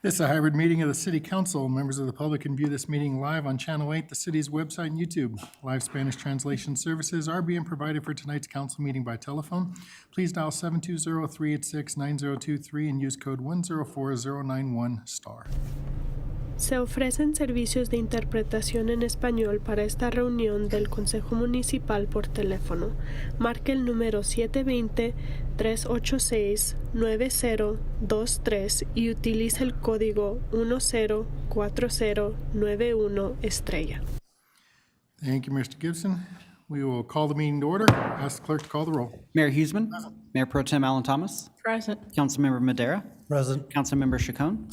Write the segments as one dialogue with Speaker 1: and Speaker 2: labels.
Speaker 1: This is a hybrid meeting of the City Council. Members of the public can view this meeting live on Channel 8, the city's website, and YouTube. Live Spanish translation services are being provided for tonight's council meeting by telephone. Please dial 720-386-9023 and use code 104091 *.
Speaker 2: Se ofrecen servicios de interpretación en español para esta reunión del Consejo Municipal por teléfono. Marque el número 720-386-9023 y utilice el código 104091 #.
Speaker 1: Thank you, Mr. Gibson. We will call the meeting to order. Ask the clerk to call the roll.
Speaker 3: Mayor Huseman. Mayor Pro Tem Alan Thomas.
Speaker 4: Present.
Speaker 3: Councilmember Madera.
Speaker 5: Present.
Speaker 3: Councilmember Chacon.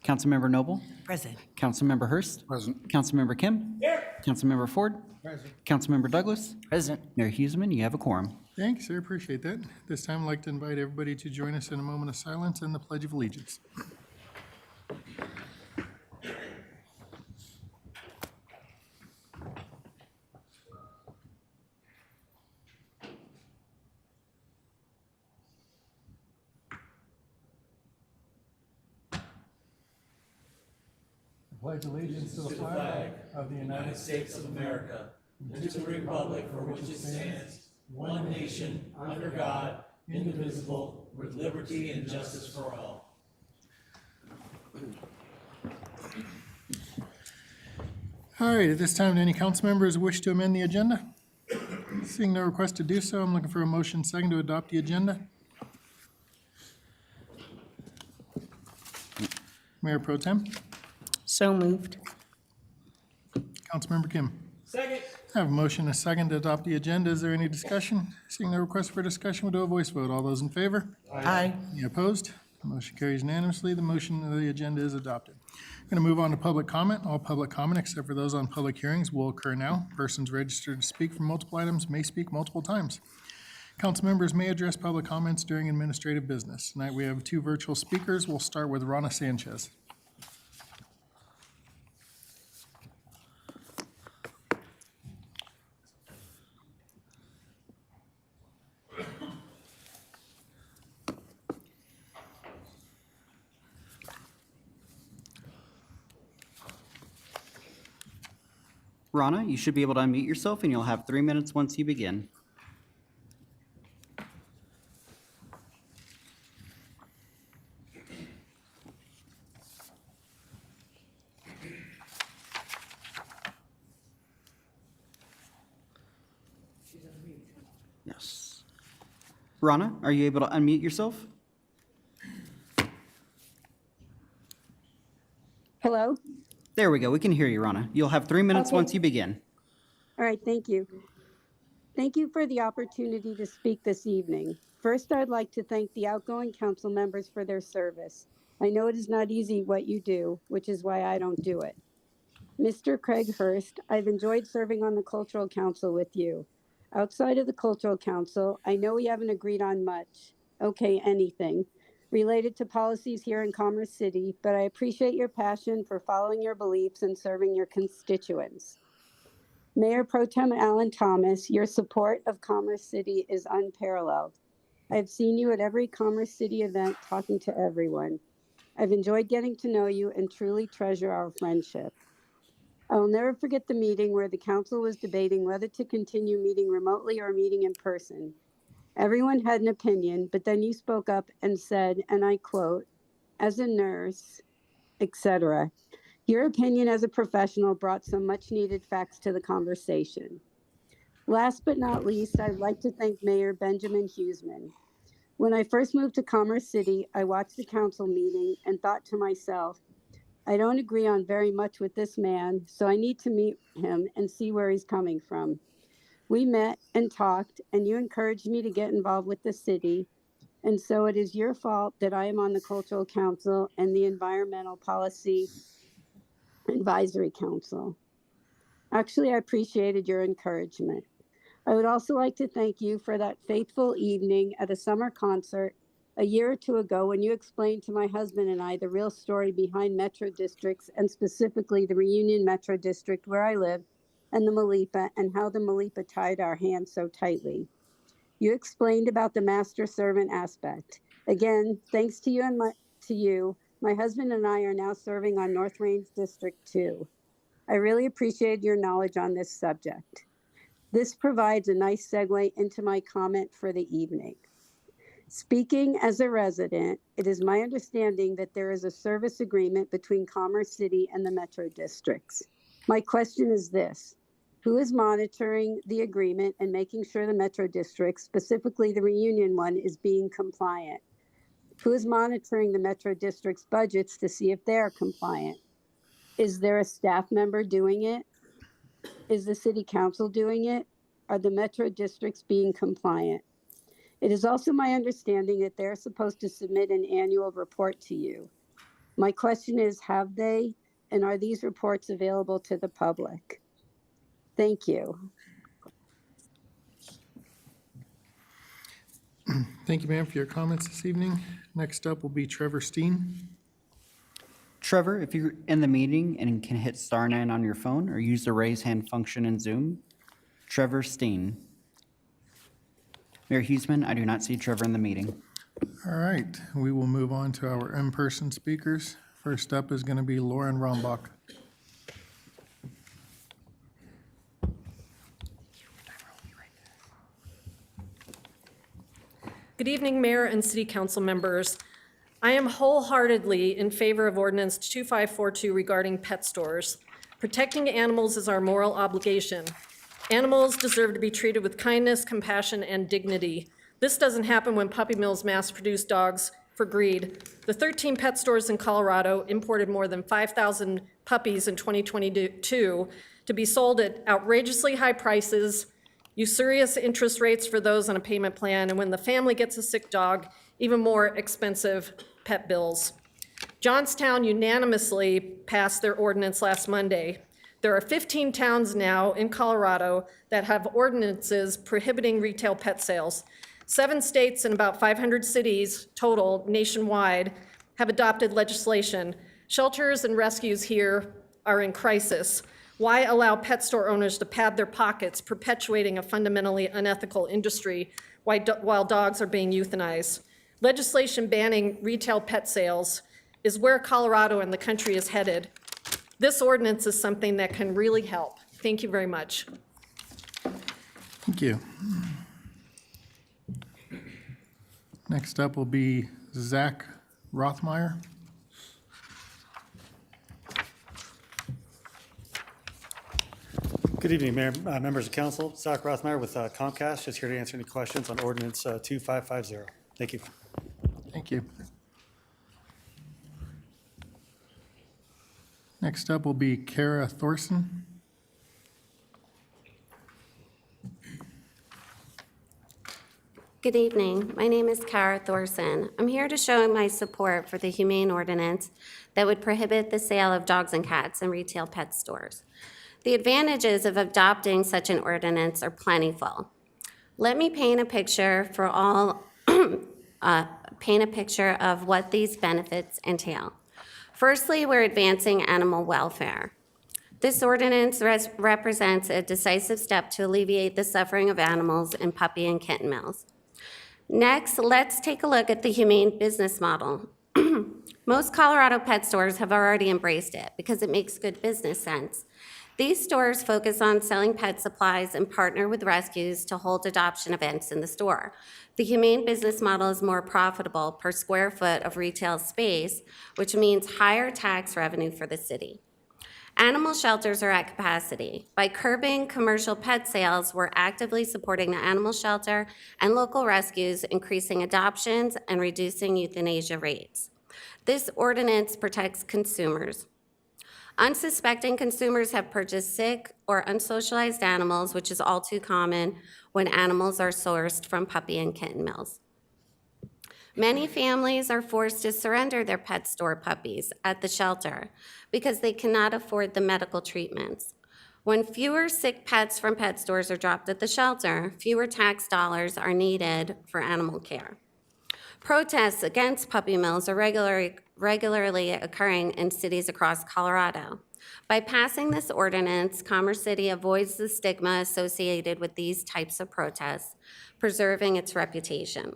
Speaker 3: Councilmember Noble.
Speaker 4: Present.
Speaker 3: Councilmember Hurst.
Speaker 5: Present.
Speaker 3: Councilmember Kim. Here. Councilmember Ford.
Speaker 5: Present.
Speaker 3: Councilmember Douglas.
Speaker 4: Present.
Speaker 3: Mayor Huseman, you have a quorum.
Speaker 1: Thanks, sir. Appreciate that. This time, I'd like to invite everybody to join us in a moment of silence and the Pledge of Allegiance. Pledge allegiance to the flag of the United States of America and to the republic for which it stands, one nation, under God, indivisible, with liberty and justice for all. All right, at this time, do any council members wish to amend the agenda? Seeing no request to do so, I'm looking for a motion second to adopt the agenda. Mayor Pro Tem.
Speaker 4: So moved.
Speaker 1: Councilmember Kim.
Speaker 4: Second.
Speaker 1: I have a motion and a second to adopt the agenda. Is there any discussion? Seeing no request for discussion, we'll do a voice vote. All those in favor?
Speaker 4: Aye.
Speaker 1: Any opposed? The motion carries unanimously. The motion of the agenda is adopted. I'm going to move on to public comment. All public comment, except for those on public hearings, will occur now. Persons registered to speak for multiple items may speak multiple times. Council members may address public comments during administrative business. Tonight we have 2 virtual speakers. We'll start with Rana Sanchez.
Speaker 3: Rana, you should be able to unmute yourself, and you'll have 3 minutes once you begin. Yes. Rana, are you able to unmute yourself?
Speaker 6: Hello?
Speaker 3: There we go. We can hear you, Rana. You'll have 3 minutes
Speaker 6: Okay.
Speaker 3: once you begin.
Speaker 6: All right, thank you. Thank you for the opportunity to speak this evening. First, I'd like to thank the outgoing council members for their service. I know it is not easy what you do, which is why I don't do it. Mr. Craig Hurst, I've enjoyed serving on the Cultural Council with you. Outside of the Cultural Council, I know we haven't agreed on much, okay, anything, related to policies here in Commerce City, but I appreciate your passion for following your beliefs and serving your constituents. Mayor Pro Tem Alan Thomas, your support of Commerce City is unparalleled. I've seen you at every Commerce City event talking to everyone. I've enjoyed getting to know you and truly treasure our friendship. I will never forget the meeting where the council was debating whether to continue meeting remotely or meeting in person. Everyone had an opinion, but then you spoke up and said, and I quote, "As a nurse, etc." Your opinion as a professional brought some much needed facts to the conversation. Last but not least, I'd like to thank Mayor Benjamin Huseman. When I first moved to Commerce City, I watched the council meeting and thought to myself, I don't agree on very much with this man, so I need to meet him and see where he's coming from. We met and talked, and you encouraged me to get involved with the city. And so it is your fault that I am on the Cultural Council and the Environmental Policy Advisory Council. Actually, I appreciated your encouragement. I would also like to thank you for that faithful evening at a summer concert a year or 2 ago when you explained to my husband and I the real story behind metro districts, and specifically the Reunion Metro District where I live, and the Malipa, and how the Malipa tied our hands so tightly. You explained about the master servant aspect. Again, thanks to you and My husband and I are now serving on North Range District 2. I really appreciate your knowledge on this subject. This provides a nice segue into my comment for the evening. Speaking as a resident, it is my understanding that there is a service agreement between Commerce City and the Metro Districts. My question is this: who is monitoring the agreement and making sure the Metro Districts, specifically the Reunion one, is being compliant? Who is monitoring the Metro District's budgets to see if they're compliant? Is there a staff member doing it? Is the City Council doing it? Are the Metro Districts being compliant? It is also my understanding that they're supposed to submit an annual report to you. My question is, have they, and are these reports available to the public? Thank you.
Speaker 1: Thank you, ma'am, for your comments this evening. Next up will be Trevor Steen.
Speaker 3: Trevor, if you're in the meeting and can hit *9 on your phone or use the raise hand function in Zoom. Trevor Steen. Mayor Huseman, I do not see Trevor in the meeting.
Speaker 1: All right, we will move on to our in-person speakers. First up is going to be Lauren Rombach.
Speaker 5: Good evening, Mayor and City Council members. I am wholeheartedly in favor of Ordinance 2542 regarding pet stores. Protecting animals is our moral obligation. Animals deserve to be treated with kindness, compassion, and dignity. This doesn't happen when puppy mills mass-produce dogs for greed. The 13 pet stores in Colorado imported more than 5,000 puppies in 2022 to be sold at outrageously high prices, usurious interest rates for those on a payment plan, and when the family gets a sick dog, even more expensive pet bills. Johnstown unanimously passed their ordinance last Monday. There are 15 towns now in Colorado that have ordinances prohibiting retail pet sales. 7 states and about 500 cities total nationwide have adopted legislation. Shelters and rescues here are in crisis. Why allow pet store owners to pad their pockets, perpetuating a fundamentally unethical industry while dogs are being euthanized? Legislation banning retail pet sales is where Colorado and the country is headed. This ordinance is something that can really help. Thank you very much.
Speaker 1: Thank you. Next up will be Zach Rothmeyer.
Speaker 7: Good evening, Mayor, members of council. Zach Rothmeyer with Comcast, just here to answer any questions on ordinance 2550. Thank you.
Speaker 1: Thank you. Next up will be Kara Thorson.
Speaker 8: Good evening. My name is Kara Thorson. I'm here to show my support for the humane ordinance that would prohibit the sale of dogs and cats in retail pet stores. The advantages of adopting such an ordinance are plentiful. Let me paint a picture for all, paint a picture of what these benefits entail. Firstly, we're advancing animal welfare. This ordinance represents a decisive step to alleviate the suffering of animals in puppy and kitten mills. Next, let's take a look at the humane business model. Most Colorado pet stores have already embraced it because it makes good business sense. These stores focus on selling pet supplies and partner with rescues to hold adoption events in the store. The humane business model is more profitable per square foot of retail space, which means higher tax revenue for the city. Animal shelters are at capacity. By curbing commercial pet sales, we're actively supporting the animal shelter and local rescues, increasing adoptions and reducing euthanasia rates. This ordinance protects consumers. Unsuspecting consumers have purchased sick or unsocialized animals, which is all too common when animals are sourced from puppy and kitten mills. Many families are forced to surrender their pet store puppies at the shelter because they cannot afford the medical treatments. When fewer sick pets from pet stores are dropped at the shelter, fewer tax dollars are needed for animal care. Protests against puppy mills are regularly occurring in cities across Colorado. By passing this ordinance, Commerce City avoids the stigma associated with these types of protests, preserving its reputation.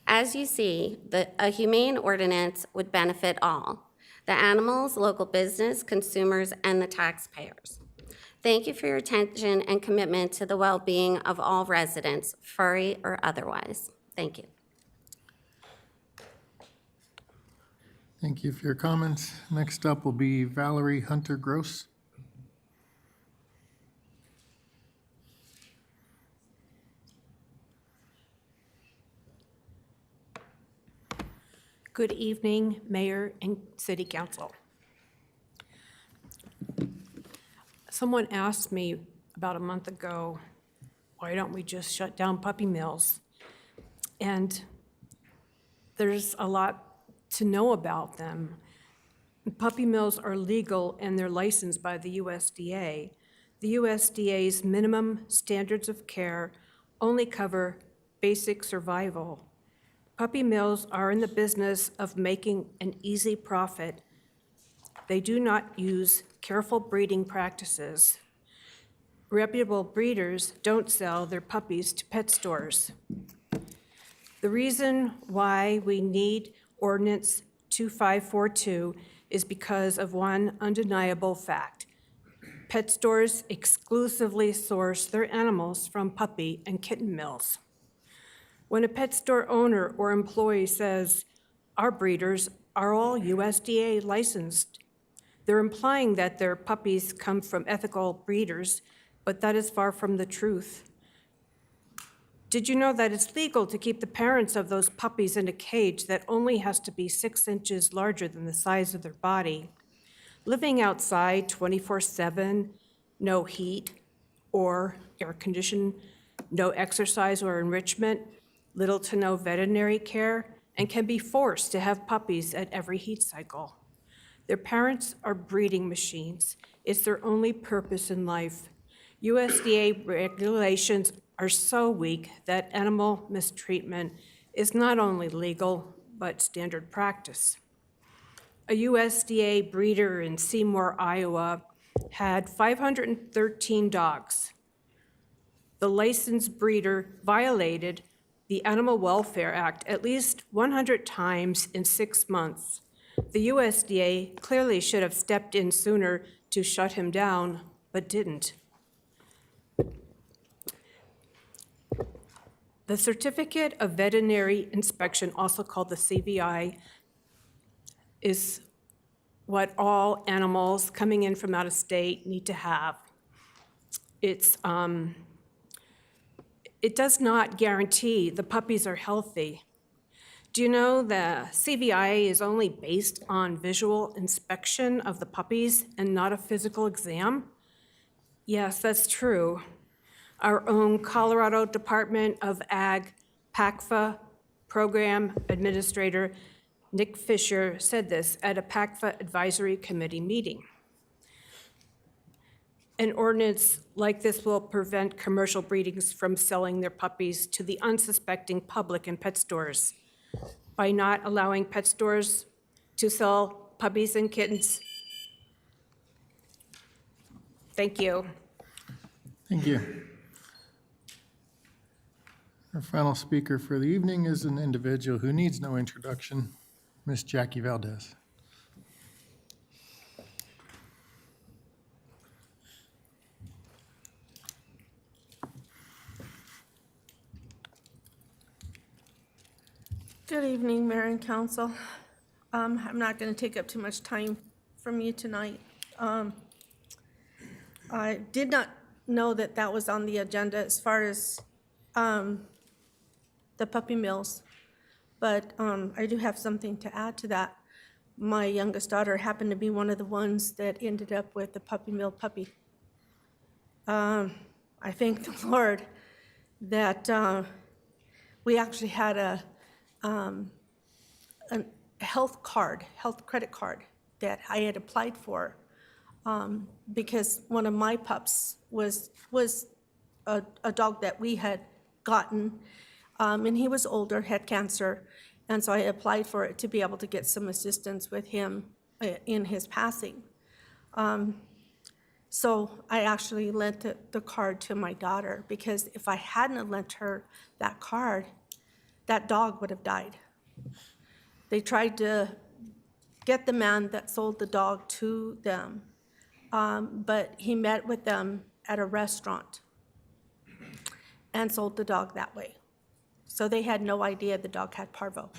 Speaker 8: As you see, a humane ordinance would benefit all: the animals, local business, consumers, and the taxpayers. Thank you for your attention and commitment to the well-being of all residents, furry or otherwise. Thank you.
Speaker 1: Thank you for your comments. Next up will be Valerie Hunter Gross.
Speaker 9: Good evening, Mayor and City Council. Someone asked me about a month ago, why don't we just shut down puppy mills? And there's a lot to know about them. Puppy mills are legal and they're licensed by the USDA. The USDA's minimum standards of care only cover basic survival. Puppy mills are in the business of making an easy profit. They do not use careful breeding practices. Reputable breeders don't sell their puppies to pet stores. The reason why we need Ordinance 2542 is because of one undeniable fact. Pet stores exclusively source their animals from puppy and kitten mills. When a pet store owner or employee says, "Our breeders are all USDA licensed," they're implying that their puppies come from ethical breeders, but that is far from the truth. Did you know that it's legal to keep the parents of those puppies in a cage that only has to be 6 inches larger than the size of their body? Living outside 24/7, no heat or air condition, no exercise or enrichment, little to no veterinary care, and can be forced to have puppies at every heat cycle. Their parents are breeding machines. It's their only purpose in life. USDA regulations are so weak that animal mistreatment is not only legal, but standard practice. A USDA breeder in Seymour, Iowa, had 513 dogs. The licensed breeder violated the Animal Welfare Act at least 100 times in 6 months. The USDA clearly should have stepped in sooner to shut him down, but didn't. The Certificate of Veterinary Inspection, also called the CVI, is what all animals coming in from out of state need to have. It does not guarantee the puppies are healthy. Do you know the CVI is only based on visual inspection of the puppies and not a physical exam? Yes, that's true. Our own Colorado Department of Ag PACFA program administrator Nick Fisher said this at a PACFA advisory committee meeting. An ordinance like this will prevent commercial breedings from selling their puppies to the unsuspecting public in pet stores. By not allowing pet stores to sell puppies and kittens. Thank you.
Speaker 1: Thank you. Our final speaker for the evening is an individual who needs no introduction, Miss Jackie Valdez.
Speaker 10: Good evening, Mayor and Council. I'm not going to take up too much time from you tonight. I did not know that that was on the agenda as far as the puppy mills, but I do have something to add to that. My youngest daughter happened to be one of the ones that ended up with the puppy mill puppy. I thank the Lord that we actually had a health credit card that I had applied for because one of my pups was a dog that we had gotten, and he was older, had cancer, and so I applied for it to be able to get some assistance with him in his passing. So I actually lent the card to my daughter, because if I hadn't lent her that card, that dog would have died. They tried to get the man that sold the dog to them, but he met with them at a restaurant and sold the dog that way. So they had no idea the dog had parvo.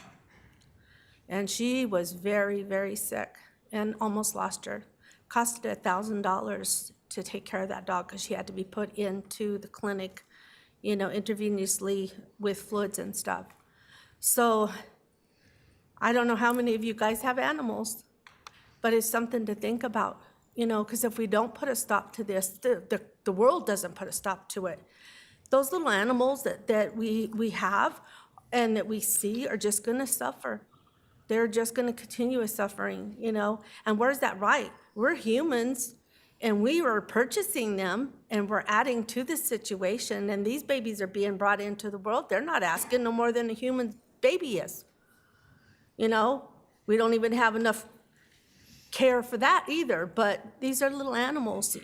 Speaker 10: And she was very, very sick and almost lost her. Costed $1,000 to take care of that dog because she had to be put into the clinic, intravenously with fluids and stuff. So I don't know how many of you guys have animals, but it's something to think about, because if we don't put a stop to this, the world doesn't put a stop to it. Those little animals that we have and that we see are just going to suffer. They're just going to continue with suffering, And where's that right? We're humans, and we are purchasing them, and we're adding to the situation, and these babies are being brought into the world. They're not asking no more than a human baby is. We don't even have enough care for that either, but these are little animals,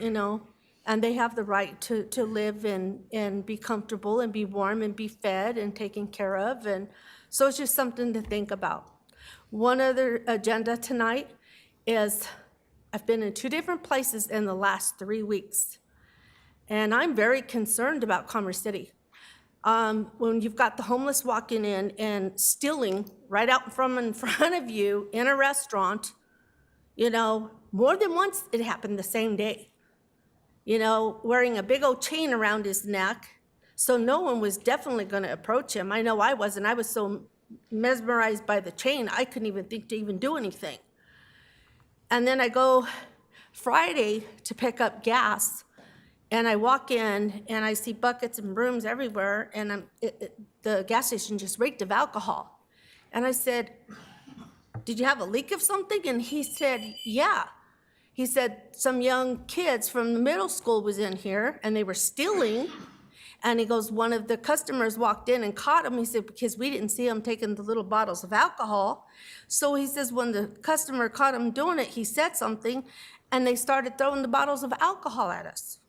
Speaker 10: and they have the right to live and be comfortable and be warm and be fed and taken care of. And so it's just something to think about. One other agenda tonight is I've been in 2 different places in the last 3 weeks, and I'm very concerned about Commerce City. When you've got the homeless walking in and stealing right out in front of you in a restaurant, more than once it happened the same day. Wearing a big old chain around his neck, so no one was definitely going to approach him. I know I wasn't. I was so mesmerized by the chain, I couldn't even think to even do anything. And then I go Friday to pick up gas, and I walk in, and I see buckets and brooms everywhere, and the gas station just reeked of alcohol. And I said, "Did you have a leak of something?" And he said, "Yeah." He said some young kids from the middle school was in here, and they were stealing. And he goes, one of the customers walked in and caught him. He said, because we didn't see him taking the little bottles of alcohol. So he says when the customer caught him doing it, he said something, and they started throwing the bottles of alcohol at us.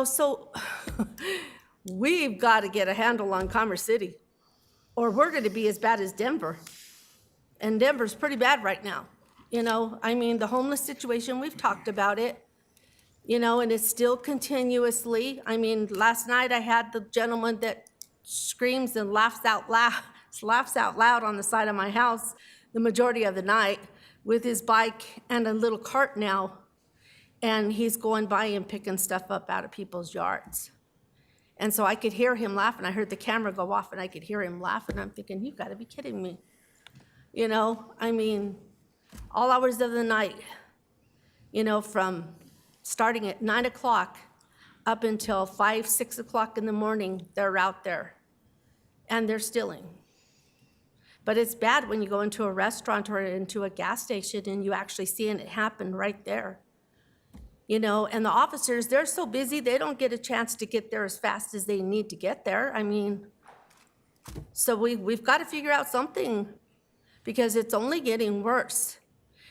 Speaker 10: So we've got to get a handle on Commerce City, or we're going to be as bad as Denver. And Denver's pretty bad right now. The homeless situation, we've talked about it, and it's still continuously. Last night I had the gentleman that screams and laughs out loud on the side of my house the majority of the night with his bike and a little cart now, and he's going by and picking stuff up out of people's yards. And so I could hear him laughing. I heard the camera go off, and I could hear him laughing. I'm thinking, you've got to be kidding me. All hours of the night, from starting at 9 o'clock up until 5, 6 o'clock in the morning, they're out there, and they're stealing. But it's bad when you go into a restaurant or into a gas station and you actually seeing it happen right there. And the officers, they're so busy, they don't get a chance to get there as fast as they need to get there. So we've got to figure out something, because it's only getting worse,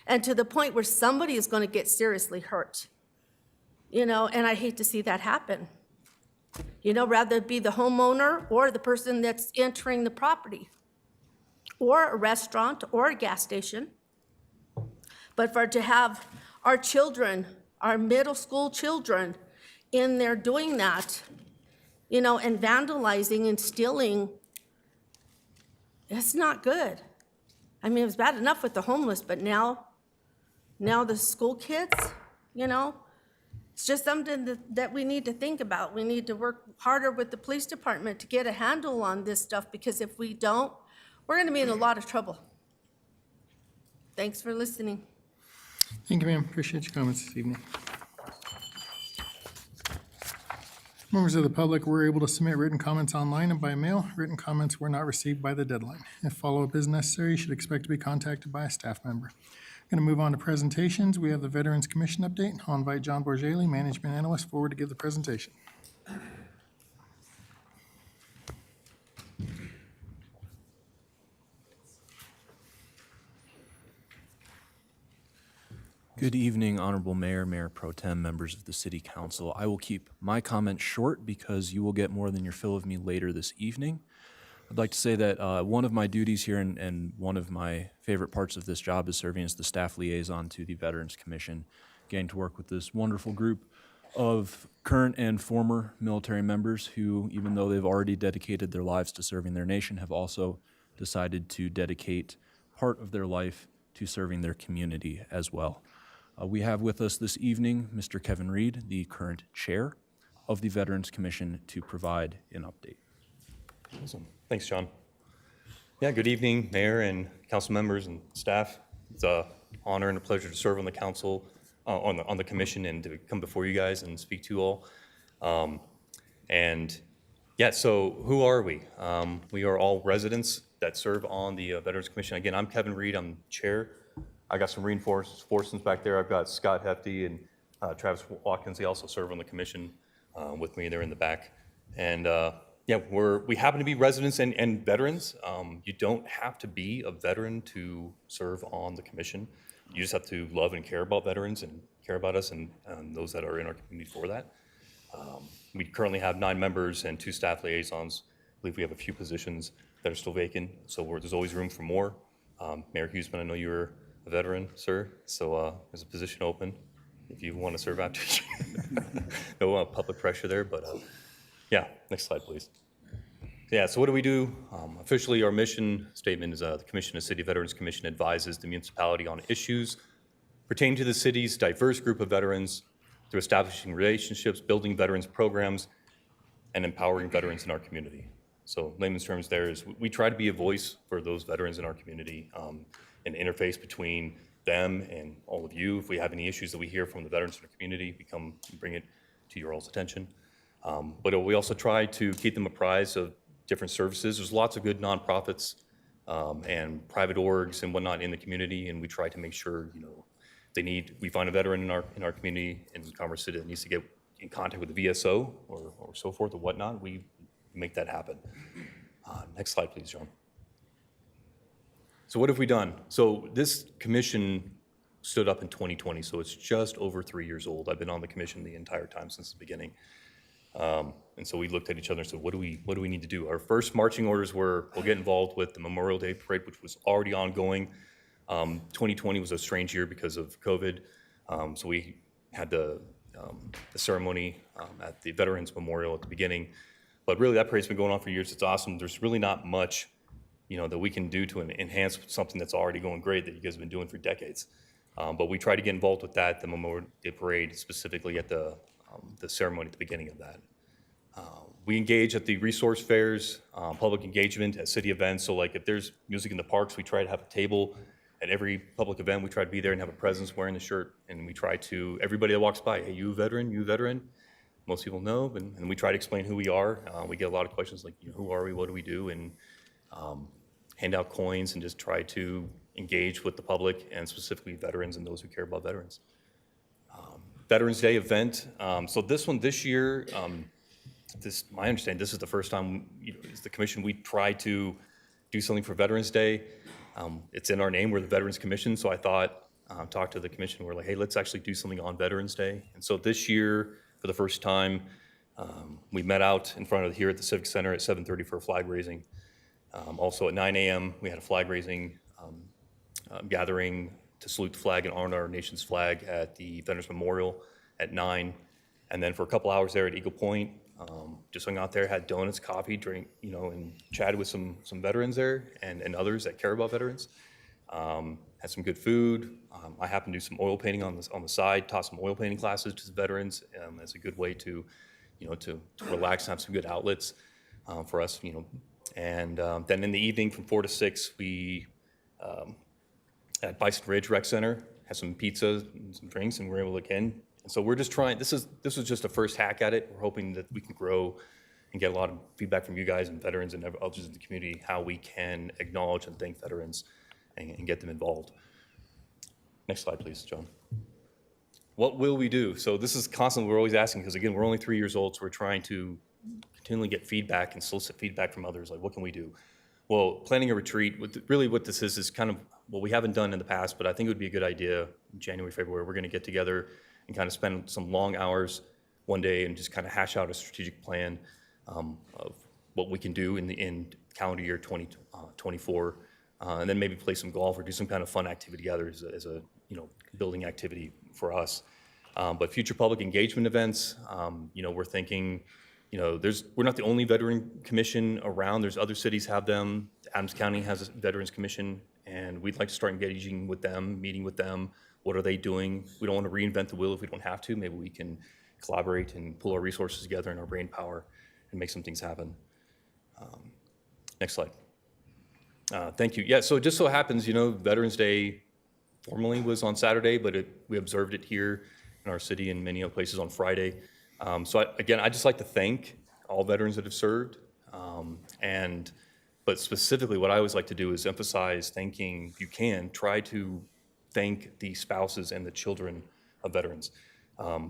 Speaker 10: and to the point where somebody is going to get seriously hurt. And I hate to see that happen. Rather it be the homeowner or the person that's entering the property, or a restaurant or a gas station. But to have our children, our middle school children, in there doing that, and vandalizing and stealing, it's not good. It was bad enough with the homeless, but now the school kids, it's just something that we need to think about. We need to work harder with the police department to get a handle on this stuff, because if we don't, we're going to be in a lot of trouble. Thanks for listening.
Speaker 1: Thank you, ma'am. Appreciate your comments this evening. Members of the public were able to submit written comments online and by mail. Written comments were not received by the deadline. If follow-up is necessary, you should expect to be contacted by a staff member. Going to move on to presentations. We have the Veterans Commission update. I'll invite John Borgelli, Management Analyst, forward to give the presentation.
Speaker 11: Good evening, Honorable Mayor, Mayor Pro Tem, members of the City Council. I will keep my comments short because you will get more than your fill of me later this evening. I'd like to say that one of my duties here and one of my favorite parts of this job is serving as the staff liaison to the Veterans Commission, getting to work with this wonderful group of current and former military members who, even though they've already dedicated their lives to serving their nation, have also decided to dedicate part of their life to serving their community as well. We have with us this evening Mr. Kevin Reed, the current chair of the Veterans Commission, to provide an update.
Speaker 12: Awesome. Thanks, John. Yeah, good evening, Mayor and council members and staff. It's an honor and a pleasure to serve on the council, on the commission, and to come before you guys and speak to you all. And yeah, so who are we? We are all residents that serve on the Veterans Commission. Again, I'm Kevin Reed. I'm chair. I got some reinforcements back there. I've got Scott Hefty and Travis Watkins. They also serve on the commission with me. They're in the back. And yeah, we happen to be residents and veterans. You don't have to be a veteran to serve on the commission. You just have to love and care about veterans and care about us and those that are in our community for that. We currently have 9 members and 2 staff liaisons. I believe we have a few positions that are still vacant, so there's always room for more. Mayor Huseman, I know you're a veteran, sir, so there's a position open if you want to serve after. No public pressure there, but yeah, next slide, please. Yeah, so what do we do? Officially, our mission statement is the Commission of City Veterans Commission advises the municipality on issues pertaining to the city's diverse group of veterans through establishing relationships, building veterans programs, and empowering veterans in our community. So layman's terms there is we try to be a voice for those veterans in our community, an interface between them and all of you. If we have any issues that we hear from the veterans in our community, we bring it to your all's attention. But we also try to keep them apprised of different services. There's lots of good nonprofits and private orgs and whatnot in the community, and we try to make sure, we find a veteran in our community in Commerce City that needs to get in contact with the VSO or so forth or whatnot, we make that happen. Next slide, please, John. So what have we done? So this commission stood up in 2020, so it's just over 3 years old. I've been on the commission the entire time since the beginning. And so we looked at each other and said, what do we need to do? Our first marching orders were, we'll get involved with the Memorial Day Parade, which was already ongoing. 2020 was a strange year because of COVID. So we had the ceremony at the Veterans Memorial at the beginning. But really, that parade's been going on for years. It's awesome. There's really not much, that we can do to enhance something that's already going great that you guys have been doing for decades. But we try to get involved with that, the Memorial Day Parade, specifically at the ceremony at the beginning of that. We engage at the resource fairs, public engagement at city events. So like if there's music in the parks, we try to have a table at every public event. We try to be there and have a presence wearing the shirt. And we try to, everybody that walks by, hey, you a veteran, you a veteran? Most people know, and we try to explain who we are. We get a lot of questions like, who are we, what do we do? And hand out coins and just try to engage with the public and specifically veterans and those who care about veterans. Veterans Day event. So this year, my understanding, this is the first time as the commission we try to do something for Veterans Day. It's in our name, we're the Veterans Commission, so I thought, talk to the commission, we're like, hey, let's actually do something on Veterans Day. And so this year, for the first time, we met out in front of here at the Civic Center at 7:30 for a flag raising. Also at 9 a.m., we had a flag raising gathering to salute the flag and honor our nation's flag at the Veterans Memorial at 9. And then for a couple hours there at Eagle Point, just hung out there, had donuts, coffee, drink, and chatted with some veterans there and others that care about veterans. Had some good food. I happened to do some oil painting on the side, taught some oil painting classes to the veterans as a good way to relax and have some good outlets for us, And then in the evening from 4 to 6, we at Bison Ridge Rec Center had some pizza and some drinks, and we're able to get in. And so we're just trying. This was just a first hack at it. We're hoping that we can grow and get a lot of feedback from you guys and veterans and others in the community how we can acknowledge and thank veterans and get them involved. Next slide, please, John. What will we do? So this is constantly, we're always asking, because again, we're only 3 years old, so we're trying to continually get feedback and solicit feedback from others, like what can we do? Well, planning a retreat, really what this is kind of what we haven't done in the past, but I think it would be a good idea, in January, February, we're going to get together and kind of spend some long hours one day and just kind of hash out a strategic plan of what we can do in calendar year 2024, and then maybe play some golf or do some kind of fun activity together as a building activity for us. But future public engagement events, we're thinking, we're not the only veteran commission around. There's other cities have them. Adams County has a Veterans Commission, and we'd like to start engaging with them, meeting with them. What are they doing? We don't want to reinvent the wheel if we don't have to. Maybe we can collaborate and pull our resources together and our brain power and make some things happen. Next slide. Thank you. Yeah, so it just so happens, Veterans Day formally was on Saturday, but we observed it here in our city and many other places on Friday. I just like to thank all veterans that have served. But specifically what I always like to do is emphasize thanking, if you can, try to thank the spouses and the children of veterans.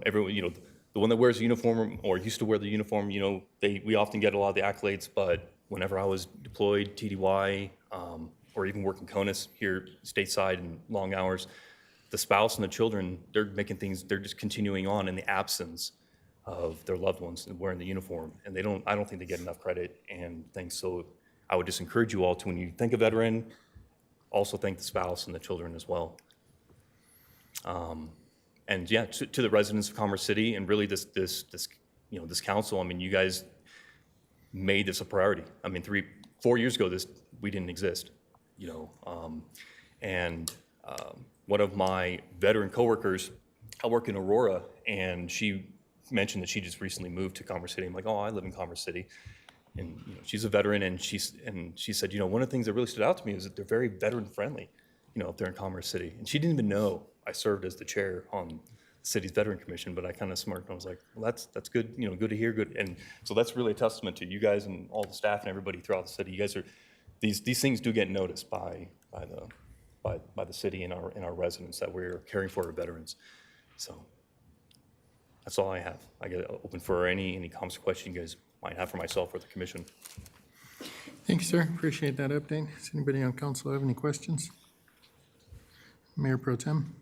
Speaker 12: Everyone, the one that wears the uniform or used to wear the uniform, we often get a lot of the accolades, but whenever I was deployed, TDY, or even working CONUS here stateside in long hours, the spouse and the children, they're just continuing on in the absence of their loved ones and wearing the uniform. And I don't think they get enough credit and thanks. So I would just encourage you all to, when you think of veteran, also thank the spouse and the children as well. And yeah, to the residents of Commerce City and really this council, you guys made this a priority. 4 years ago, we didn't exist, one of my veteran coworkers, I work in Aurora, and she mentioned that she just recently moved to Commerce City. I'm like, oh, I live in Commerce City. And she's a veteran, and she said, one of the things that really stood out to me is that they're very veteran friendly, up there in Commerce City. And she didn't even know I served as the chair on the city's Veteran Commission, but I kind of smirked and I was like, well, that's good, good to hear, good. And so that's really a testament to you guys and all the staff and everybody throughout the city. You guys are, these things do get noticed by the city and our residents that we're caring for our veterans. So that's all I have. I get open for any comments or questions you guys might have for myself or the commission.
Speaker 1: Thank you, sir. Appreciate that update. Does anybody on council have any questions? Mayor Pro Tem.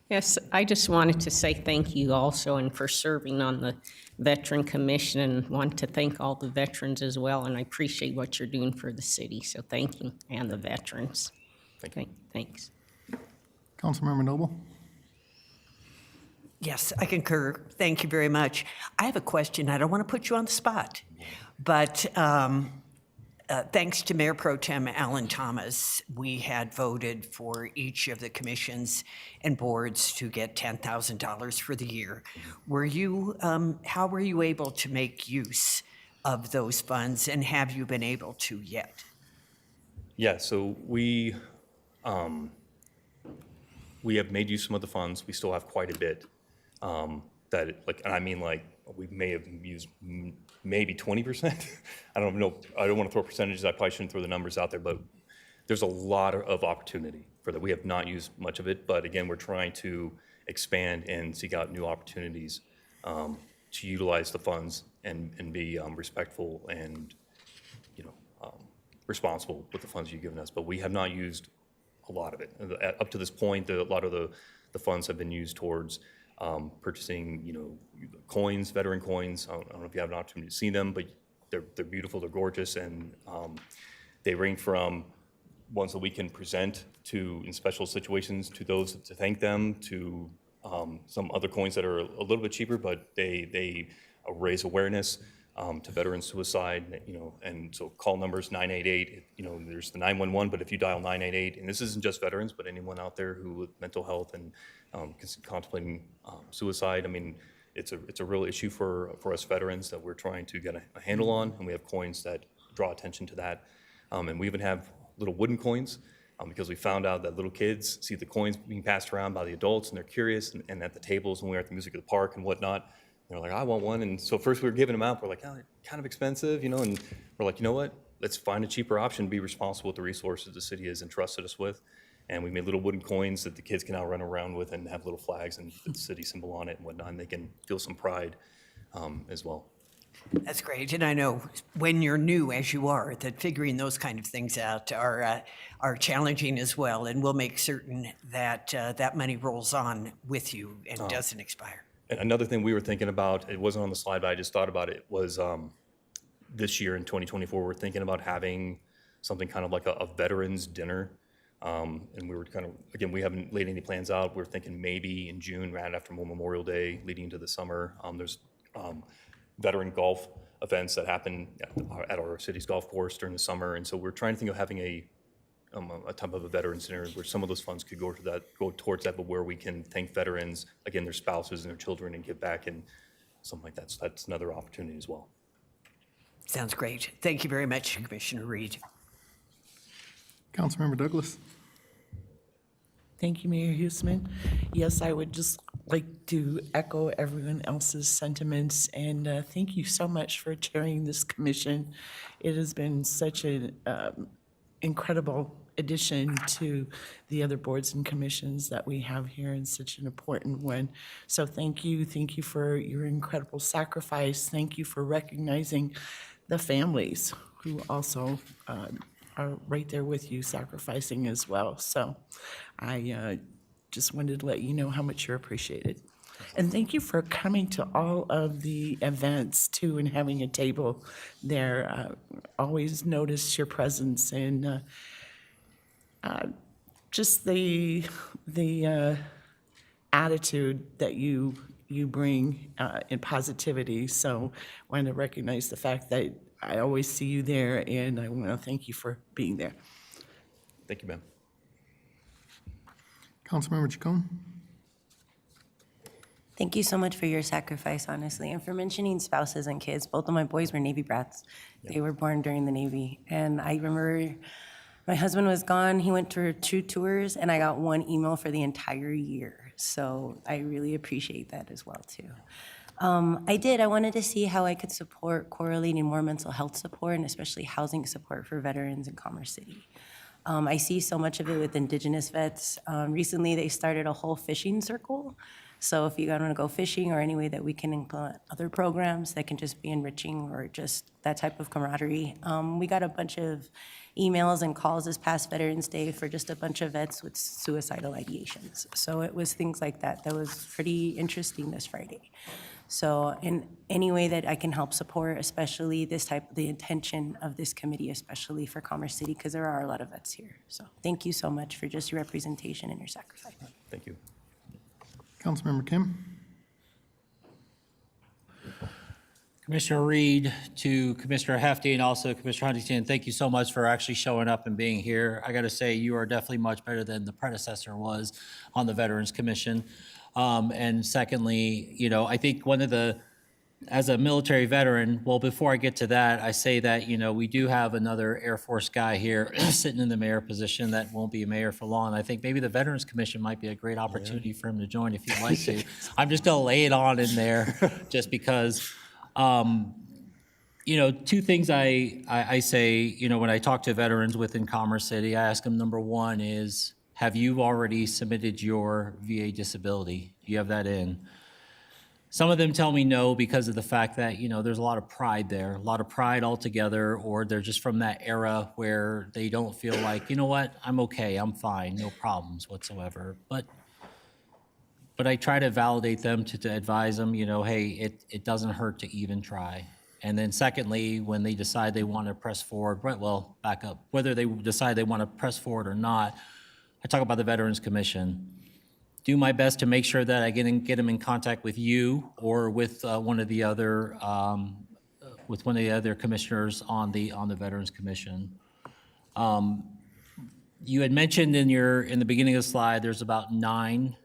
Speaker 4: Yes, I just wanted to say thank you also and for serving on the Veteran Commission, and want to thank all the veterans as well, and I appreciate what you're doing for the city, so thank you, and the veterans.
Speaker 12: Thank you.
Speaker 4: Thanks.
Speaker 1: Councilmember Noble.
Speaker 13: Yes, I concur. Thank you very much. I have a question. I don't want to put you on the spot, but thanks to Mayor Pro Tem Alan Thomas, we had voted for each of the commissions and boards to get $10,000 for the year. How were you able to make use of those funds, and have you been able to yet?
Speaker 12: Yeah, so we have made use of some of the funds. We still have quite a bit we may have used maybe 20%. I don't know. I don't want to throw percentages. I probably shouldn't throw the numbers out there, but there's a lot of opportunity for that. We have not used much of it, but again, we're trying to expand and seek out new opportunities to utilize the funds and be respectful and responsible with the funds you've given us. But we have not used a lot of it. Up to this point, a lot of the funds have been used towards purchasing, coins, veteran coins. I don't know if you have an opportunity to see them, but they're beautiful, they're gorgeous, and they range from ones that we can present to in special situations to those to thank them, to some other coins that are a little bit cheaper, but they raise awareness to veteran suicide, and so call numbers 988, there's the 911, but if you dial 988, and this isn't just veterans, but anyone out there who with mental health and contemplating suicide, it's a real issue for us veterans that we're trying to get a handle on, and we have coins that draw attention to that. And we even have little wooden coins because we found out that little kids see the coins being passed around by the adults, and they're curious, and at the tables when we were at the music of the park and whatnot, they're like, I want one. And so first we were giving them out. We're like, oh, they're kind of expensive, and we're like, you know what? Let's find a cheaper option, be responsible with the resources the city has entrusted us with. And we made little wooden coins that the kids can now run around with and have little flags and the city symbol on it and whatnot, and they can feel some pride as well.
Speaker 13: That's great. And I know when you're new, as you are, that figuring those kind of things out are challenging as well. And we'll make certain that that money rolls on with you and doesn't expire.
Speaker 12: And another thing we were thinking about, it wasn't on the slide, but I just thought about it, was this year in 2024, we're thinking about having something kind of like a veterans dinner. And we were kind of, again, we haven't laid any plans out. We're thinking maybe in June, right after Memorial Day, leading into the summer. There's veteran golf events that happen at our city's golf course during the summer. And so we're trying to think of having a type of a veterans dinner where some of those funds could go towards that, but where we can thank veterans, again, their spouses and their children, and give back and something like that. So that's another opportunity as well.
Speaker 13: Sounds great. Thank you very much, Commissioner Reed.
Speaker 1: Councilmember Douglas.
Speaker 14: Thank you, Mayor Huesman. Yes, I would just like to echo everyone else's sentiments, and thank you so much for chairing this commission. It has been such an incredible addition to the other boards and commissions that we have here, and such an important one. So thank you for your incredible sacrifice. Thank you for recognizing the families who also are right there with you, sacrificing as well. So I just wanted to let you know how much you're appreciated. And thank you for coming to all of the events too, and having a table there. Always notice your presence, and just the attitude that you bring in positivity. So I want to recognize the fact that I always see you there, and I want to thank you for being there.
Speaker 12: Thank you, ma'am.
Speaker 1: Councilmember Chacon.
Speaker 15: Thank you so much for your sacrifice, honestly, and for mentioning spouses and kids. Both of my boys were Navy brats. They were born during the Navy. And I remember my husband was gone. He went to 2 tours, and I got 1 email for the entire year. So I really appreciate that as well, too. I wanted to see how I could support correlating more mental health support, and especially housing support for veterans in Commerce City. I see so much of it with Indigenous vets. Recently, they started a whole fishing circle. So if you want to go fishing, or any way that we can implement other programs that can just be enriching, or just that type of camaraderie. We got a bunch of emails and calls this past Veterans Day for just a bunch of vets with suicidal ideations. So it was things like that that was pretty interesting this Friday. So in any way that I can help support, especially the intention of this committee, especially for Commerce City, because there are a lot of vets here. So thank you so much for just your representation and your sacrifice.
Speaker 12: Thank you.
Speaker 1: Councilmember Kim.
Speaker 16: Commissioner Reed, to Commissioner Hefty, and also Commissioner Huntington, thank you so much for actually showing up and being here. I got to say, you are definitely much better than the predecessor was on the Veterans Commission. And secondly, I think as a military veteran, well, before I get to that, I say that, we do have another Air Force guy here sitting in the mayor position that won't be a mayor for long. I think maybe the Veterans Commission might be a great opportunity for him to join if he'd like to. I'm just going to lay it on in there just because, 2 things I say, when I talk to veterans within Commerce City, I ask them, number one is, have you already submitted your VA disability? Do you have that in? Some of them tell me no because of the fact that, there's a lot of pride there, a lot of pride altogether, or they're just from that era where they don't feel like, you know what, I'm okay, I'm fine, no problems whatsoever. But I try to validate them to advise them, hey, it doesn't hurt to even try. And then secondly, when they decide they want to press forward, well, back up, whether they decide they want to press forward or not, I talk about the Veterans Commission. Do my best to make sure that I get them in contact with you or with one of the other commissioners on the Veterans Commission. You had mentioned in the beginning of the slide, there's about 9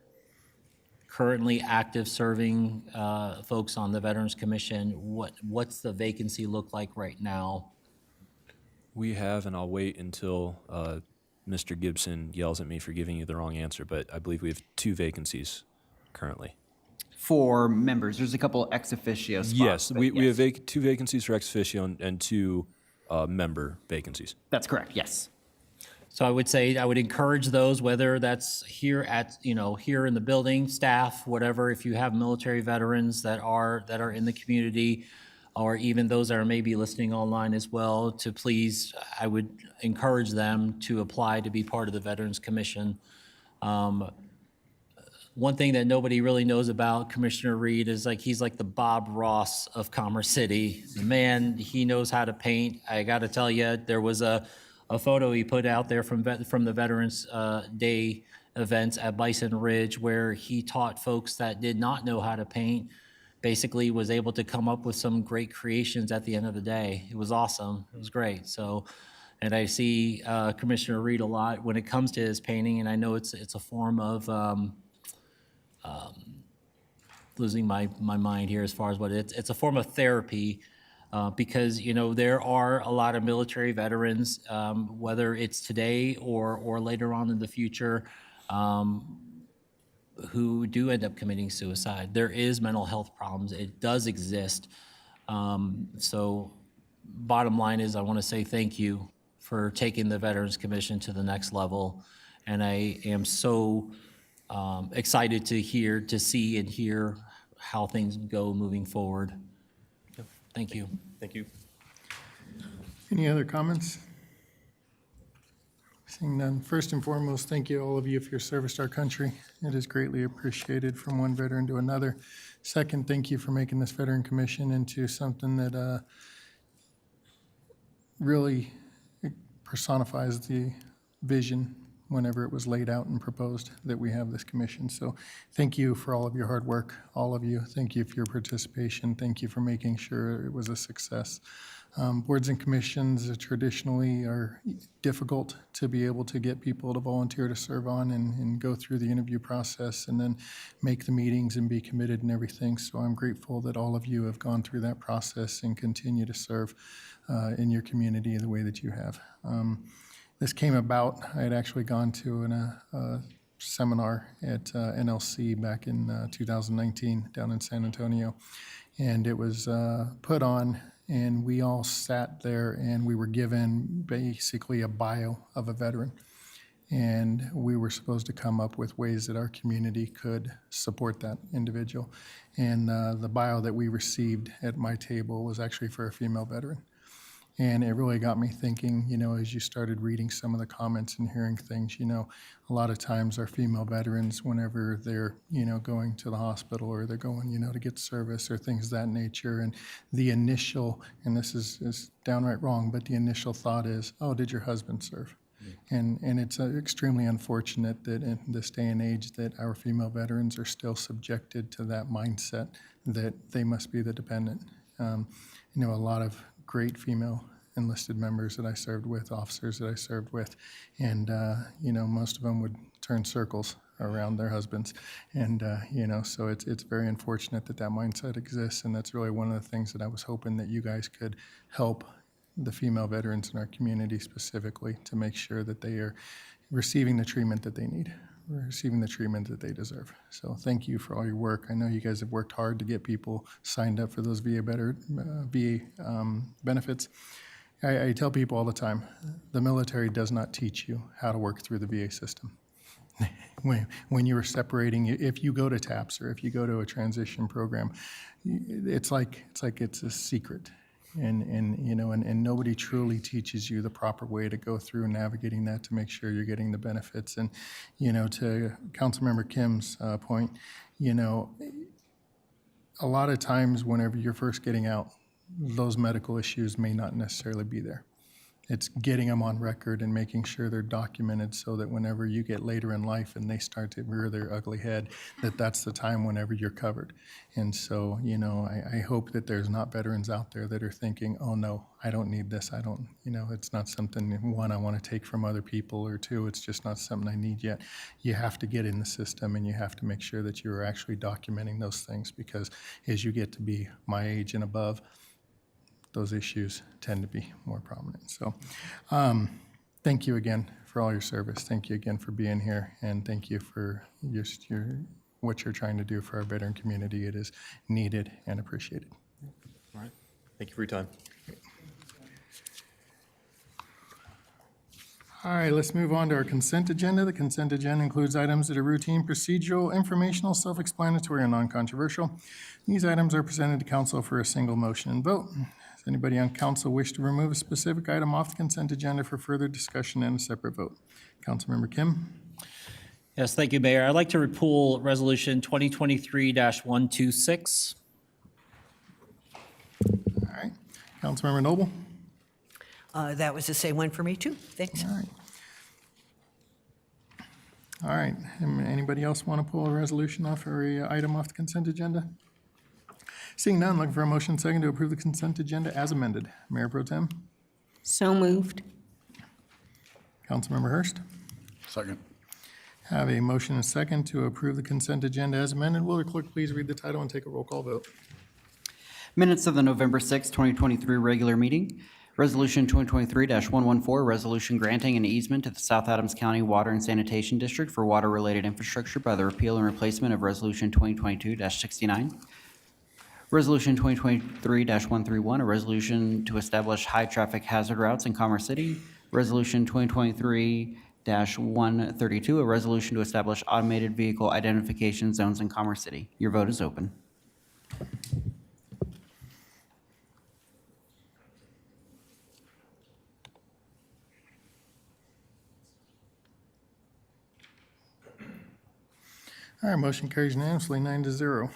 Speaker 16: currently active serving folks on the Veterans Commission. What's the vacancy look like right now?
Speaker 11: We have, and I'll wait until Mr. Gibson yells at me for giving you the wrong answer, but I believe we have 2 vacancies currently.
Speaker 3: For members, there's a couple ex officio spots.
Speaker 11: Yes, we have 2 vacancies for ex officio and 2 member vacancies.
Speaker 3: That's correct, yes.
Speaker 16: So I would say I would encourage those, whether that's here here in the building, staff, whatever. If you have military veterans that are in the community, or even those that are maybe listening online as well, to please, I would encourage them to apply to be part of the Veterans Commission. One thing that nobody really knows about Commissioner Reed is he's like the Bob Ross of Commerce City. The man, he knows how to paint. I got to tell you, there was a photo he put out there from the Veterans Day events at Bison Ridge, where he taught folks that did not know how to paint, basically was able to come up with some great creations at the end of the day. It was awesome. It was great. So, and I see Commissioner Reed a lot when it comes to his painting, and I know it's a form of losing my mind here as far as what it's a form of therapy, because there are a lot of military veterans, whether it's today or later on in the future, who do end up committing suicide. There is mental health problems. It does exist. So bottom line is, I want to say thank you for taking the Veterans Commission to the next level. And I am so excited to see and hear how things go moving forward. Thank you.
Speaker 12: Thank you.
Speaker 1: Any other comments? Seeing none. First and foremost, thank you all of you for your service to our country. It is greatly appreciated from one veteran to another. Second, thank you for making this Veteran Commission into something that really personifies the vision whenever it was laid out and proposed that we have this commission. So thank you for all of your hard work, all of you. Thank you for your participation. Thank you for making sure it was a success. Boards and commissions traditionally are difficult to be able to get people to volunteer to serve on and go through the interview process and then make the meetings and be committed and everything. So I'm grateful that all of you have gone through that process and continue to serve in your community the way that you have. This came about, I had actually gone to a seminar at NLC back in 2019 down in San Antonio, and it was put on, and we all sat there and we were given basically a bio of a veteran. And we were supposed to come up with ways that our community could support that individual. And the bio that we received at my table was actually for a female veteran. And it really got me thinking, as you started reading some of the comments and hearing things, a lot of times our female veterans, whenever they're, going to the hospital or they're going, to get service or things of that nature, and the initial, and this is downright wrong, but the initial thought is, oh, did your husband serve? And it's extremely unfortunate that in this day and age that our female veterans are still subjected to that mindset that they must be the dependent. A lot of great female enlisted members that I served with, officers that I served with, and most of them would turn circles around their husbands, and so it's very unfortunate that mindset exists, and that's really one of the things that I was hoping that you guys could help the female veterans in our community specifically to make sure that they are receiving the treatment that they need, receiving the treatment that they deserve. So thank you for all your work. I know you guys have worked hard to get people signed up for those VA benefits. I tell people all the time, the military does not teach you how to work through the VA system. When you are separating, if you go to TAPS or if you go to a transition program, it's like it's a secret. And nobody truly teaches you the proper way to go through navigating that to make sure you're getting the benefits. And, to Councilmember Kim's point, a lot of times whenever you're first getting out, those medical issues may not necessarily be there. It's getting them on record and making sure they're documented so that whenever you get later in life and they start to rear their ugly head, that's the time whenever you're covered. And so, I hope that there's not veterans out there that are thinking, oh no, I don't need this. I don't, it's not something, one, I want to take from other people, or two, it's just not something I need yet. You have to get in the system and you have to make sure that you're actually documenting those things, because as you get to be my age and above, those issues tend to be more prominent. So thank you again for all your service. Thank you again for being here, and thank you for what you're trying to do for our veteran community. It is needed and appreciated.
Speaker 12: All right. Thank you for your time.
Speaker 1: All right, let's move on to our consent agenda. The consent agenda includes items that are routine, procedural, informational, self-explanatory, and non-controversial. These items are presented to council for a single motion and vote. Does anybody on council wish to remove a specific item off the consent agenda for further discussion and a separate vote? Councilmember Kim?
Speaker 16: Yes, thank you, Mayor. I'd like to repull Resolution 2023-126.
Speaker 1: All right. Councilmember Noble?
Speaker 13: That was the same one for me, too. Thanks.
Speaker 1: All right. All right. Anybody else want to pull a resolution off or a item off the consent agenda? Seeing none, looking for a motion second to approve the consent agenda as amended. Mayor Pro Tem?
Speaker 4: So moved.
Speaker 1: Councilmember Hurst?
Speaker 17: Second.
Speaker 1: Have a motion and a second to approve the consent agenda as amended. Will the clerk please read the title and take a roll call vote?
Speaker 3: Minutes of the November 6, 2023 regular meeting. Resolution 2023-114, resolution granting an easement to the South Adams County Water and Sanitation District for water-related infrastructure by the repeal and replacement of Resolution 2022-69. Resolution 2023-131, a resolution to establish high-traffic hazard routes in Commerce City. Resolution 2023-132, a resolution to establish automated vehicle identification zones in Commerce City. Your vote is open.
Speaker 1: All right, motion carries unanimously, 9-0.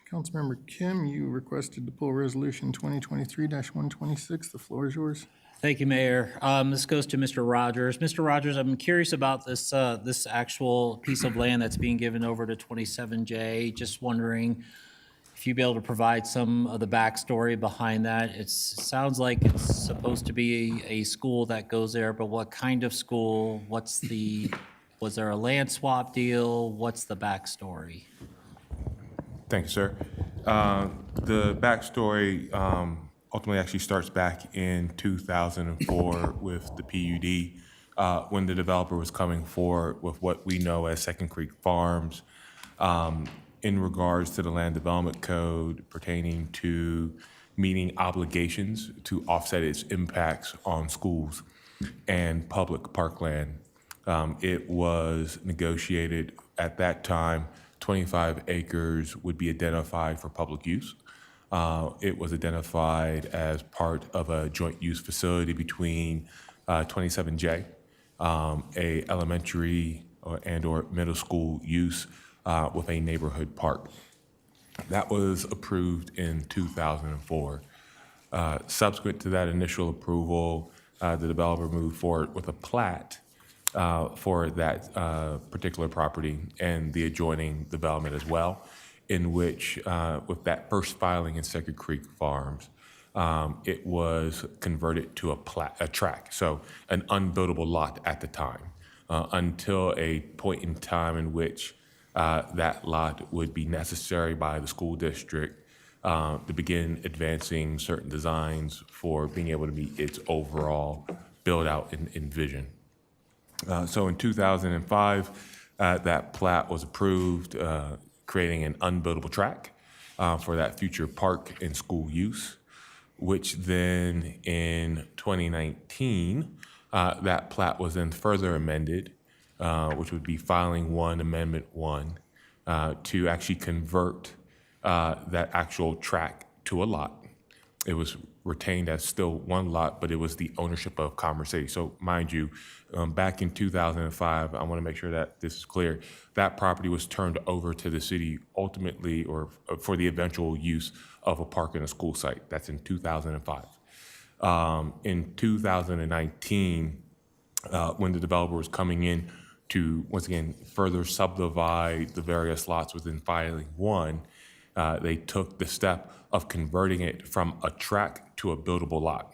Speaker 1: Councilmember Kim, you requested to pull Resolution 2023-126. The floor is yours.
Speaker 16: Thank you, Mayor. This goes to Mr. Rogers. Mr. Rogers, I'm curious about this, this actual piece of land that's being given over to 27J. Just wondering if you'd be able to provide some of the backstory behind that. It sounds like it's supposed to be a school that goes there, but what kind of school? Was there a land swap deal? What's the backstory?
Speaker 18: Thank you, sir. The backstory ultimately actually starts back in 2004 with the PUD, when the developer was coming forward with what we know as Second Creek Farms in regards to the land development code pertaining to meeting obligations to offset its impacts on schools and public parkland. It was negotiated at that time, 25 acres would be identified for public use. It was identified as part of a joint use facility between 27J, a elementary and/or middle school use with a neighborhood park. That was approved in 2004. Subsequent to that initial approval, the developer moved forward with a plat for that particular property and the adjoining development as well, in which, with that first filing in Second Creek Farms, it was converted to a tract, so an unbuildable lot at the time, until a point in time in which that lot would be necessary by the school district to begin advancing certain designs for being able to meet its overall build-out and vision. So in 2005, that plat was approved, creating an unbuildable tract for that future park and school use, which then in 2019, that plat was then further amended, which would be filing one, Amendment 1, to actually convert that actual tract to a lot. It was retained as still one lot, but it was the ownership of Commerce City. So mind you, back in 2005, I want to make sure that this is clear, that property was turned over to the city ultimately, or for the eventual use of a park and a school site. That's in 2005. In 2019, when the developer was coming in to, once again, further subdivide the various lots within filing 1, they took the step of converting it from a tract to a buildable lot.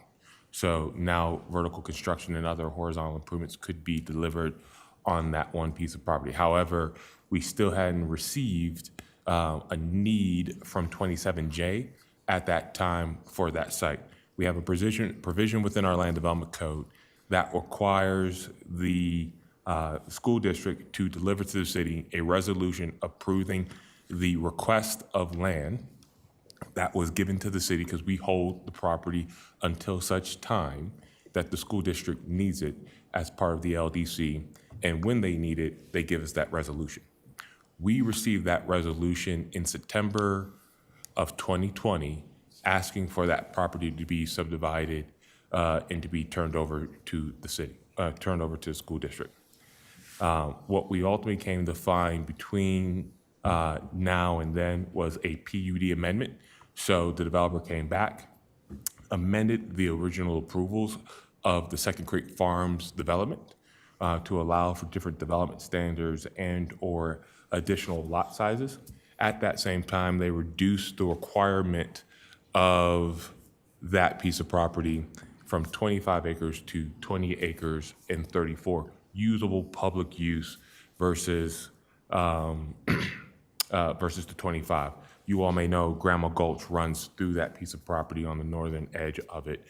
Speaker 18: So now vertical construction and other horizontal improvements could be delivered on that one piece of property. However, we still hadn't received a need from 27J at that time for that site. We have a provision within our land development code that requires the school district to deliver to the city a resolution approving the request of land that was given to the city, because we hold the property until such time that the school district needs it as part of the LDC, and when they need it, they give us that resolution. We received that resolution in September of 2020, asking for that property to be subdivided and to be turned over to the city, turned over to the school district. What we ultimately came to find between now and then was a PUD amendment. So the developer came back, amended the original approvals of the Second Creek Farms development to allow for different development standards and or additional lot sizes. At that same time, they reduced the requirement of that piece of property from 25 acres to 20 acres and 34 usable public use versus versus the 25. You all may know Grandma Gulch runs through that piece of property on the northern edge of it.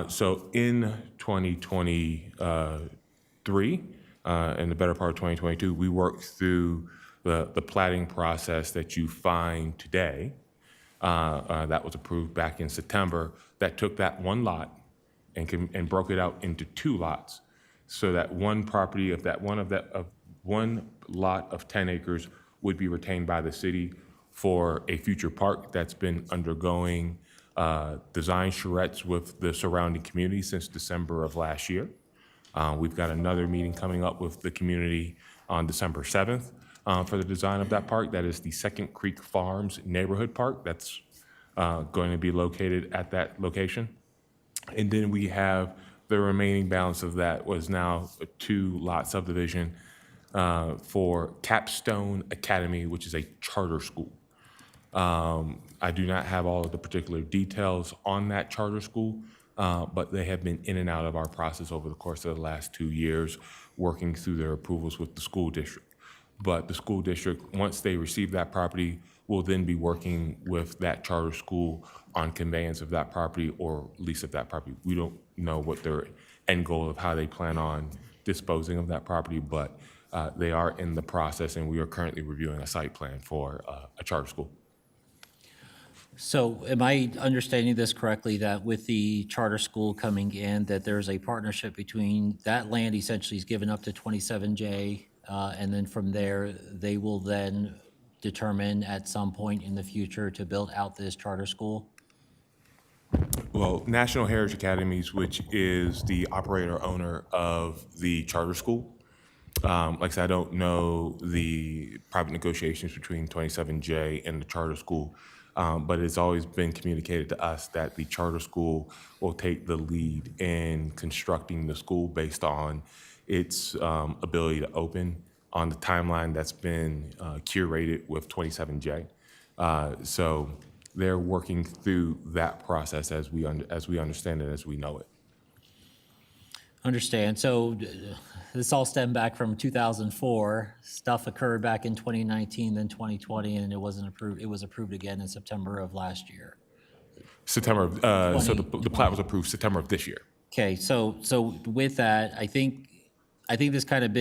Speaker 18: So in 2023, in the better part of 2022, we worked through the platting process that you find today. That was approved back in September. That took that one lot and broke it out into two lots, so that one property of one lot of 10 acres would be retained by the city for a future park that's been undergoing design charrettes with the surrounding community since December of last year. We've got another meeting coming up with the community on December 7th for the design of that park. That is the Second Creek Farms Neighborhood Park that's going to be located at that location. And then we have the remaining balance of that was now a 2-lot subdivision for Capstone Academy, which is a charter school. I do not have all of the particular details on that charter school, but they have been in and out of our process over the course of the last 2 years, working through their approvals with the school district. But the school district, once they receive that property, will then be working with that charter school on conveyance of that property or lease of that property. We don't know what their end goal of how they plan on disposing of that property, but they are in the process, and we are currently reviewing a site plan for a charter school.
Speaker 16: So am I understanding this correctly, that with the charter school coming in, that there's a partnership between that land essentially is given up to 27J, and then from there, they will then determine at some point in the future to build out this charter school?
Speaker 18: Well, National Heritage Academies, which is the operator owner of the charter school, like I said, I don't know the private negotiations between 27J and the charter school, but it's always been communicated to us that the charter school will take the lead in constructing the school based on its ability to open on the timeline that's been curated with 27J. So they're working through that process as we understand it, as we know it.
Speaker 16: Understand. So this all stemmed back from 2004. Stuff occurred back in 2019, then 2020, and it wasn't approved. It was approved again in September of last year.
Speaker 18: September, so the plat was approved September of this year.
Speaker 16: Okay, so with that, I think this kind of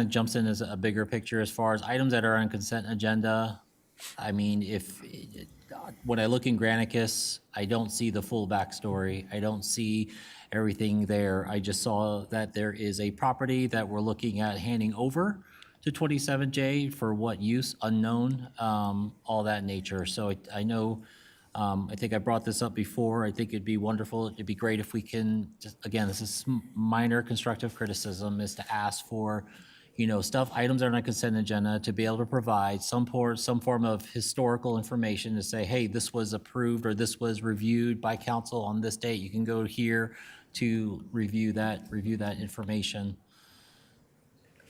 Speaker 16: jumps in as a bigger picture as far as items that are on consent agenda. I mean, when I look in Granicus, I don't see the full backstory. I don't see everything there. I just saw that there is a property that we're looking at handing over to 27J for what use, unknown, all that nature. So I know, I think I brought this up before. I think it'd be wonderful. It'd be great if we can, just, again, this is minor constructive criticism, is to ask for, items that are on a consent agenda to be able to provide some form of historical information to say, hey, this was approved or this was reviewed by council on this date. You can go here to review that information.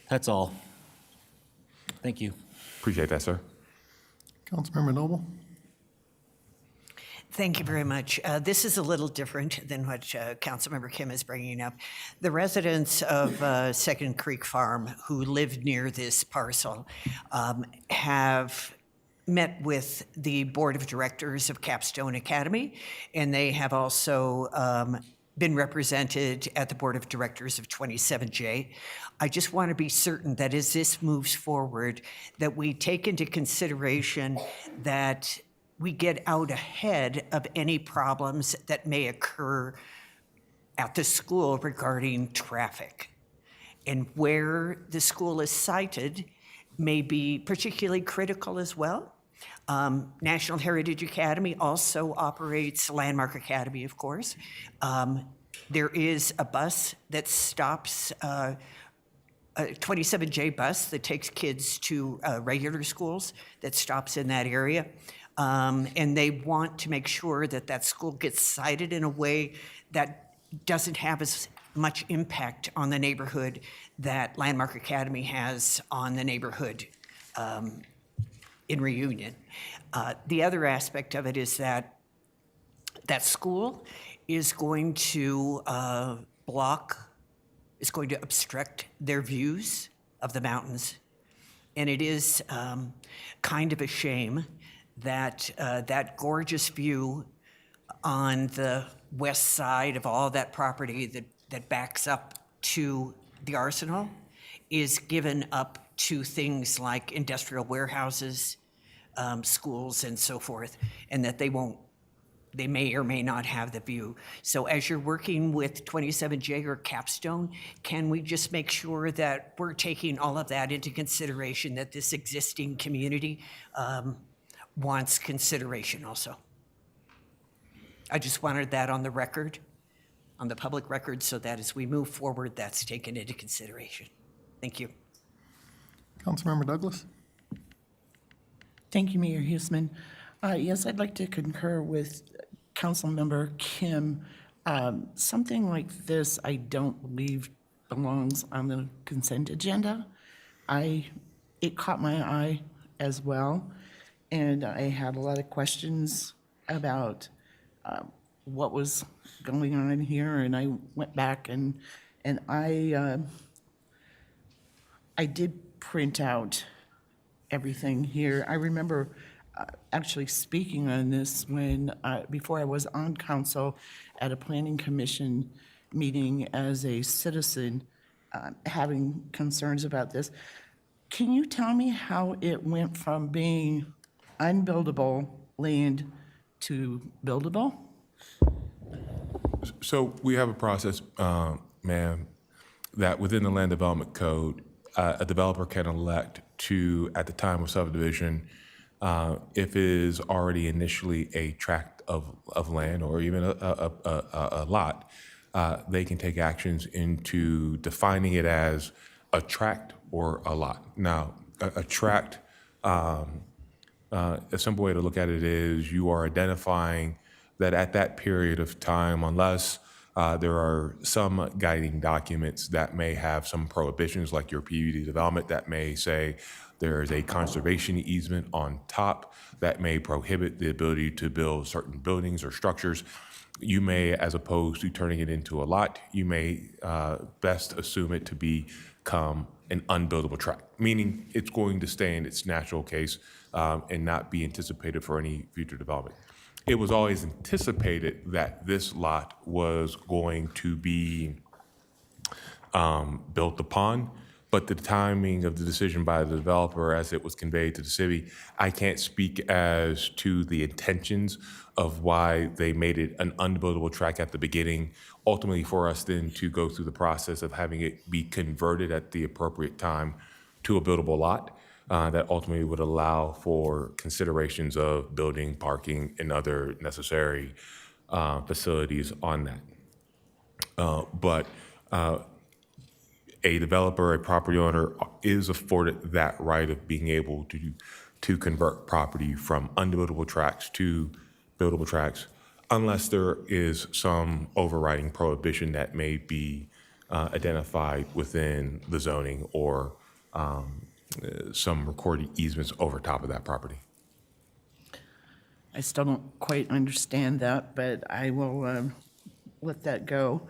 Speaker 16: That's all. Thank you.
Speaker 18: Appreciate that, sir.
Speaker 1: Councilmember Noble.
Speaker 13: Thank you very much. This is a little different than what Councilmember Kim is bringing up. The residents of Second Creek Farm who live near this parcel have met with the Board of Directors of Capstone Academy, and they have also been represented at the Board of Directors of 27J. I just want to be certain that as this moves forward, that we take into consideration that we get out ahead of any problems that may occur at the school regarding traffic. And where the school is sited may be particularly critical as well. National Heritage Academy also operates, Landmark Academy, of course. There is a bus that stops, a 27J bus that takes kids to regular schools that stops in that area. And they want to make sure that that school gets sited in a way that doesn't have as much impact on the neighborhood that Landmark Academy has on the neighborhood in Reunion. The other aspect of it is that that school is going to is going to obstruct their views of the mountains. And it is kind of a shame that that gorgeous view on the west side of all that property that backs up to the arsenal is given up to things like industrial warehouses, schools, and so forth, and that they may or may not have the view. So as you're working with 27J or Capstone, can we just make sure that we're taking all of that into consideration, that this existing community wants consideration also? I just wanted that on the record, on the public record, so that as we move forward, that's taken into consideration. Thank you.
Speaker 1: Councilmember Douglas?
Speaker 14: Thank you, Mayor Huesman. Yes, I'd like to concur with Councilmember Kim. Something like this, I don't believe belongs on the consent agenda. It caught my eye as well, and I had a lot of questions about what was going on here, and I went back and I did print out everything here. I remember actually speaking on this when, before I was on council, at a planning commission meeting as a citizen, having concerns about this. Can you tell me how it went from being unbuildable land to buildable?
Speaker 18: So we have a process, ma'am, that within the Land Development Code, a developer can elect to, at the time of subdivision, if it is already initially a tract of land or even a lot, they can take actions into defining it as a tract or a lot. Now, a tract, a simple way to look at it is you are identifying that at that period of time, unless there are some guiding documents that may have some prohibitions, like your PUD development, that may say there is a conservation easement on top that may prohibit the ability to build certain buildings or structures. You may, as opposed to turning it into a lot, you may best assume it to become an unbuildable tract, meaning it's going to stay in its natural case and not be anticipated for any future development. It was always anticipated that this lot was going to be built upon, but the timing of the decision by the developer as it was conveyed to the city, I can't speak as to the intentions of why they made it an unbuildable tract at the beginning, ultimately for us then to go through the process of having it be converted at the appropriate time to a buildable lot. That ultimately would allow for considerations of building, parking, and other necessary facilities on that. But a developer, a property owner is afforded that right of being able to convert property from unbuildable tracts to buildable tracts, unless there is some overriding prohibition that may be identified within the zoning or some recorded easements over top of that property.
Speaker 14: I still don't quite understand that, but I will let that go.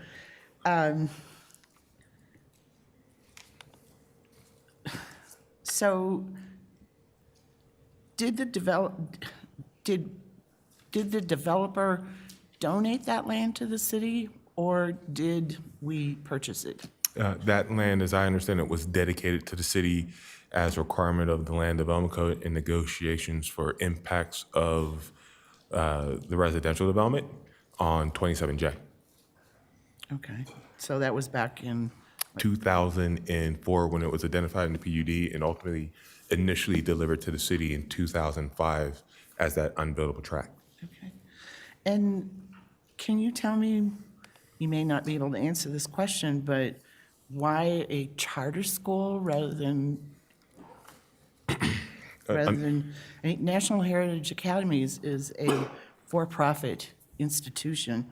Speaker 14: So did the developer donate that land to the city, or did we purchase it?
Speaker 18: That land, as I understand it, was dedicated to the city as a requirement of the Land Development Code in negotiations for impacts of the residential development on 27J.
Speaker 14: Okay, so that was back in,
Speaker 18: 2004 when it was identified in the PUD and ultimately initially delivered to the city in 2005 as that unbuildable tract.
Speaker 14: okay. And can you tell me, you may not be able to answer this question, but why a charter school rather than, I mean, National Heritage Academy is a for-profit institution.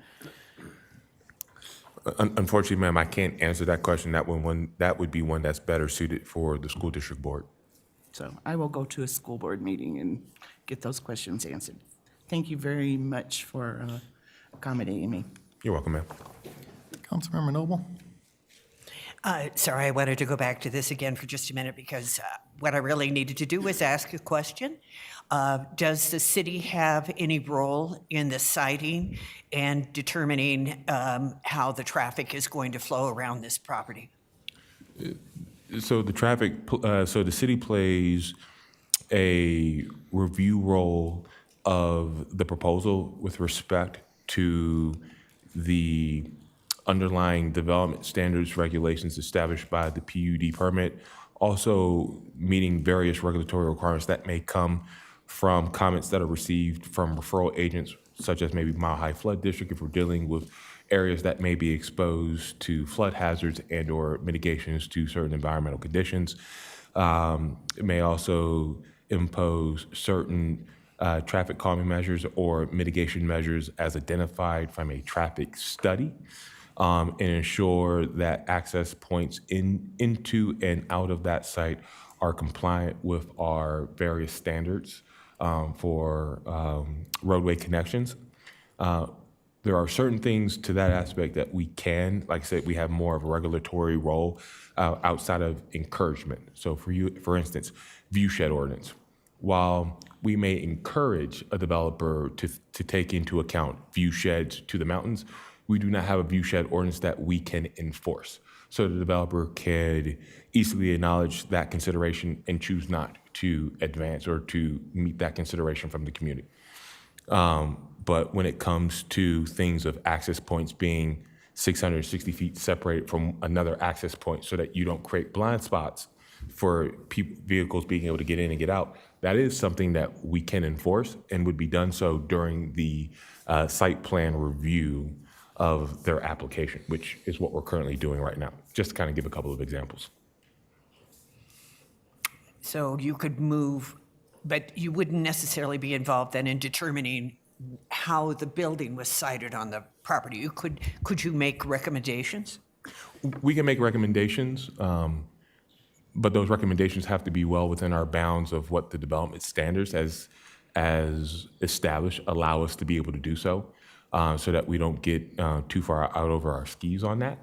Speaker 18: Unfortunately, ma'am, I can't answer that question. That would be one that's better suited for the school district board.
Speaker 14: So I will go to a school board meeting and get those questions answered. Thank you very much for accommodating me.
Speaker 18: You're welcome, ma'am.
Speaker 1: Councilmember Noble?
Speaker 13: Sorry, I wanted to go back to this again for just a minute because what I really needed to do was ask a question. Does the city have any role in the siting and determining how the traffic is going to flow around this property?
Speaker 18: So the city plays a review role of the proposal with respect to the underlying development standards, regulations established by the PUD permit, also meeting various regulatory requirements that may come from comments that are received from referral agents, such as maybe Mile High Flood District, if we're dealing with areas that may be exposed to flood hazards and or mitigations to certain environmental conditions. It may also impose certain traffic calming measures or mitigation measures as identified from a traffic study, and ensure that access points into and out of that site are compliant with our various standards for roadway connections. There are certain things to that aspect that we can, like I said, we have more of a regulatory role outside of encouragement. So for instance, view shed ordinance. While we may encourage a developer to take into account view sheds to the mountains, we do not have a view shed ordinance that we can enforce. So the developer could easily acknowledge that consideration and choose not to advance or to meet that consideration from the community. But when it comes to things of access points being 660 feet separated from another access point so that you don't create blind spots for vehicles being able to get in and get out, that is something that we can enforce and would be done so during the site plan review of their application, which is what we're currently doing right now, just to kind of give a couple of examples.
Speaker 13: So you could move, but you wouldn't necessarily be involved then in determining how the building was sited on the property. Could you make recommendations?
Speaker 18: We can make recommendations, but those recommendations have to be well within our bounds of what the development standards as established allow us to be able to do so, so that we don't get too far out over our skis on that.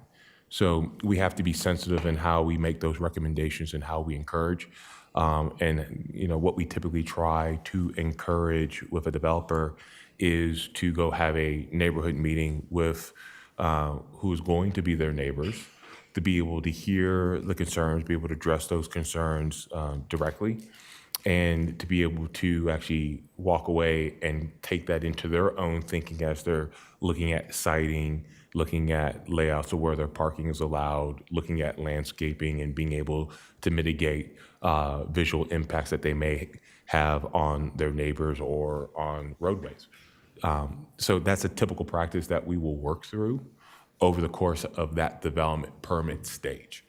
Speaker 18: So we have to be sensitive in how we make those recommendations and how we encourage. And what we typically try to encourage with a developer is to go have a neighborhood meeting with who is going to be their neighbors, to be able to hear the concerns, be able to address those concerns directly, and to be able to actually walk away and take that into their own thinking as they're looking at siting, looking at layouts of where their parking is allowed, looking at landscaping, and being able to mitigate visual impacts that they may have on their neighbors or on roadways. So that's a typical practice that we will work through over the course of that development permit stage.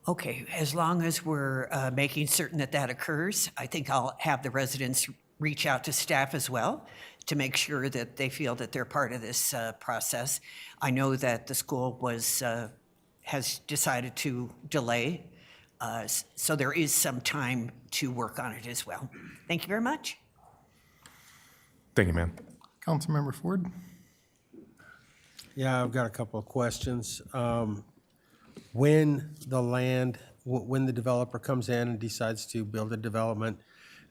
Speaker 13: Okay, as long as we're making certain that that occurs, I think I'll have the residents reach out to staff as well to make sure that they feel that they're part of this process. I know that the school has decided to delay, so there is some time to work on it as well. Thank you very much.
Speaker 18: Thank you, ma'am.
Speaker 1: Councilmember Ford?
Speaker 17: Yeah, I've got a couple of questions. When the developer comes in and decides to build a development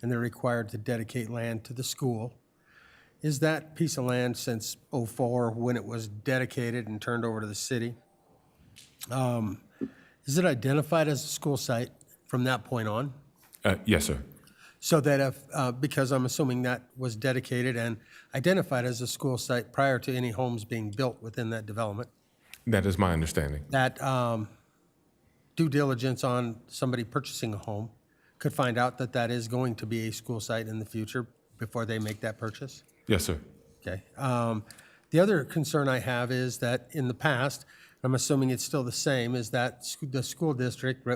Speaker 17: and they're required to dedicate land to the school, is that piece of land since '04 when it was dedicated and turned over to the city? Is it identified as a school site from that point on?
Speaker 18: Yes, sir.
Speaker 17: So that if, because I'm assuming that was dedicated and identified as a school site prior to any homes being built within that development,
Speaker 18: That is my understanding.
Speaker 17: that due diligence on somebody purchasing a home could find out that that is going to be a school site in the future before they make that purchase?
Speaker 18: Yes, sir.
Speaker 17: Okay. The other concern I have is that in the past, I'm assuming it's still the same, is that the school district,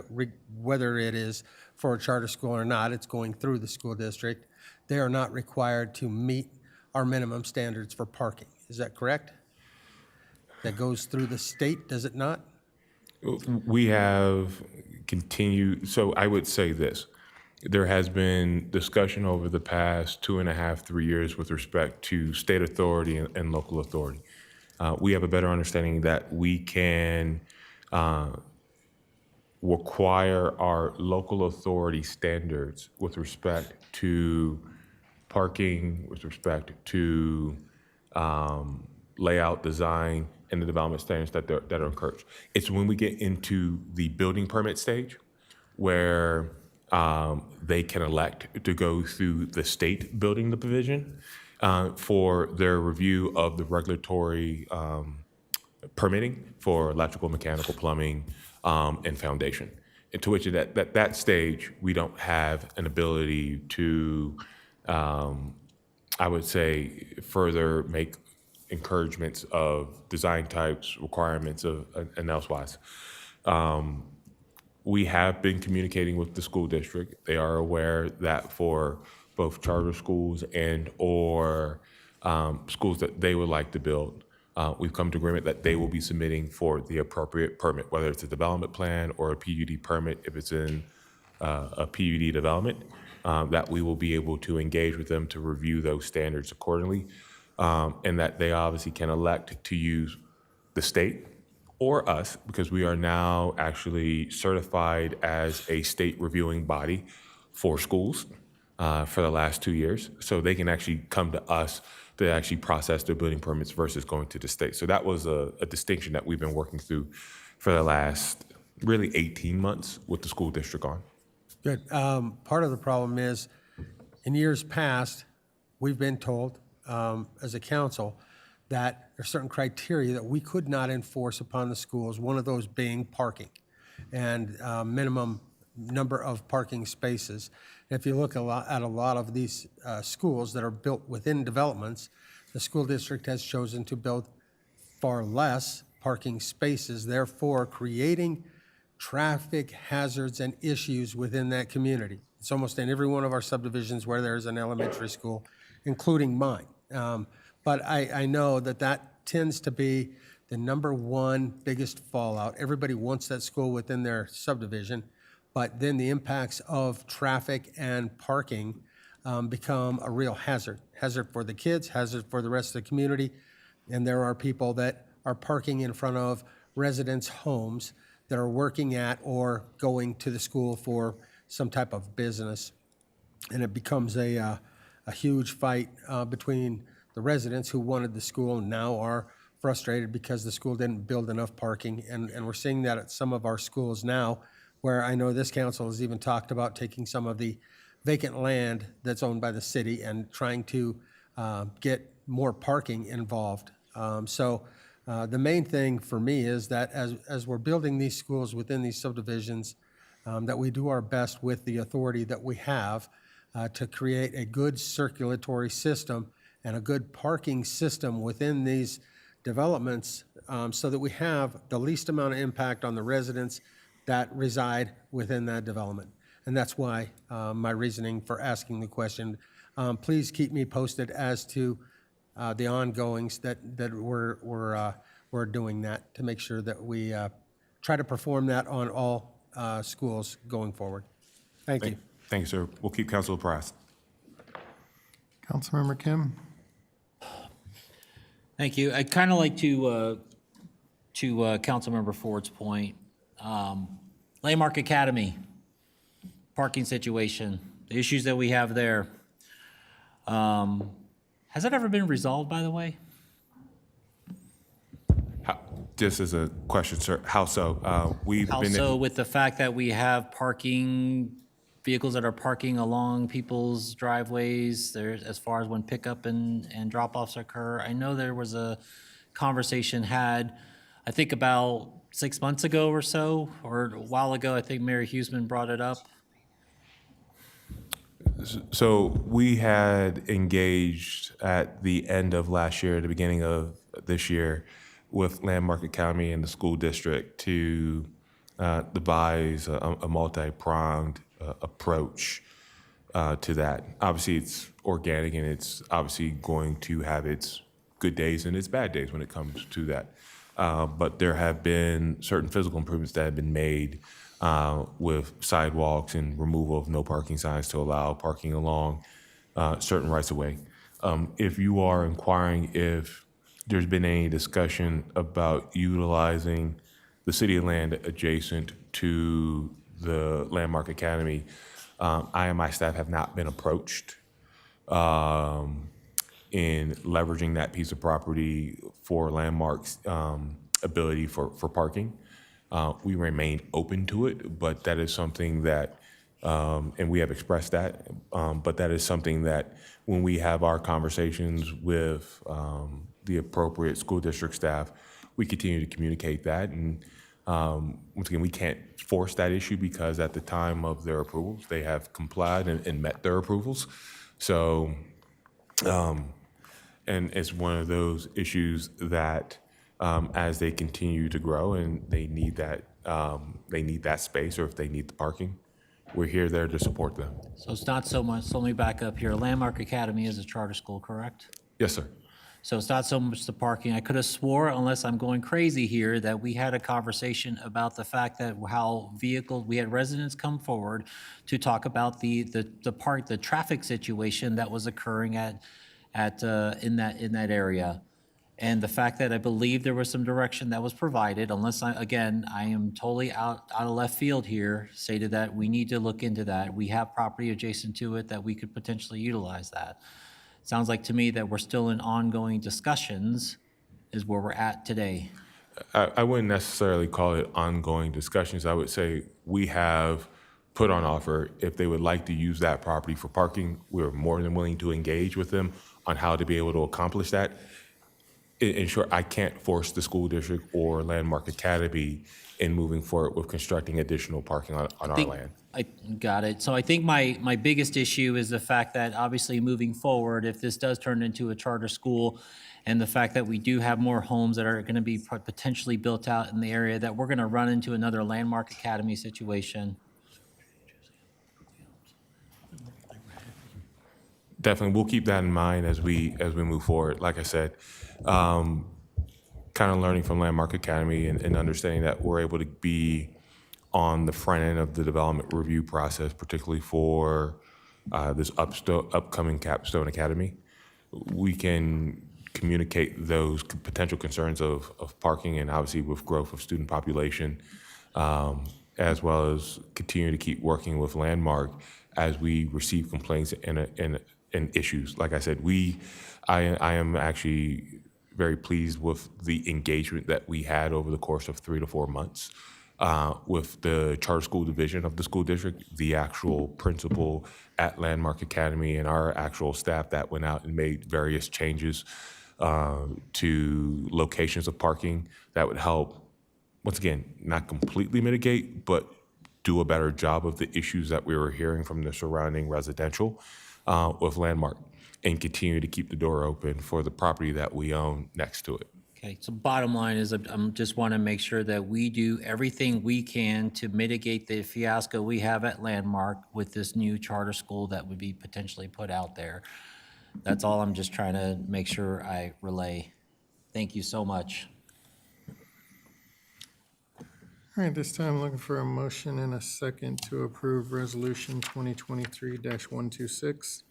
Speaker 17: whether it is for a charter school or not, it's going through the school district, they are not required to meet our minimum standards for parking. Is that correct? That goes through the state, does it not?
Speaker 18: We have continued, so I would say this. There has been discussion over the past 2.5, 3 years with respect to state authority and local authority. We have a better understanding that we can require our local authority standards with respect to parking, with respect to layout, design, and the development standards that are encouraged. It's when we get into the building permit stage where they can elect to go through the state building the provision for their review of the regulatory permitting for electrical, mechanical, plumbing, and foundation. And to which at that stage, we don't have an ability to, I would say, further make encouragements of design types, requirements of, and elsewise. We have been communicating with the school district. They are aware that for both charter schools and or schools that they would like to build, we've come to agreement that they will be submitting for the appropriate permit, whether it's a development plan or a PUD permit, if it's in a PUD development, that we will be able to engage with them to review those standards accordingly, and that they obviously can elect to use the state or us, because we are now actually certified as a state reviewing body for schools for the last 2 years. So they can actually come to us to actually process their building permits versus going to the state. So that was a distinction that we've been working through for the last really 18 months with the school district on.
Speaker 17: Good. Part of the problem is, in years past, we've been told as a council that there are certain criteria that we could not enforce upon the schools, one of those being parking and minimum number of parking spaces. And if you look at a lot of these schools that are built within developments, the school district has chosen to build far less parking spaces, therefore creating traffic hazards and issues within that community. It's almost in every one of our subdivisions where there's an elementary school, including mine. But I know that tends to be the number one biggest fallout. Everybody wants that school within their subdivision, but then the impacts of traffic and parking become a real hazard. Hazard for the kids, hazard for the rest of the community. And there are people that are parking in front of residents' homes that are working at or going to the school for some type of business. And it becomes a huge fight between the residents who wanted the school and now are frustrated because the school didn't build enough parking. And we're seeing that at some of our schools now, where I know this council has even talked about taking some of the vacant land that's owned by the city and trying to get more parking involved. So the main thing for me is that as we're building these schools within these subdivisions, that we do our best with the authority that we have to create a good circulatory system and a good parking system within these developments, so that we have the least amount of impact on the residents that reside within that development. And that's why my reasoning for asking the question. Please keep me posted as to the ongoings that we're doing that to make sure that we try to perform that on all schools going forward. Thank you.
Speaker 18: Thank you, sir. We'll keep council apprised.
Speaker 1: Councilmember Kim?
Speaker 16: Thank you. I'd kind of like to Councilmember Ford's point, Landmark Academy, parking situation, the issues that we have there. Has that ever been resolved, by the way?
Speaker 18: Just as a question, sir, how so? We've been
Speaker 16: Also, with the fact that we have parking vehicles that are parking along people's driveways, there, as far as when pickup and drop-offs occur. I know there was a conversation had, I think about 6 months ago or so, or a while ago, I think Mayor Huseman brought it up.
Speaker 18: So we had engaged at the end of last year, the beginning of this year, with Landmark Academy and the school district to devise a multi-pronged approach to that. Obviously, it's organic and it's obviously going to have its good days and its bad days when it comes to that. But there have been certain physical improvements that have been made with sidewalks and removal of no parking signs to allow parking along certain rights of way. If you are inquiring if there's been any discussion about utilizing the city land adjacent to the Landmark Academy, I and my staff have not been approached in leveraging that piece of property for Landmark's ability for parking. We remain open to it, but that is something that, and we have expressed that, but that is something that when we have our conversations with the appropriate school district staff, we continue to communicate that. And once again, we can't force that issue because at the time of their approvals, they have complied and met their approvals. So, and it's one of those issues that as they continue to grow and they need that space, or if they need the parking, we're there to support them.
Speaker 16: So it's not so much, so let me back up here. Landmark Academy is a charter school, correct?
Speaker 18: Yes, sir.
Speaker 16: So it's not so much the parking. I could have swore, unless I'm going crazy here, that we had a conversation about the fact that how we had residents come forward to talk about the traffic situation that was occurring in that area. And the fact that I believe there was some direction that was provided, unless I am totally out of left field here, stated that we need to look into that. We have property adjacent to it that we could potentially utilize that. Sounds like to me that we're still in ongoing discussions is where we're at today.
Speaker 18: I wouldn't necessarily call it ongoing discussions. I would say we have put on offer, if they would like to use that property for parking, we're more than willing to engage with them on how to be able to accomplish that. In short, I can't force the school district or Landmark Academy in moving forward with constructing additional parking on our land.
Speaker 16: I got it. So I think my biggest issue is the fact that obviously moving forward, if this does turn into a charter school, and the fact that we do have more homes that are going to be potentially built out in the area, that we're going to run into another Landmark Academy situation.
Speaker 18: Definitely, we'll keep that in mind as we move forward. Like I said, kind of learning from Landmark Academy and understanding that we're able to be on the front end of the development review process, particularly for this upcoming Capstone Academy. We can communicate those potential concerns of parking and obviously with growth of student population, as well as continue to keep working with Landmark as we receive complaints and issues. Like I said, I am actually very pleased with the engagement that we had over the course of 3 to 4 months with the charter school division of the school district, the actual principal at Landmark Academy, and our actual staff that went out and made various changes to locations of parking that would help, once again, not completely mitigate, but do a better job of the issues that we were hearing from the surrounding residential with Landmark, and continue to keep the door open for the property that we own next to it.
Speaker 16: Okay, so bottom line is I just want to make sure that we do everything we can to mitigate the fiasco we have at Landmark with this new charter school that would be potentially put out there. That's all I'm just trying to make sure I relay. Thank you so much.
Speaker 1: All right, this time I'm looking for a motion and a second to approve Resolution 2023-126.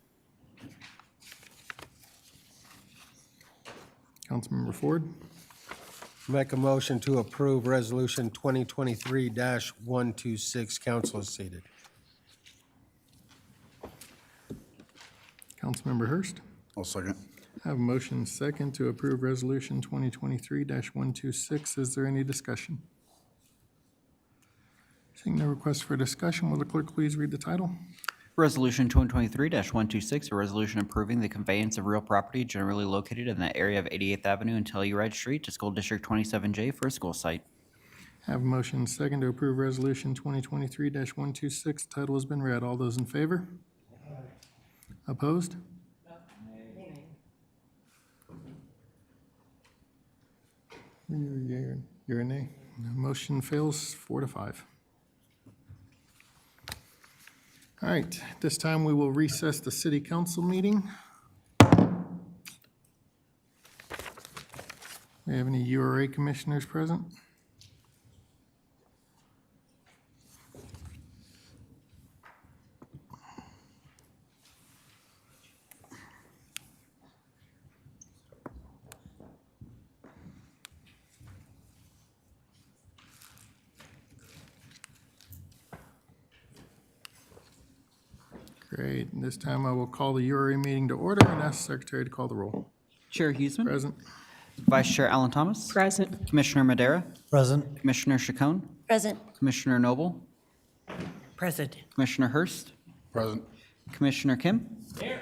Speaker 1: Councilmember Ford.
Speaker 17: Make a motion to approve Resolution 2023-126. Council is seated.
Speaker 1: Councilmember Hurst.
Speaker 19: I'll second.
Speaker 1: I have a motion and second to approve Resolution 2023-126. Is there any discussion? Seeing no requests for discussion, will the clerk please read the title?
Speaker 3: Resolution 2023-126, a resolution approving the conveyance of real property generally located in the area of 88th Avenue and Telluride Street to School District 27J for a school site.
Speaker 1: Have a motion and second to approve Resolution 2023-126. Title has been read. All those in favor? Opposed? You're a nay. The motion fails 4-5. All right, this time we will recess the city council meeting. We have any URA commissioners present? Great. This time I will call the URA meeting to order and ask the secretary to call the roll.
Speaker 3: Chair Huseman.
Speaker 1: Present.
Speaker 3: Vice Chair Alan Thomas.
Speaker 4: Present.
Speaker 3: Commissioner Madera.
Speaker 7: Present.
Speaker 3: Commissioner Chacon.
Speaker 15: Present.
Speaker 3: Commissioner Noble.
Speaker 13: Present.
Speaker 3: Commissioner Hurst.
Speaker 17: Present.
Speaker 3: Commissioner Kim.
Speaker 10: Here.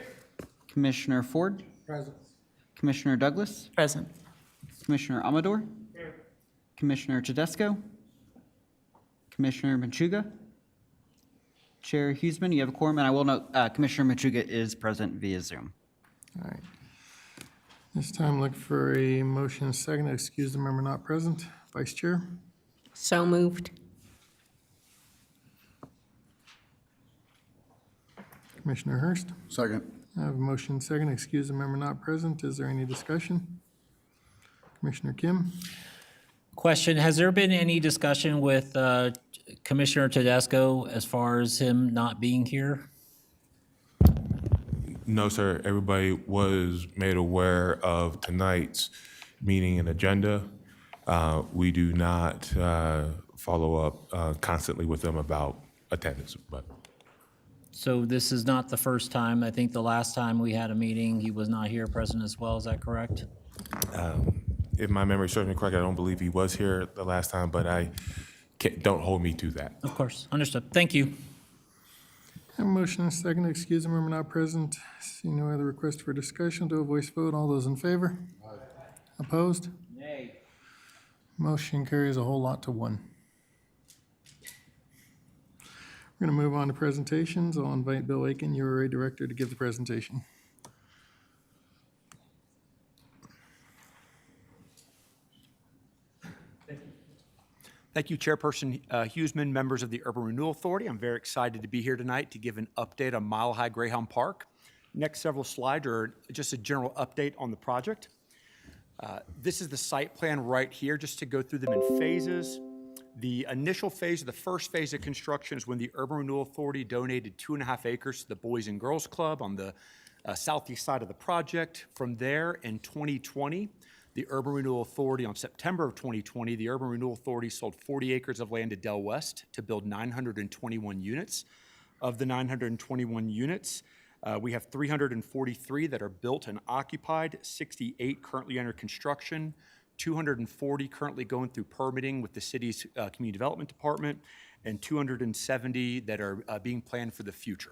Speaker 3: Commissioner Ford.
Speaker 17: Present.
Speaker 3: Commissioner Douglas.
Speaker 14: Present.
Speaker 3: Commissioner Amador. Commissioner Tedesco. Commissioner Machuga. Chair Huseman, you have a quorum, and I will note Commissioner Machuga is present via Zoom.
Speaker 1: All right. This time look for a motion and second to excuse the member not present. Vice Chair.
Speaker 4: So moved.
Speaker 1: Commissioner Hurst.
Speaker 17: Second.
Speaker 1: I have a motion and second to excuse the member not present. Is there any discussion? Commissioner Kim.
Speaker 16: Question, has there been any discussion with Commissioner Tedesco as far as him not being here?
Speaker 18: No, sir. Everybody was made aware of tonight's meeting and agenda. We do not follow up constantly with them about attendance, but
Speaker 16: So this is not the first time. I think the last time we had a meeting, he was not here present as well. Is that correct?
Speaker 18: if my memory serves me correct, I don't believe he was here the last time, but don't hold me to that.
Speaker 16: Of course. Understood. Thank you.
Speaker 1: Have a motion and a second to excuse the member not present. Seeing no other request for discussion, do a voice vote. All those in favor? Opposed?
Speaker 16: Nay.
Speaker 1: Motion carries a whole lot to 1. We're going to move on to presentations. I'll invite Bill Aiken, URA Director, to give the presentation.
Speaker 19: Thank you, Chairperson Huseman, members of the Urban Renewal Authority. I'm very excited to be here tonight to give an update on Mile High Greyhound Park. Next several slides are just a general update on the project. This is the site plan right here, just to go through them in phases. The initial phase, the first phase of construction, is when the Urban Renewal Authority donated 2.5 acres to the Boys and Girls Club on the southeast side of the project. From there, in 2020, the Urban Renewal Authority, on September of 2020, the Urban Renewal Authority sold 40 acres of land to Del West to build 921 units. Of the 921 units, we have 343 that are built and occupied, 68 currently under construction, 240 currently going through permitting with the city's Community Development Department, and 270 that are being planned for the future.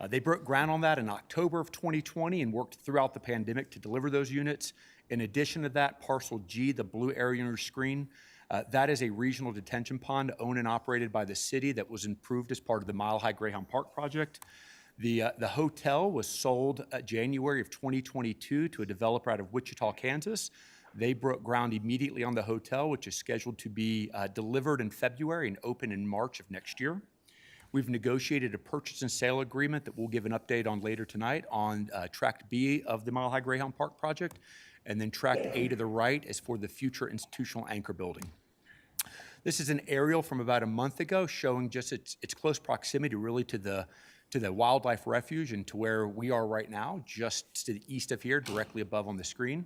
Speaker 19: They broke ground on that in October of 2020 and worked throughout the pandemic to deliver those units. In addition to that, Parcel G, the blue area on your screen, that is a regional detention pond owned and operated by the city that was improved as part of the Mile High Greyhound Park project. The hotel was sold January of 2022 to a developer out of Wichita, Kansas. They broke ground immediately on the hotel, which is scheduled to be delivered in February and open in March of next year. We've negotiated a purchase and sale agreement that we'll give an update on later tonight on Tract B of the Mile High Greyhound Park project, and then Tract A to the right is for the future institutional anchor building. This is an aerial from about a month ago showing just its close proximity really to the wildlife refuge and to where we are right now, just to the east of here, directly above on the screen.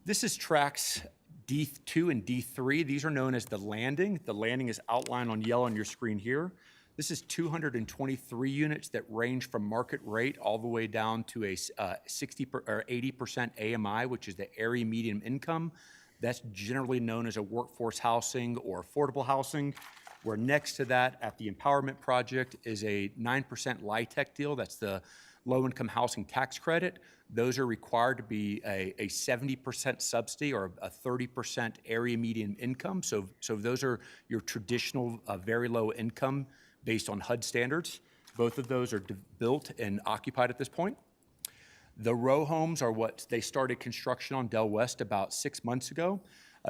Speaker 19: This is tracks D2 and D3. These are known as the landing. The landing is outlined on yellow on your screen here. This is 223 units that range from market rate all the way down to a 60 or 80% AMI, which is the area median income. That's generally known as a workforce housing or affordable housing. Where next to that, at the Empowerment Project, is a 9% LIHTC deal. That's the low-income housing tax credit. Those are required to be a 70% subsidy or a 30% area median income. So those are your traditional very low income based on HUD standards. Both of those are built and occupied at this point. The row homes are what they started construction on Del West about 6 months ago.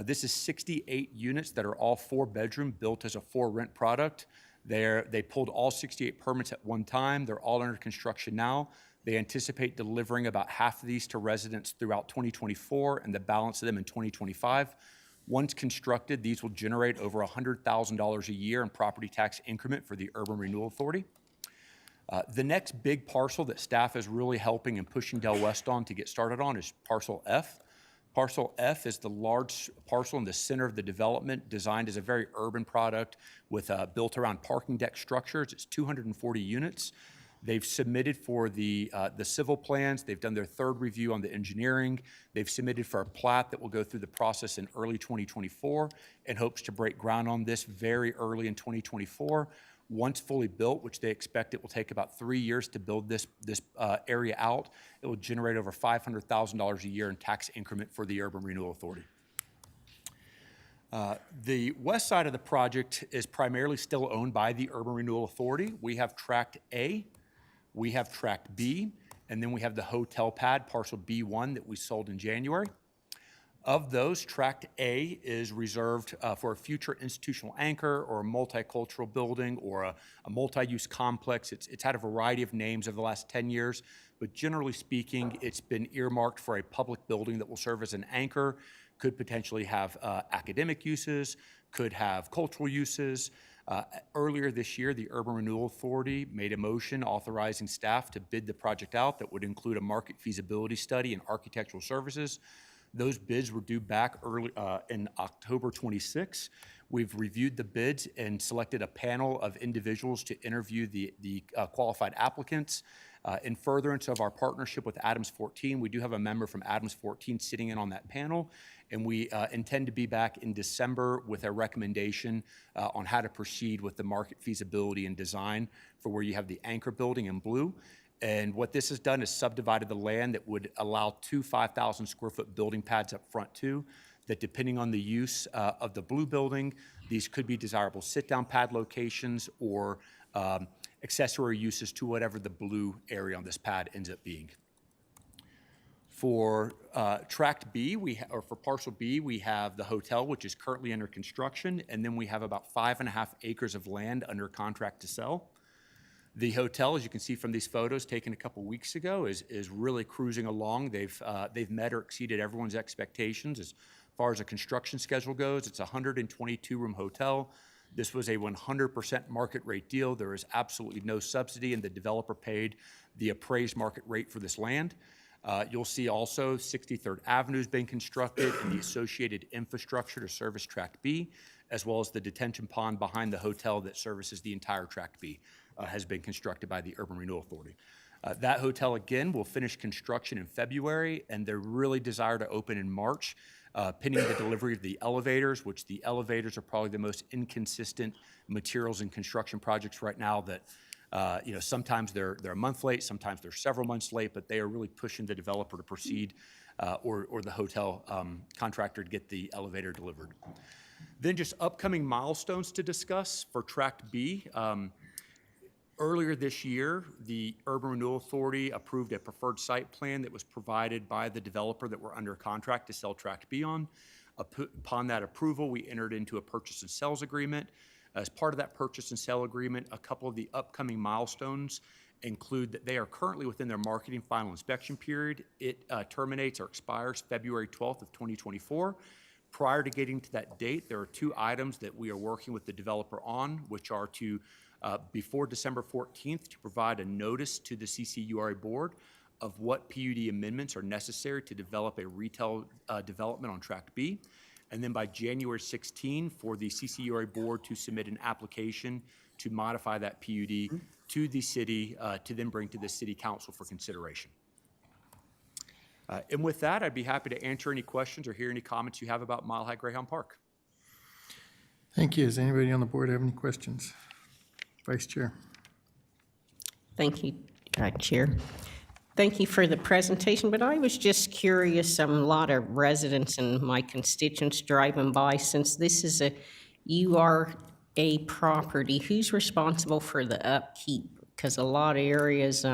Speaker 19: This is 68 units that are all 4-bedroom, built as a for-rent product. They pulled all 68 permits at one time. They're all under construction now. They anticipate delivering about half of these to residents throughout 2024 and the balance of them in 2025. Once constructed, these will generate over $100,000 a year in property tax increment for the Urban Renewal Authority. The next big parcel that staff is really helping and pushing Del West on to get started on is Parcel F. Parcel F is the large parcel in the center of the development, designed as a very urban product with built around parking deck structures. It's 240 units. They've submitted for the civil plans. They've done their third review on the engineering. They've submitted for a plat that will go through the process in early 2024 and hopes to break ground on this very early in 2024. Once fully built, which they expect it will take about 3 years to build this area out, it will generate over $500,000 a year in tax increment for the Urban Renewal Authority. The west side of the project is primarily still owned by the Urban Renewal Authority. We have Tract A, we have Tract B, and then we have the hotel pad, Parcel B1, that we sold in January. Of those, Tract A is reserved for a future institutional anchor or a multicultural building or a multi-use complex. It's had a variety of names over the last 10 years, but generally speaking, it's been earmarked for a public building that will serve as an anchor, could potentially have academic uses, could have cultural uses. Earlier this year, the Urban Renewal Authority made a motion authorizing staff to bid the project out that would include a market feasibility study and architectural services. Those bids were due back early in October 26. We've reviewed the bids and selected a panel of individuals to interview the qualified applicants. In furtherance of our partnership with Adams 14, we do have a member from Adams 14 sitting in on that panel, and we intend to be back in December with a recommendation on how to proceed with the market feasibility and design for where you have the anchor building in blue. And what this has done is subdivided the land that would allow 2 5,000 square foot building pads up front too, that depending on the use of the blue building, these could be desirable sit-down pad locations or accessory uses to whatever the blue area on this pad ends up being. For Tract B, or for Parcel B, we have the hotel, which is currently under construction, and then we have about 5.5 acres of land under contract to sell. The hotel, as you can see from these photos taken a couple weeks ago, is really cruising along. They've met or exceeded everyone's expectations as far as a construction schedule goes. It's a 122-room hotel. This was a 100% market rate deal. There is absolutely no subsidy, and the developer paid the appraised market rate for this land. You'll see also 63rd Avenue is being constructed and the associated infrastructure to service Tract B, as well as the detention pond behind the hotel that services the entire Tract B. Has been constructed by the Urban Renewal Authority. That hotel, again, will finish construction in February, and they really desire to open in March, pending the delivery of the elevators, which the elevators are probably the most inconsistent materials in construction projects right now that, sometimes they're a month late, sometimes they're several months late, but they are really pushing the developer to proceed or the hotel contractor to get the elevator delivered. Then just upcoming milestones to discuss for Tract B. Earlier this year, the Urban Renewal Authority approved a preferred site plan that was provided by the developer that we're under contract to sell Tract B on. Upon that approval, we entered into a purchase and sales agreement. As part of that purchase and sale agreement, a couple of the upcoming milestones include that they are currently within their marketing final inspection period. It terminates or expires February 12th of 2024. Prior to getting to that date, there are 2 items that we are working with the developer on, which are to before December 14th to provide a notice to the CCURA board of what PUD amendments are necessary to develop a retail development on Tract B. And then by January 16 for the CCURA board to submit an application to modify that PUD to the city to then bring to the city council for consideration. And with that, I'd be happy to answer any questions or hear any comments you have about Mile High Greyhound Park.
Speaker 1: Thank you. Does anybody on the board have any questions? Vice Chair.
Speaker 4: Thank you, Chair. Thank you for the presentation, but I was just curious, a lot of residents and my constituents driving by, since this is a URA property, who's responsible for the upkeep? Because a lot of areas,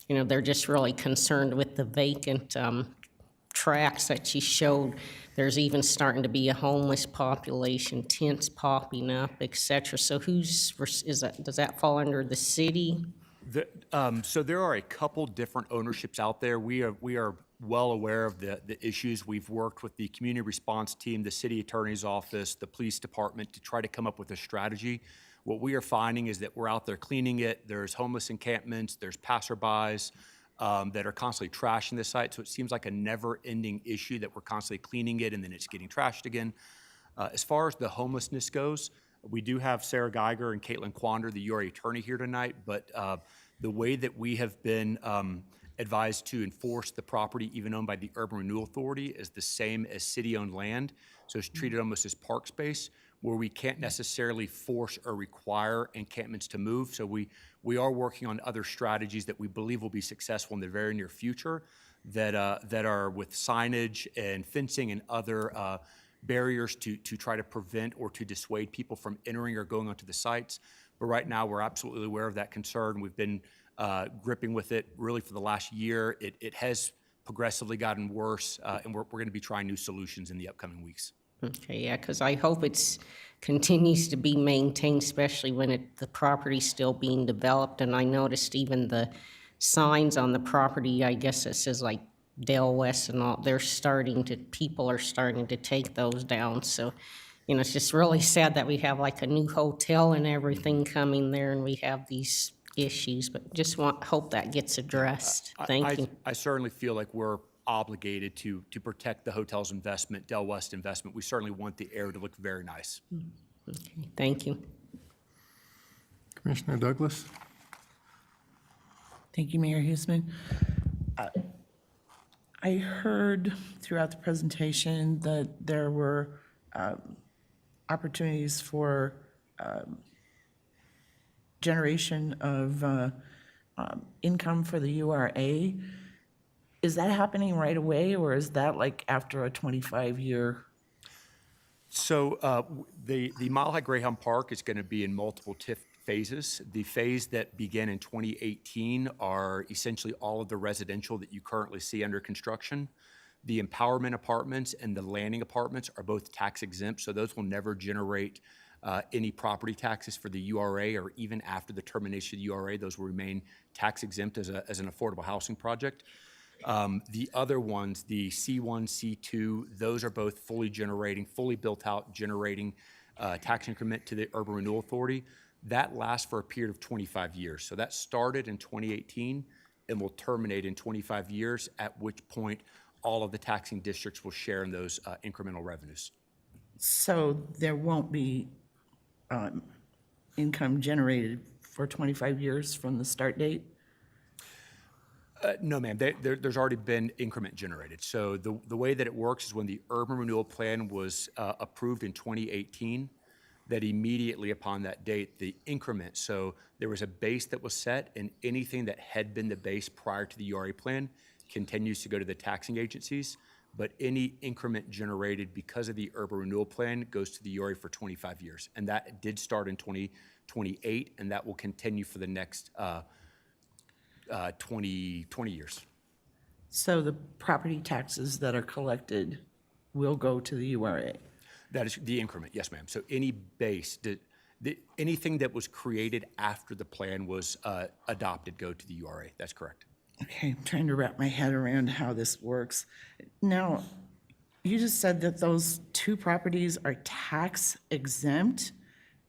Speaker 4: they're just really concerned with the vacant tracks that you showed. There's even starting to be a homeless population, tents popping up, et cetera. So does that fall under the city?
Speaker 19: So there are a couple different ownerships out there. We are well aware of the issues. We've worked with the community response team, the city attorney's office, the police department to try to come up with a strategy. What we are finding is that we're out there cleaning it. There's homeless encampments, there's passerbys that are constantly trashing the site. So it seems like a never-ending issue that we're constantly cleaning it and then it's getting trashed again. As far as the homelessness goes, we do have Sarah Geiger and Caitlin Quander, the URA attorney, here tonight, but the way that we have been advised to enforce the property, even owned by the Urban Renewal Authority, is the same as city-owned land. So it's treated almost as park space, where we can't necessarily force or require encampments to move. So we are working on other strategies that we believe will be successful in the very near future that are with signage and fencing and other barriers to try to prevent or to dissuade people from entering or going onto the sites. But right now, we're absolutely aware of that concern. We've been gripping with it really for the last year. It has progressively gotten worse, and we're going to be trying new solutions in the upcoming weeks.
Speaker 4: Okay, yeah, because I hope it's continues to be maintained, especially when the property's still being developed. And I noticed even the signs on the property, I guess it says like Dale West and all, people are starting to take those down. So, it's just really sad that we have like a new hotel and everything coming there and we have these issues, but just hope that gets addressed. Thank you.
Speaker 19: I certainly feel like we're obligated to protect the hotel's investment, Del West investment. We certainly want the area to look very nice.
Speaker 4: Okay, thank you.
Speaker 1: Commissioner Douglas.
Speaker 14: Thank you, Mayor Huesman. I heard throughout the presentation that there were opportunities for generation of income for the URA. Is that happening right away, or is that like after a 25-year?
Speaker 19: So the Mile High Greyhound Park is going to be in multiple phases. The phase that began in 2018 are essentially all of the residential that you currently see under construction. The empowerment apartments and the landing apartments are both tax exempt, so those will never generate any property taxes for the URA, or even after the termination of the URA, those will remain tax exempt as an affordable housing project. The other ones, the C1, C2, those are both fully built out, generating tax increment to the Urban Renewal Authority. That lasts for a period of 25 years. So that started in 2018 and will terminate in 25 years, at which point all of the taxing districts will share in those incremental revenues.
Speaker 14: So there won't be income generated for 25 years from the start date?
Speaker 19: No, ma'am. There's already been increment generated. So the way that it works is when the Urban Renewal Plan was approved in 2018, that immediately upon that date, the increment, so there was a base that was set, and anything that had been the base prior to the URA plan continues to go to the taxing agencies, but any increment generated because of the Urban Renewal Plan goes to the URA for 25 years. And that did start in 2028, and that will continue for the next 20 years.
Speaker 14: So the property taxes that are collected will go to the URA?
Speaker 19: That is the increment, yes, ma'am. So any base, anything that was created after the plan was adopted go to the URA. That's correct.
Speaker 14: Okay, I'm trying to wrap my head around how this works. Now, you just said that those two properties are tax exempt,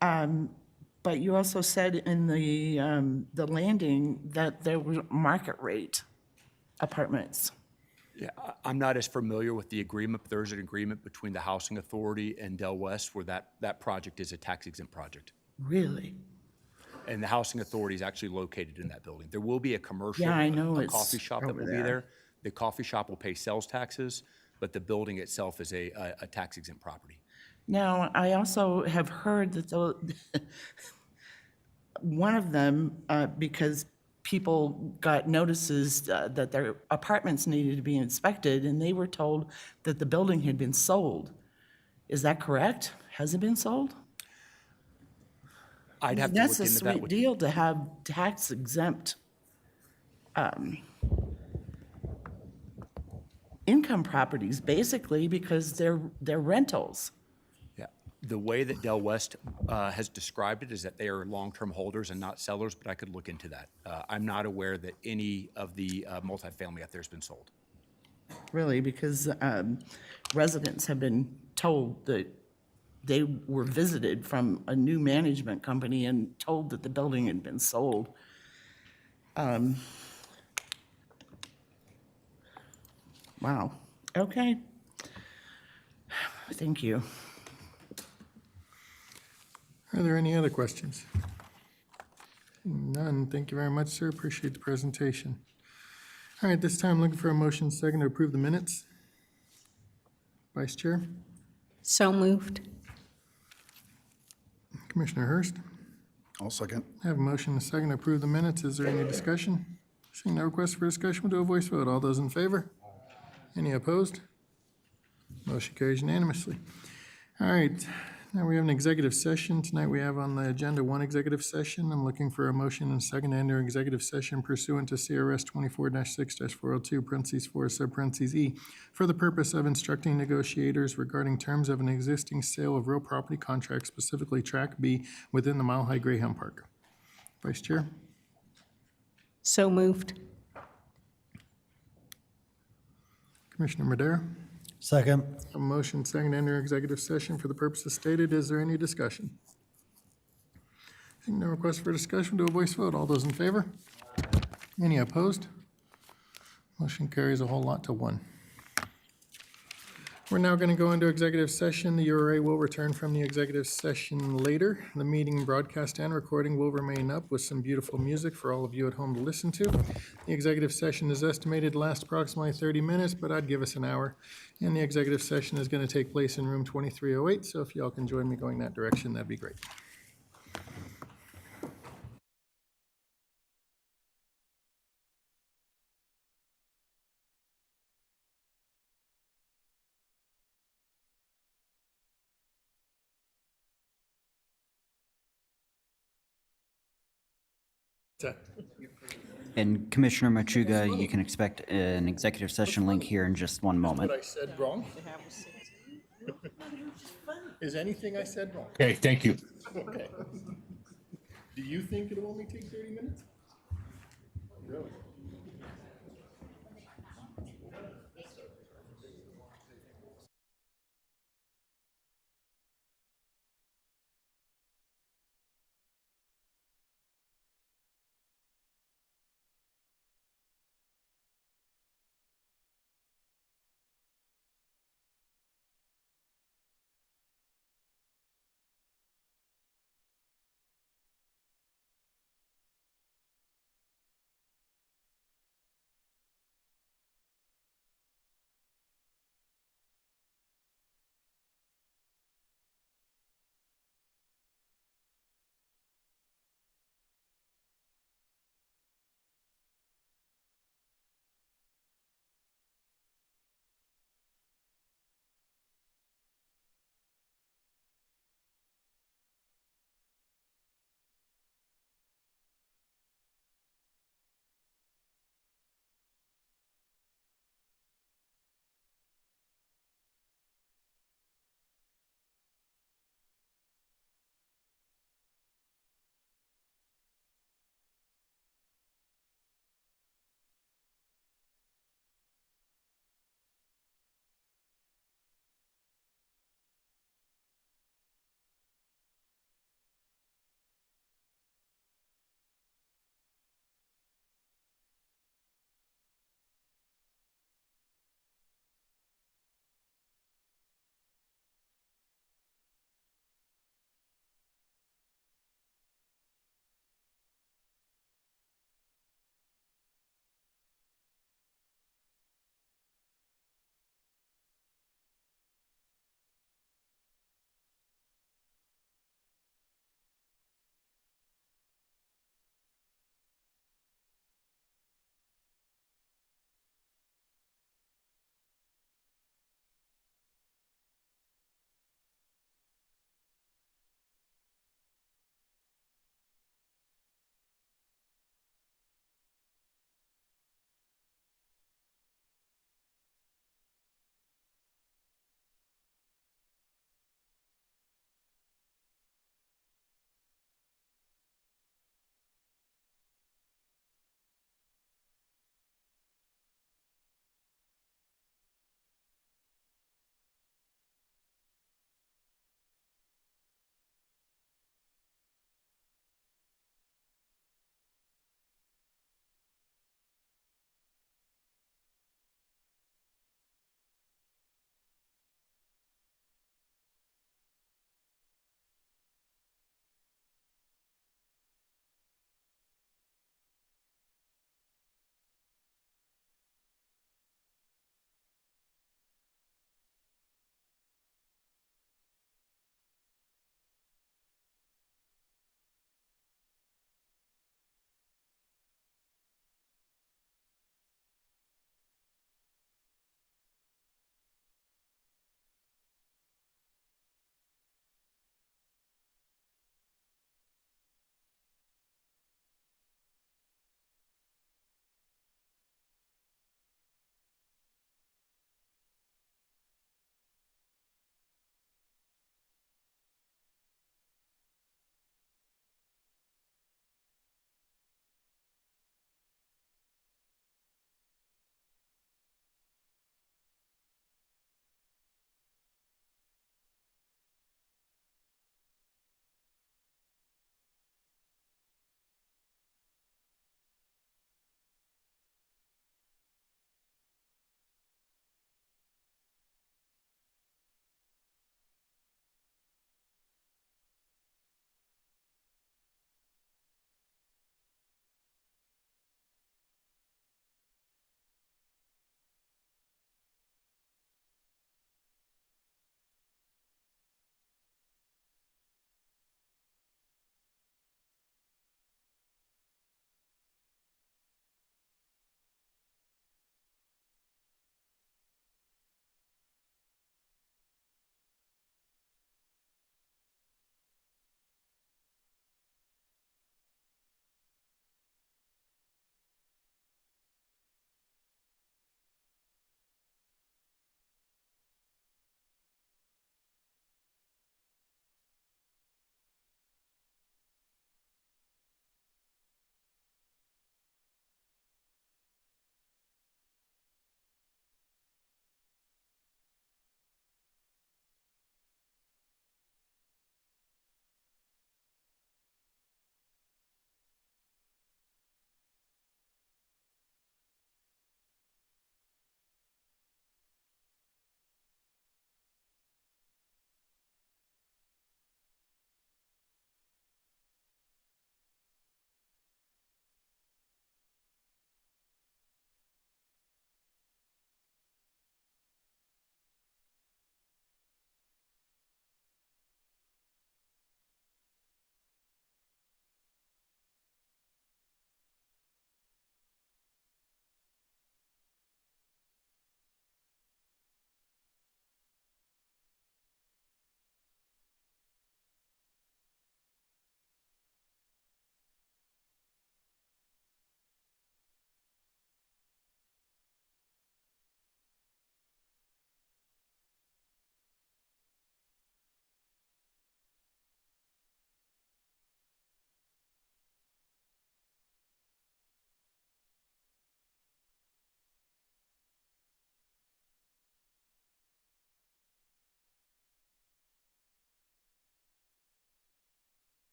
Speaker 14: but you also said in the landing that there were market rate apartments.
Speaker 19: Yeah, I'm not as familiar with the agreement, but there's an agreement between the Housing Authority and Del West where that project is a tax exempt project.
Speaker 14: Really?
Speaker 19: And the Housing Authority is actually located in that building. There will be a commercial,
Speaker 14: Yeah, I know
Speaker 19: a
Speaker 14: it's
Speaker 19: coffee shop that
Speaker 14: over
Speaker 19: will be
Speaker 14: there.
Speaker 19: there. The coffee shop will pay sales taxes, but the building itself is a tax exempt property.
Speaker 14: Now, I also have heard that one of them, because people got notices that their apartments needed to be inspected, and they were told that the building had been sold. Is that correct? Has it been sold?
Speaker 19: I'd have to
Speaker 14: That's
Speaker 19: look
Speaker 14: a
Speaker 19: into that.
Speaker 14: sweet deal to have tax exempt income properties, basically, because they're rentals.
Speaker 19: Yeah. The way that Del West has described it is that they are long-term holders and not sellers, but I could look into that. I'm not aware that any of the multifamily out there has been sold.
Speaker 14: Really, because residents have been told that they were visited from a new management company and told that the building had been sold. Wow, okay. Thank you.
Speaker 1: Are there any other questions? None. Thank you very much, sir. Appreciate the presentation. All right, this time looking for a motion second to approve the minutes. Vice Chair,
Speaker 4: So moved.
Speaker 1: Commissioner Hurst.
Speaker 20: I'll second.
Speaker 1: I have a motion and a second to approve the minutes. Is there any discussion? Seeing no request for discussion, we'll do a voice vote. All those in favor? Any opposed? Motion carries unanimously. All right, now we have an executive session. Tonight we have on the agenda one executive session. I'm looking for a motion and a second to enter executive session pursuant to CRS 24-6-402, parentheses 4, sub parentheses E, for the purpose of instructing negotiators regarding terms of an existing sale of real property contract, specifically Track B, within the Mile High Greyhound Park. Vice Chair?
Speaker 4: So moved.
Speaker 1: Commissioner Madera?
Speaker 20: Second.
Speaker 1: A motion second to enter executive session for the purposes stated. Is there any discussion? Seeing no request for discussion, do a voice vote. All those in favor? Any opposed? Motion carries a whole lot to 1. We're now going to go into executive session. The URA will return from the executive session later. The meeting broadcast and recording will remain up with some beautiful music for all of you at home to listen to. The executive session is estimated to last approximately 30 minutes, but I'd give us an hour. And the executive session is going to take place in room 2308, so if y'all can join me going that direction, that'd be great.
Speaker 3: And Commissioner Machuga, you can expect an executive session link here in just one moment.
Speaker 1: What I said wrong? Is anything I said wrong?
Speaker 20: Okay, thank you.
Speaker 1: Okay. Do you think it'll only take 30 minutes? Really?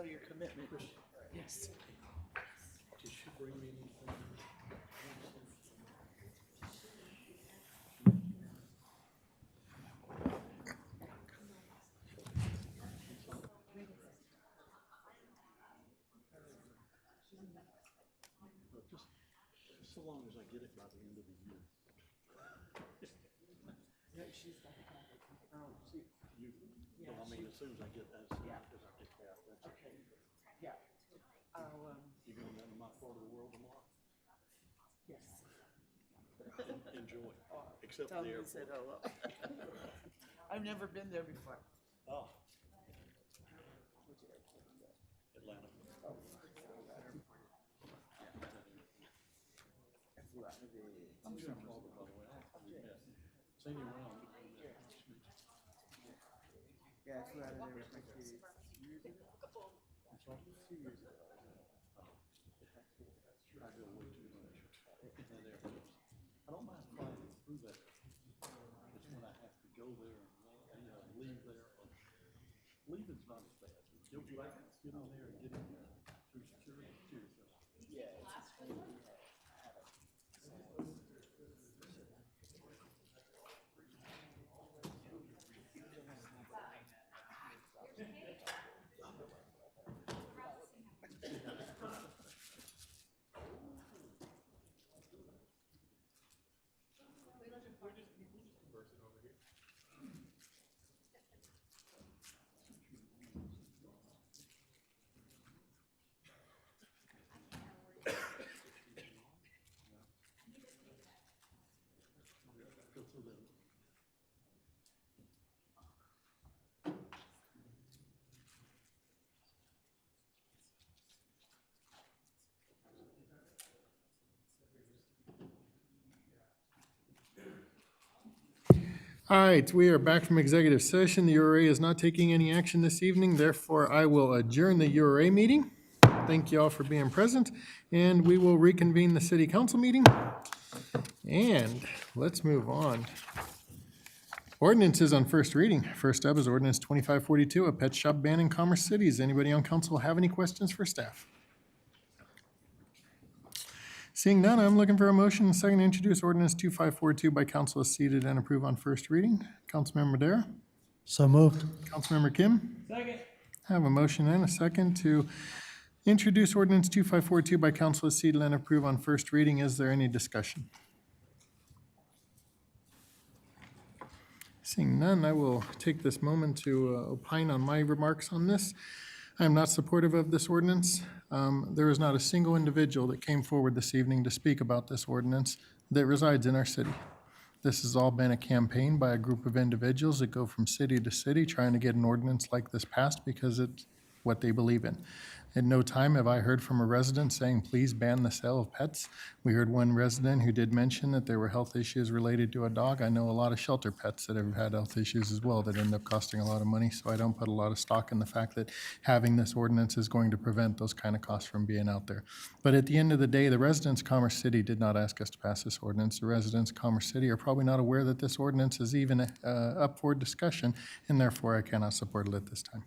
Speaker 14: your commitment. Yes.
Speaker 20: Just so long as I get it by the end of the year.
Speaker 14: Yeah, she's got to have it.
Speaker 20: You,
Speaker 14: Yeah,
Speaker 20: well, I mean, as soon as I get that, as soon as I get that, that's
Speaker 14: Okay. Yeah. I'll,
Speaker 20: you going down to my part of the world tomorrow?
Speaker 14: yes.
Speaker 20: Enjoy, except
Speaker 14: Tell
Speaker 20: the
Speaker 14: me you
Speaker 20: airport.
Speaker 14: said hello. I've never been there before.
Speaker 20: Oh. Atlanta. I'm sure Florida, by the way. We met. Seen you around.
Speaker 14: Yeah, I flew out of there with my kids.
Speaker 20: Years ago? I'm sorry? 2 years ago. I go way too much. That airport. I don't mind flying through there. It's when I have to go there and leave there. Leaving's not as bad. Get in there and get in there through security.
Speaker 14: Yeah, it's
Speaker 1: All right, we are back from executive session. The URA is not taking any action this evening, therefore I will adjourn the URA meeting. Thank you all for being present, and we will reconvene the city council meeting. And let's move on. Ordinances on first reading. First up is ordinance 2542, a pet shop ban in Commerce Cities. Anybody on council have any questions for staff? Seeing none, I'm looking for a motion second to introduce ordinance 2542 by council as seated and approve on first reading. Councilmember Madera?
Speaker 20: So moved.
Speaker 1: Councilmember Kim?
Speaker 14: Second.
Speaker 1: I have a motion and a second to introduce ordinance 2542 by council as seated and approve on first reading. Is there any discussion? Seeing none, I will take this moment to opine on my remarks on this. I am not supportive of this ordinance. There is not a single individual that came forward this evening to speak about this ordinance that resides in our city. This has all been a campaign by a group of individuals that go from city to city trying to get an ordinance like this passed because it's what they believe in. At no time have I heard from a resident saying, please ban the sale of pets. We heard one resident who did mention that there were health issues related to a dog. I know a lot of shelter pets that have had health issues as well that end up costing a lot of money, so I don't put a lot of stock in the fact that having this ordinance is going to prevent those kind of costs from being out there. But at the end of the day, the residents of Commerce City did not ask us to pass this ordinance. The residents of Commerce City are probably not aware that this ordinance is even up for discussion, and therefore I cannot support it at this time.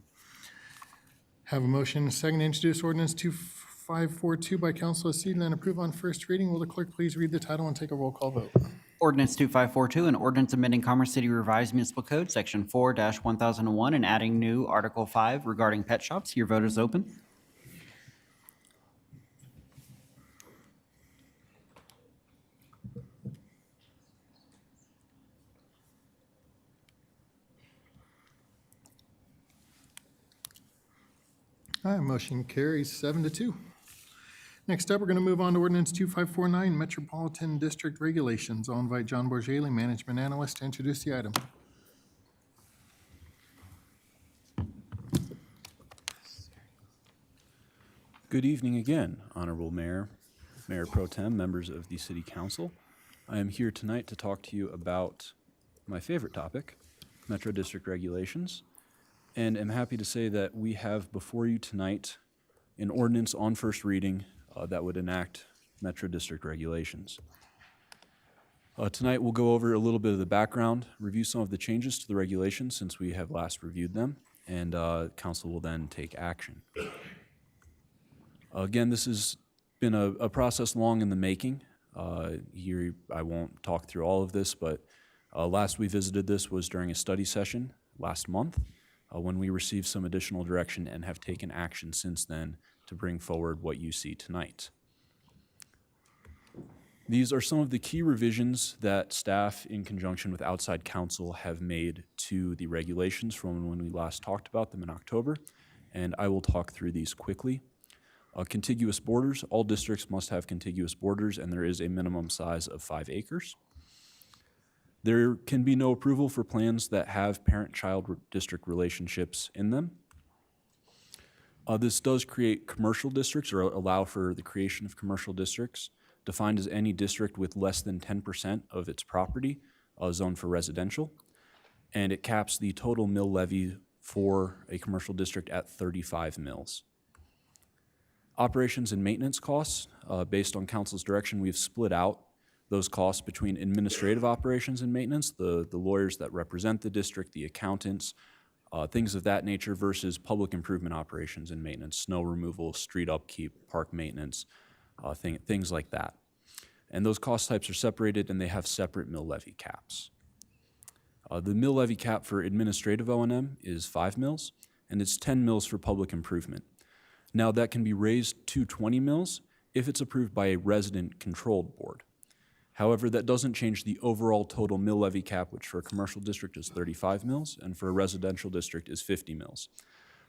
Speaker 1: Have a motion, a second to introduce ordinance 2542 by council as seated and approve on first reading. Will the clerk please read the title and take a roll call vote?
Speaker 3: Ordinance 2542, an ordinance amending Commerce City Revised Municipal Code, Section 4-1001, and adding new Article 5 regarding pet shops. Your vote is open.
Speaker 1: All right, motion carries 7-2. Next up, we're going to move on to ordinance 2549, Metropolitan District Regulations. I'll invite John Borgelli, Management Analyst, to introduce the item.
Speaker 11: Good evening again, Honorable Mayor, Mayor Pro Tem, members of the City Council. I am here tonight to talk to you about my favorite topic, Metro District Regulations, and am happy to say that we have before you tonight an ordinance on first reading that would enact Metro District Regulations. Tonight we'll go over a little bit of the background, review some of the changes to the regulations since we have last reviewed them, and council will then take action. Again, this has been a process long in the making. Here, I won't talk through all of this, but last we visited this was during a study session last month when we received some additional direction and have taken action since then to bring forward what you see tonight. These are some of the key revisions that staff, in conjunction with outside counsel, have made to the regulations from when we last talked about them in October, and I will talk through these quickly. Contiguous borders. All districts must have contiguous borders, and there is a minimum size of 5 acres. There can be no approval for plans that have parent-child district relationships in them. This does create commercial districts, or allow for the creation of commercial districts, defined as any district with less than 10% of its property zoned for residential, and it caps the total mill levy for a commercial district at 35 mills. Operations and maintenance costs, based on council's direction, we've split out those costs between administrative operations and maintenance, the lawyers that represent the district, the accountants, things of that nature, versus public improvement operations and maintenance, snow removal, street upkeep, park maintenance, things like that. And those cost types are separated, and they have separate mill levy caps. The mill levy cap for administrative O&M is 5 mills, and it's 10 mills for public improvement. Now, that can be raised to 20 mills if it's approved by a resident-controlled board. However, that doesn't change the overall total mill levy cap, which for a commercial district is 35 mills, and for a residential district is 50 mills.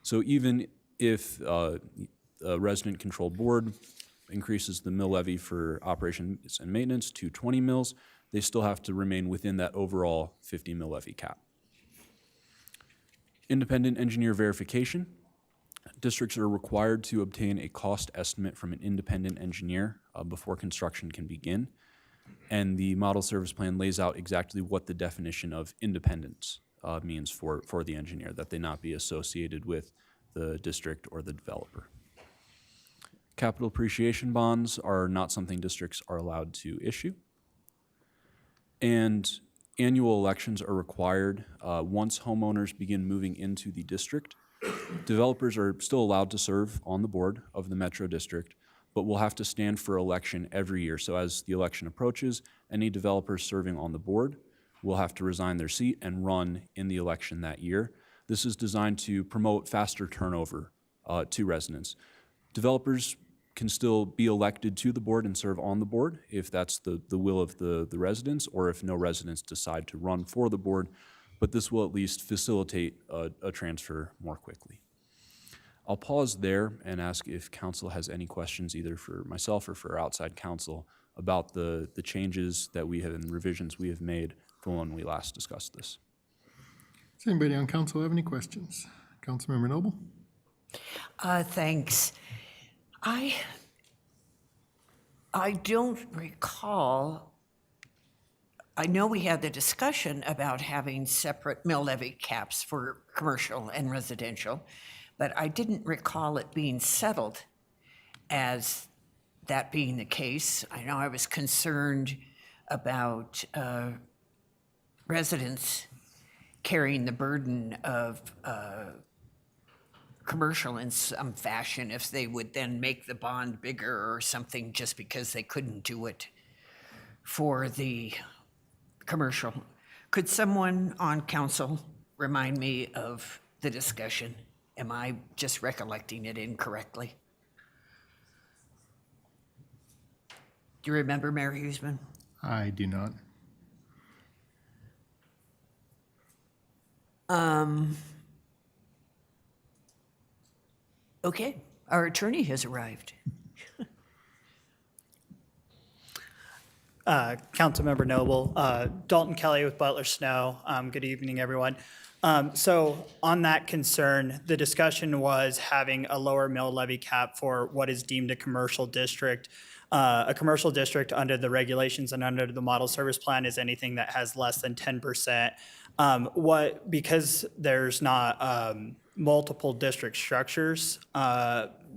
Speaker 11: So even if a resident-controlled board increases the mill levy for operations and maintenance to 20 mills, they still have to remain within that overall 50 mill levy cap. Independent engineer verification. Districts are required to obtain a cost estimate from an independent engineer before construction can begin. And the model service plan lays out exactly what the definition of independence means for the engineer, that they not be associated with the district or the developer. Capital appreciation bonds are not something districts are allowed to issue. And annual elections are required once homeowners begin moving into the district. Developers are still allowed to serve on the board of the Metro District, but will have to stand for election every year. So as the election approaches, any developers serving on the board will have to resign their seat and run in the election that year. This is designed to promote faster turnover to residents. Developers can still be elected to the board and serve on the board if that's the will of the residents, or if no residents decide to run for the board, but this will at least facilitate a transfer more quickly. I'll pause there and ask if council has any questions, either for myself or for outside counsel, about the changes that we have and revisions we have made from when we last discussed this.
Speaker 1: Does anybody on council have any questions? Councilmember Noble?
Speaker 13: Thanks. I don't recall, I know we had the discussion about having separate mill levy caps for commercial and residential, but I didn't recall it being settled as that being the case. I know I was concerned about residents carrying the burden of commercial in some fashion if they would then make the bond bigger or something just because they couldn't do it for the commercial. Could someone on council remind me of the discussion? Am I just recollecting it incorrectly? Do you remember, Mayor Huseman?
Speaker 1: I do not.
Speaker 13: Okay, our attorney has arrived.
Speaker 21: Councilmember Noble, Dalton Kelly with Butler Snow. Good evening, everyone. So on that concern, the discussion was having a lower mill levy cap for what is deemed a commercial district. A commercial district under the regulations and under the model service plan is anything that has less than 10% Because there's not multiple district structures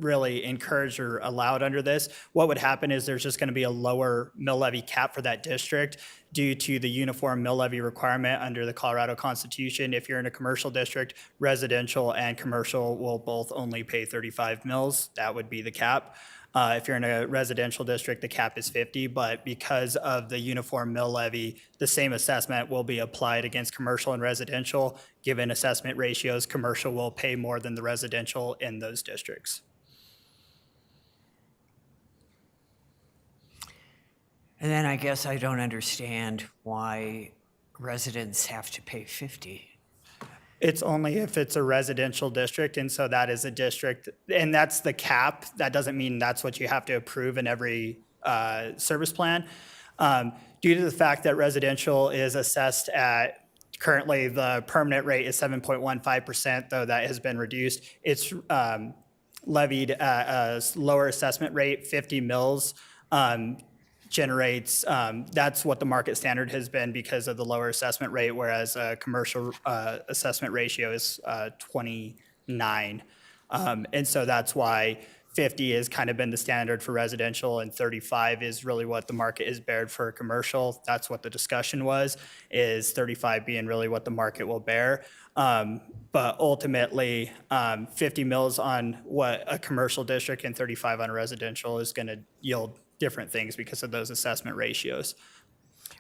Speaker 21: really encouraged or allowed under this, what would happen is there's just going to be a lower mill levy cap for that district due to the uniform mill levy requirement under the Colorado Constitution. If you're in a commercial district, residential and commercial will both only pay 35 mills. That would be the cap. If you're in a residential district, the cap is 50, but because of the uniform mill levy, the same assessment will be applied against commercial and residential. Given assessment ratios, commercial will pay more than the residential in those districts.
Speaker 13: And then I guess I don't understand why residents have to pay 50.
Speaker 21: It's only if it's a residential district, and so that is a district, and that's the cap. That doesn't mean that's what you have to approve in every service plan. Due to the fact that residential is assessed at, currently the permanent rate is 7.15%, though that has been reduced. It's levied at a lower assessment rate, 50 mills. Generates, that's what the market standard has been because of the lower assessment rate, whereas a commercial assessment ratio is 29. And so that's why 50 has kind of been the standard for residential and 35 is really what the market is bared for commercial. That's what the discussion was, is 35 being really what the market will bear. But ultimately, 50 mills on what a commercial district and 35 on a residential is going to yield different things because of those assessment ratios.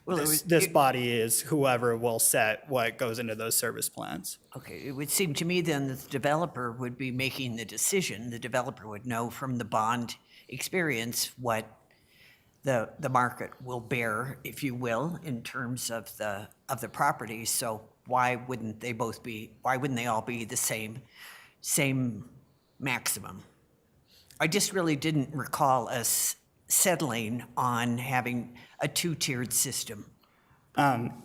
Speaker 13: Well,
Speaker 21: This body is whoever will set what goes into those service plans.
Speaker 13: Okay, it would seem to me then that the developer would be making the decision. The developer would know from the bond experience what the market will bear, if you will, in terms of the property. So why wouldn't they all be the same maximum? I just really didn't recall us settling on having a two-tiered system.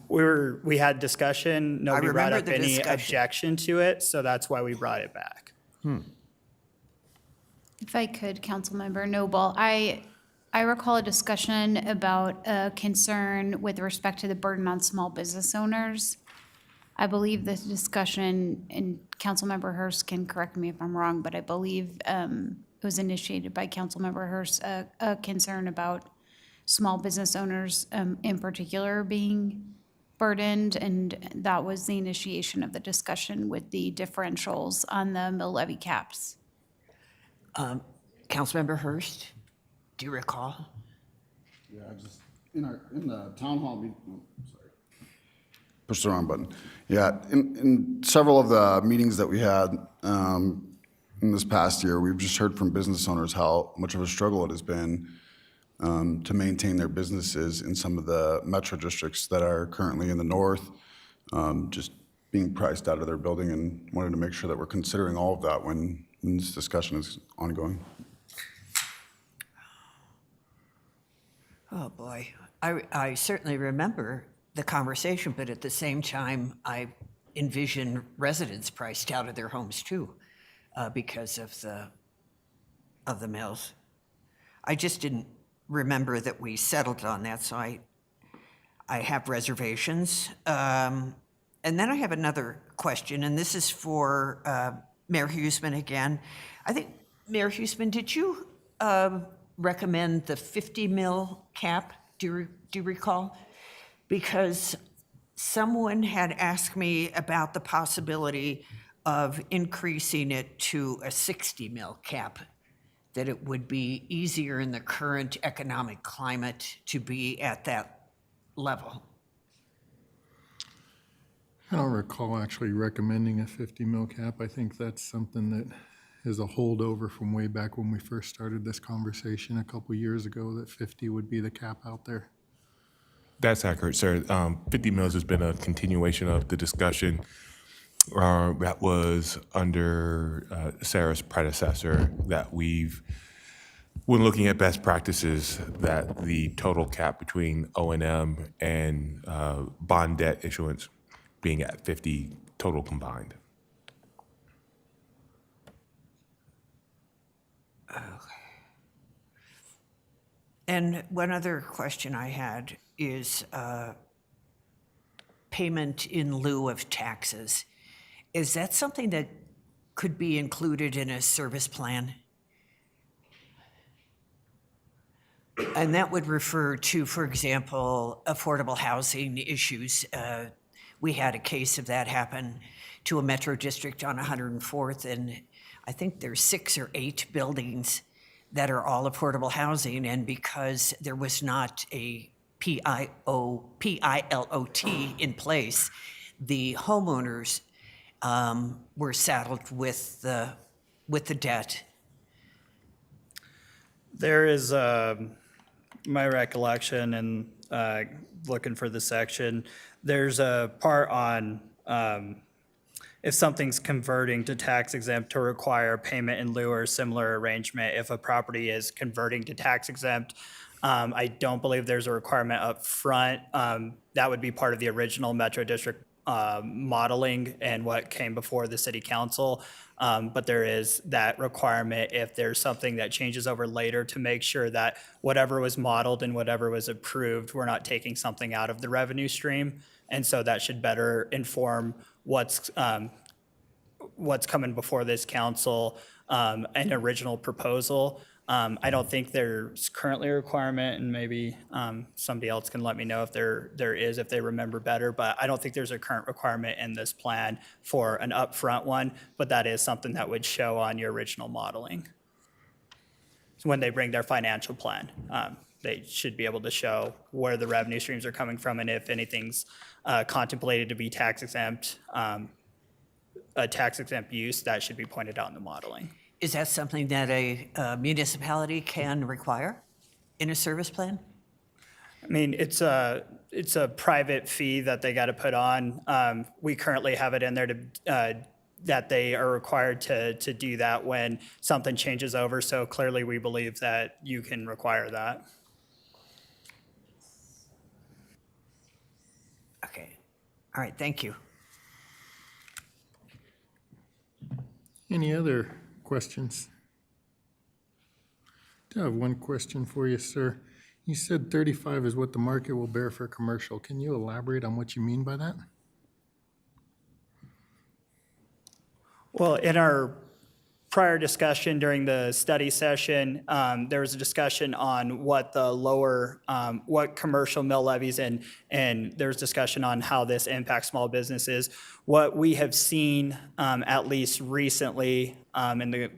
Speaker 21: We had discussion, nobody brought up any
Speaker 13: discussion.
Speaker 21: objection to it, so that's why we brought it back.
Speaker 2: If I could, Councilmember Noble, I recall a discussion about a concern with respect to the burden on small business owners. I believe this discussion, and Councilmember Hurst can correct me if I'm wrong, but I believe it was initiated by Councilmember Hurst, a concern about small business owners in particular being burdened, and that was the initiation of the discussion with the differentials on the mill levy caps.
Speaker 13: Councilmember Hurst, do you recall?
Speaker 22: Yeah, I just, in the town hall meeting, sorry, pushed the wrong button. Yeah, in several of the meetings that we had in this past year, we've just heard from business owners how much of a struggle it has been to maintain their businesses in some of the metro districts that are currently in the north, just being priced out of their building, and wanted to make sure that we're considering all of that when this discussion is ongoing.
Speaker 13: Oh, boy. I certainly remember the conversation, but at the same time, I envision residents priced out of their homes too, because of the mills. I just didn't remember that we settled on that, so I have reservations. And then I have another question, and this is for Mayor Huseman again. I think, Mayor Huseman, did you recommend the 50 mil cap? Do you recall? Because someone had asked me about the possibility of increasing it to a 60 mil cap, that it would be easier in the current economic climate to be at that level.
Speaker 1: I don't recall actually recommending a 50 mil cap. I think that's something that is a holdover from way back when we first started this conversation a couple years ago, that 50 would be the cap out there.
Speaker 18: That's accurate, sir. 50 mils has been a continuation of the discussion that was under Sarah's predecessor, that when looking at best practices, that the total cap between O&M and bond debt issuance being at 50 total combined.
Speaker 13: Okay. And one other question I had is, payment in lieu of taxes. Is that something that could be included in a service plan? And that would refer to, for example, affordable housing issues. We had a case of that happen to a metro district on 104th, and I think there's 6 or 8 buildings that are all affordable housing, and because there was not a PILOT in place, the homeowners were saddled with the debt.
Speaker 21: There is, my recollection and looking for the section, there's a part on if something's converting to tax exempt to require payment in lieu or similar arrangement. If a property is converting to tax exempt, I don't believe there's a requirement up front. That would be part of the original Metro District modeling and what came before the city council. But there is that requirement if there's something that changes over later to make sure that whatever was modeled and whatever was approved, we're not taking something out of the revenue stream. And so that should better inform what's coming before this council, an original proposal. I don't think there's currently a requirement, and maybe somebody else can let me know if there is, if they remember better, but I don't think there's a current requirement in this plan for an upfront one, but that is something that would show on your original modeling. So when they bring their financial plan, they should be able to show where the revenue streams are coming from, and if anything's contemplated to be tax exempt, a tax exempt use, that should be pointed out in the modeling.
Speaker 13: Is that something that a municipality can require in a service plan?
Speaker 21: I mean, it's a private fee that they got to put on. We currently have it in there to, that they are required to do that when something changes over. So clearly we believe that you can require that.
Speaker 13: Okay. All right, thank you.
Speaker 1: Any other questions? I have one question for you, sir. You said 35 is what the market will bear for commercial. Can you elaborate on what you mean by that?
Speaker 21: Well, in our prior discussion during the study session, there was a discussion on what the lower, what commercial mill levies and there was discussion on how this impacts small businesses. What we have seen, at least recently, in the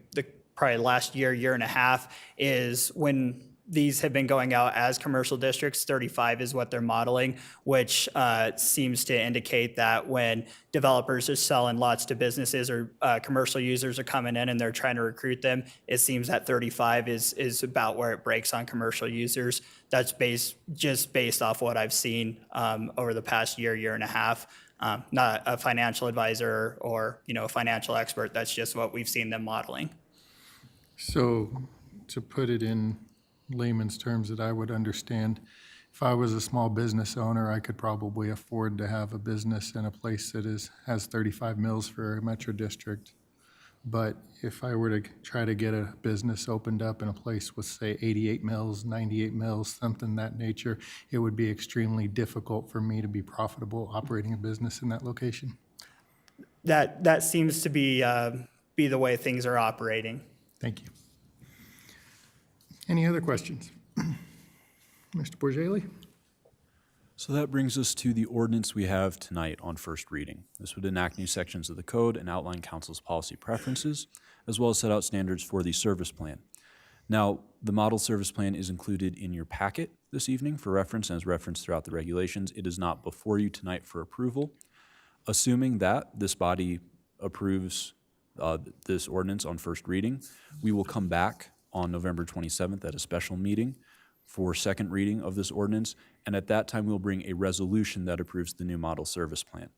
Speaker 21: probably last year and a half, is when these have been going out as commercial districts, 35 is what they're modeling, which seems to indicate that when developers are selling lots to businesses or commercial users are coming in and they're trying to recruit them, it seems that 35 is about where it breaks on commercial users. That's just based off what I've seen over the past year and a half. Not a financial advisor or a financial expert. That's just what we've seen them modeling.
Speaker 1: So to put it in layman's terms that I would understand, if I was a small business owner, I could probably afford to have a business in a place that has 35 mills for a metro district. But if I were to try to get a business opened up in a place with, say, 88 mills, 98 mills, something that nature, it would be extremely difficult for me to be profitable operating a business in that location.
Speaker 21: That seems to be the way things are operating.
Speaker 1: Thank you. Any other questions? Mr. Bourgealy?
Speaker 11: So that brings us to the ordinance we have tonight on first reading. This would enact new sections of the code and outline council's policy preferences, as well as set out standards for the service plan. Now, the model service plan is included in your packet this evening for reference and is referenced throughout the regulations. It is not before you tonight for approval. Assuming that this body approves this ordinance on first reading, we will come back on November 27th at a special meeting for second reading of this ordinance, and at that time we'll bring a resolution that approves the new model service plan.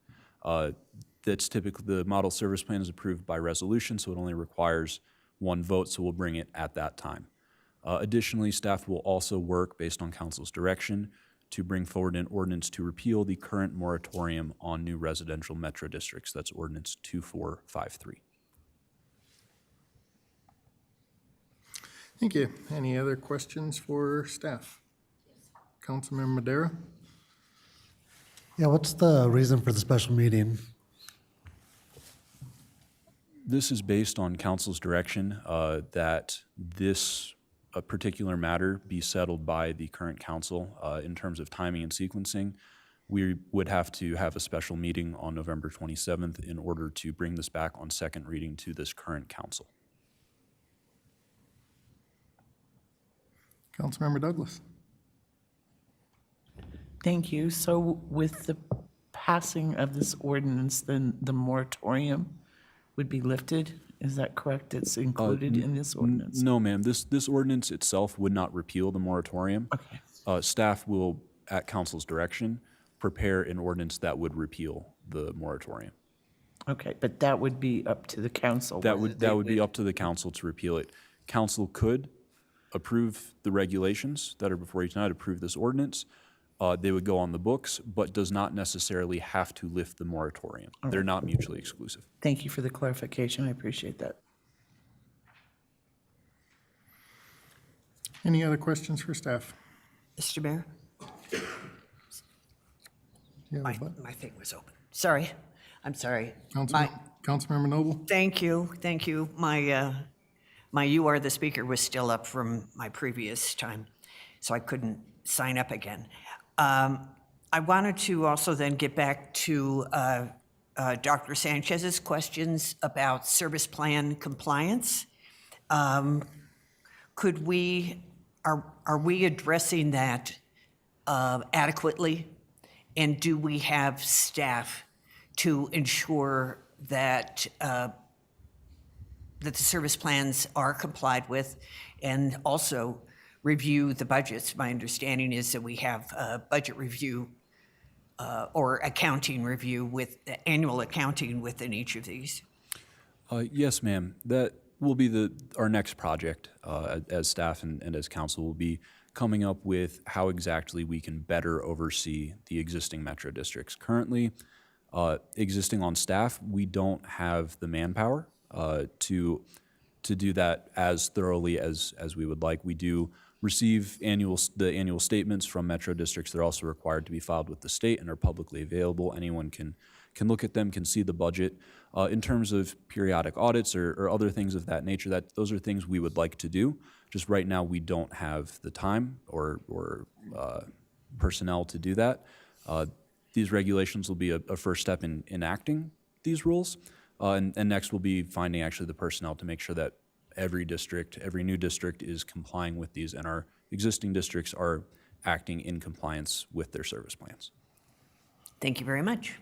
Speaker 11: That's typically, the model service plan is approved by resolution, so it only requires one vote, so we'll bring it at that time. Additionally, staff will also work based on council's direction to bring forward an ordinance to repeal the current moratorium on new residential metro districts. That's ordinance 2453.
Speaker 1: Thank you. Any other questions for staff? Councilmember Madera?
Speaker 5: Yeah, what's the reason for the special meeting?
Speaker 11: This is based on council's direction that this particular matter be settled by the current council in terms of timing and sequencing. We would have to have a special meeting on November 27th in order to bring this back on second reading to this current council.
Speaker 1: Councilmember Douglas.
Speaker 14: Thank you. So with the passing of this ordinance, then the moratorium would be lifted? Is that correct? It's included in this ordinance?
Speaker 11: No, ma'am. This ordinance itself would not repeal the moratorium.
Speaker 14: Okay.
Speaker 11: Staff will, at council's direction, prepare an ordinance that would repeal the moratorium.
Speaker 14: Okay, but that would be up to the council.
Speaker 11: That
Speaker 14: whether
Speaker 11: would
Speaker 14: they
Speaker 11: be up to the council to repeal it. Council could approve the regulations that are before you tonight, approve this ordinance. They would go on the books, but does not necessarily have to lift the moratorium. They're not mutually exclusive.
Speaker 14: Thank you for the clarification. I appreciate that.
Speaker 1: Any other questions for staff?
Speaker 13: Mr. Mayor?
Speaker 1: Do you have a
Speaker 13: My,
Speaker 1: button?
Speaker 13: my thing was open. Sorry. I'm sorry.
Speaker 1: Councilmember Noble?
Speaker 13: Thank you. Thank you. My "you are the speaker" was still up from my previous time, so I couldn't sign up again. I wanted to also then get back to Dr. Sanchez's questions about service plan compliance. Are we addressing that adequately? And do we have staff to ensure that that the service plans are complied with, and also review the budgets? My understanding is that we have a budget review or accounting review with annual accounting within each of these.
Speaker 11: Yes, ma'am. That will be our next project as staff and as council will be coming up with how exactly we can better oversee the existing metro districts. Currently, existing on staff, we don't have the manpower to do that as thoroughly as we would like. We do receive the annual statements from metro districts. They're also required to be filed with the state and are publicly available. Anyone can look at them, can see the budget. In terms of periodic audits or other things of that nature, those are things we would like to do. Just right now, we don't have the time or personnel to do that. These regulations will be a first step in enacting these rules. And next we'll be finding actually the personnel to make sure that every new district is complying with these, and our existing districts are acting in compliance with their service plans.
Speaker 13: Thank you very much.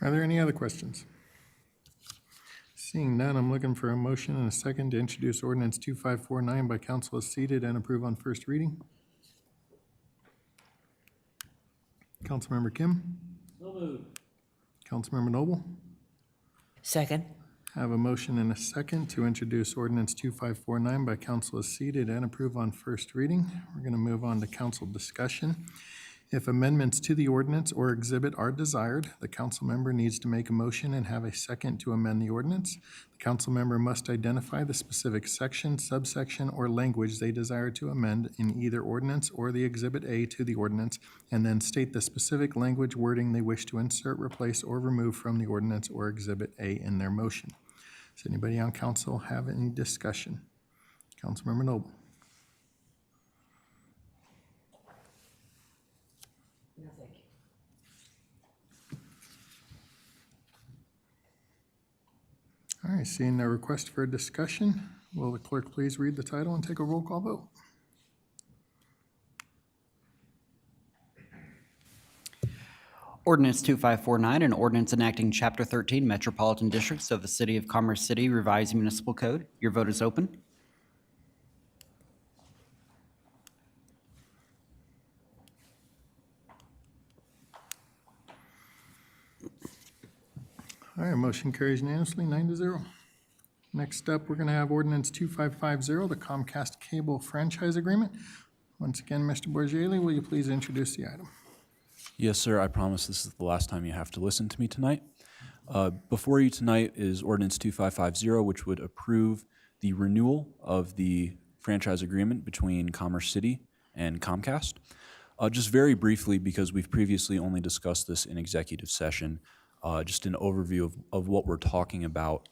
Speaker 1: Are there any other questions? Seeing none, I'm looking for a motion and a second to introduce ordinance 2549 by council as seated and approve on first reading. Councilmember Kim?
Speaker 16: So moved.
Speaker 1: Councilmember Noble?
Speaker 13: Second.
Speaker 1: I have a motion and a second to introduce ordinance 2549 by council as seated and approve on first reading. We're going to move on to council discussion. If amendments to the ordinance or exhibit are desired, the council member needs to make a motion and have a second to amend the ordinance. The council member must identify the specific section, subsection, or language they desire to amend in either ordinance or the exhibit A to the ordinance, and then state the specific language wording they wish to insert, replace, or remove from the ordinance or exhibit A in their motion. Does anybody on council have any discussion? Councilmember Noble. All right, seeing no request for a discussion, will the clerk please read the title and take a roll call vote?
Speaker 3: Ordinance 2549, an ordinance enacting Chapter 13 Metropolitan Districts of the City of Commerce City Revised Municipal Code. Your vote is open.
Speaker 1: All right, motion carries unanimously, 9-0. Next up, we're going to have ordinance 2550, the Comcast Cable Franchise Agreement. Once again, Mr. Borgelli, will you please introduce the item?
Speaker 11: Yes, sir. I promise this is the last time you have to listen to me tonight. Before you tonight is ordinance 2550, which would approve the renewal of the franchise agreement between Commerce City and Comcast. Just very briefly, because we've previously only discussed this in executive session, just an overview of what we're talking about.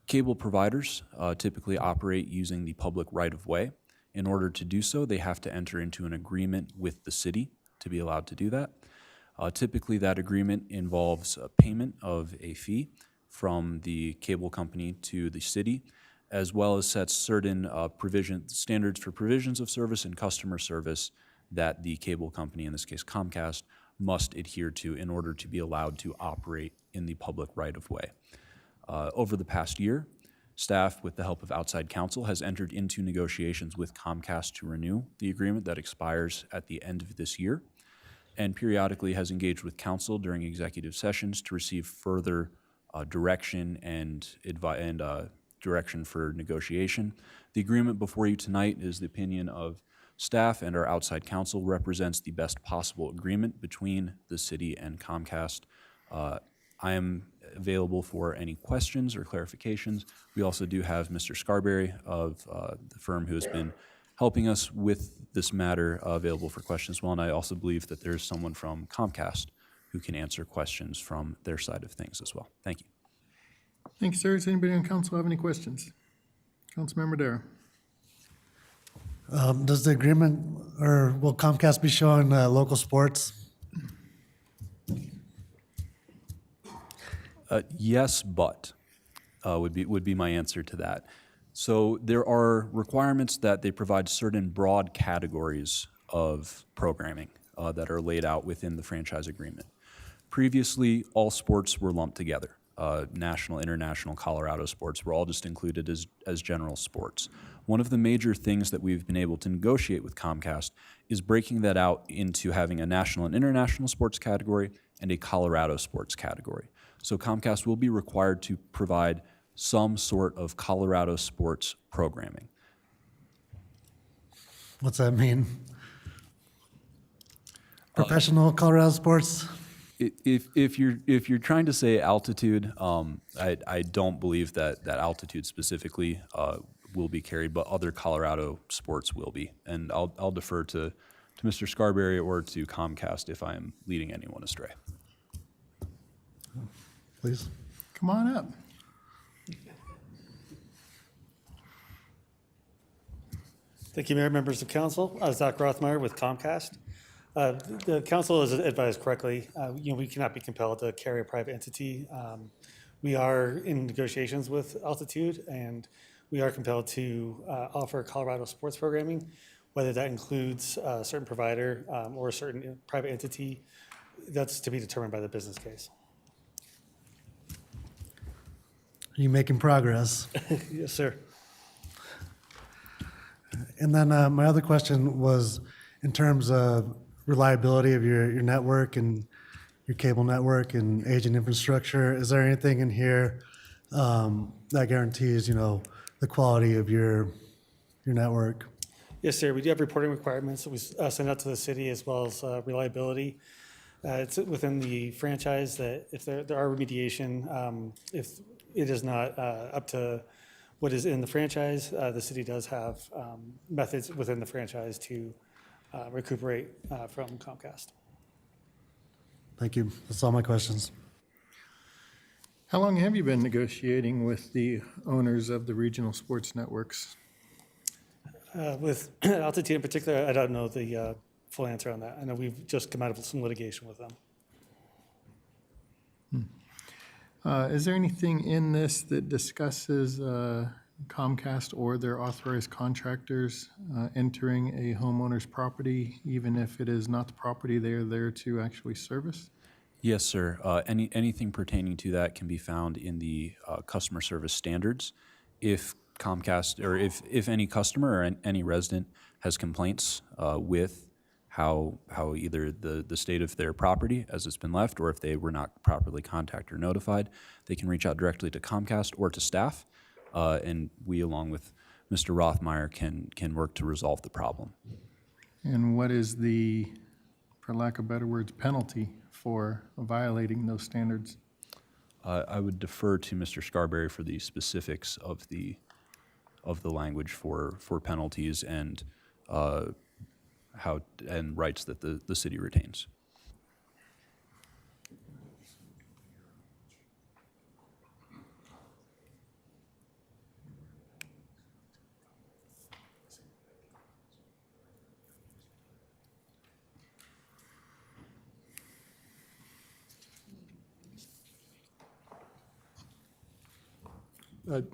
Speaker 11: Cable providers typically operate using the public right-of-way. In order to do so, they have to enter into an agreement with the city to be allowed to do that. Typically, that agreement involves a payment of a fee from the cable company to the city, as well as sets certain standards for provisions of service and customer service that the cable company, in this case Comcast, must adhere to in order to be allowed to operate in the public right-of-way. Over the past year, staff, with the help of outside counsel, has entered into negotiations with Comcast to renew the agreement that expires at the end of this year, and periodically has engaged with counsel during executive sessions to receive further direction and direction for negotiation. The agreement before you tonight is the opinion of staff, and our outside counsel represents the best possible agreement between the city and Comcast. I am available for any questions or clarifications. We also do have Mr. Scarberry of the firm who has been helping us with this matter available for questions as well, and I also believe that there's someone from Comcast who can answer questions from their side of things as well. Thank you.
Speaker 1: Thank you, sir. Does anybody on council have any questions? Councilmember Darrow.
Speaker 5: Does the agreement, or will Comcast be showing local sports?
Speaker 11: Yes, but would be my answer to that. So there are requirements that they provide certain broad categories of programming that are laid out within the franchise agreement. Previously, all sports were lumped together. National, international, Colorado sports were all just included as general sports. One of the major things that we've been able to negotiate with Comcast is breaking that out into having a national and international sports category and a Colorado sports category. So Comcast will be required to provide some sort of Colorado sports programming.
Speaker 5: What's that mean? Professional Colorado sports?
Speaker 11: If you're trying to say altitude, I don't believe that altitude specifically will be carried, but other Colorado sports will be. And I'll defer to Mr. Scarberry or to Comcast if I am leading anyone astray.
Speaker 5: Please.
Speaker 1: Come on up.
Speaker 7: Thank you, Mayor, members of council. Zach Rothmeyer with Comcast. The council is advised correctly. We cannot be compelled to carry a private entity. We are in negotiations with Altitude, and we are compelled to offer Colorado sports programming, whether that includes a certain provider or a certain private entity. That's to be determined by the business case.
Speaker 5: Are you making progress?
Speaker 7: Yes, sir.
Speaker 5: And then my other question was in terms of reliability of your network and your cable network and aging infrastructure. Is there anything in here that guarantees, the quality of your network?
Speaker 7: Yes, sir. We do have reporting requirements that we send out to the city, as well as reliability. It's within the franchise that if there are remediation, if it is not up to what is in the franchise, the city does have methods within the franchise to recuperate from Comcast.
Speaker 5: Thank you. That's all my questions.
Speaker 1: How long have you been negotiating with the owners of the regional sports networks?
Speaker 7: With Altitude in particular, I don't know the full answer on that. I know we've just come out of some litigation with them.
Speaker 1: Is there anything in this that discusses Comcast or their authorized contractors entering a homeowner's property, even if it is not the property they are there to actually service?
Speaker 11: Yes, sir. Anything pertaining to that can be found in the customer service standards. If Comcast, or if any customer or any resident has complaints with how either the state of their property as it's been left, or if they were not properly contacted or notified, they can reach out directly to Comcast or to staff, and we, along with Mr. Rothmeyer, can work to resolve the problem.
Speaker 1: And what is the, for lack of better words, penalty for violating those standards?
Speaker 11: I would defer to Mr. Scarberry for the specifics of the language for penalties and how and rights that the city retains.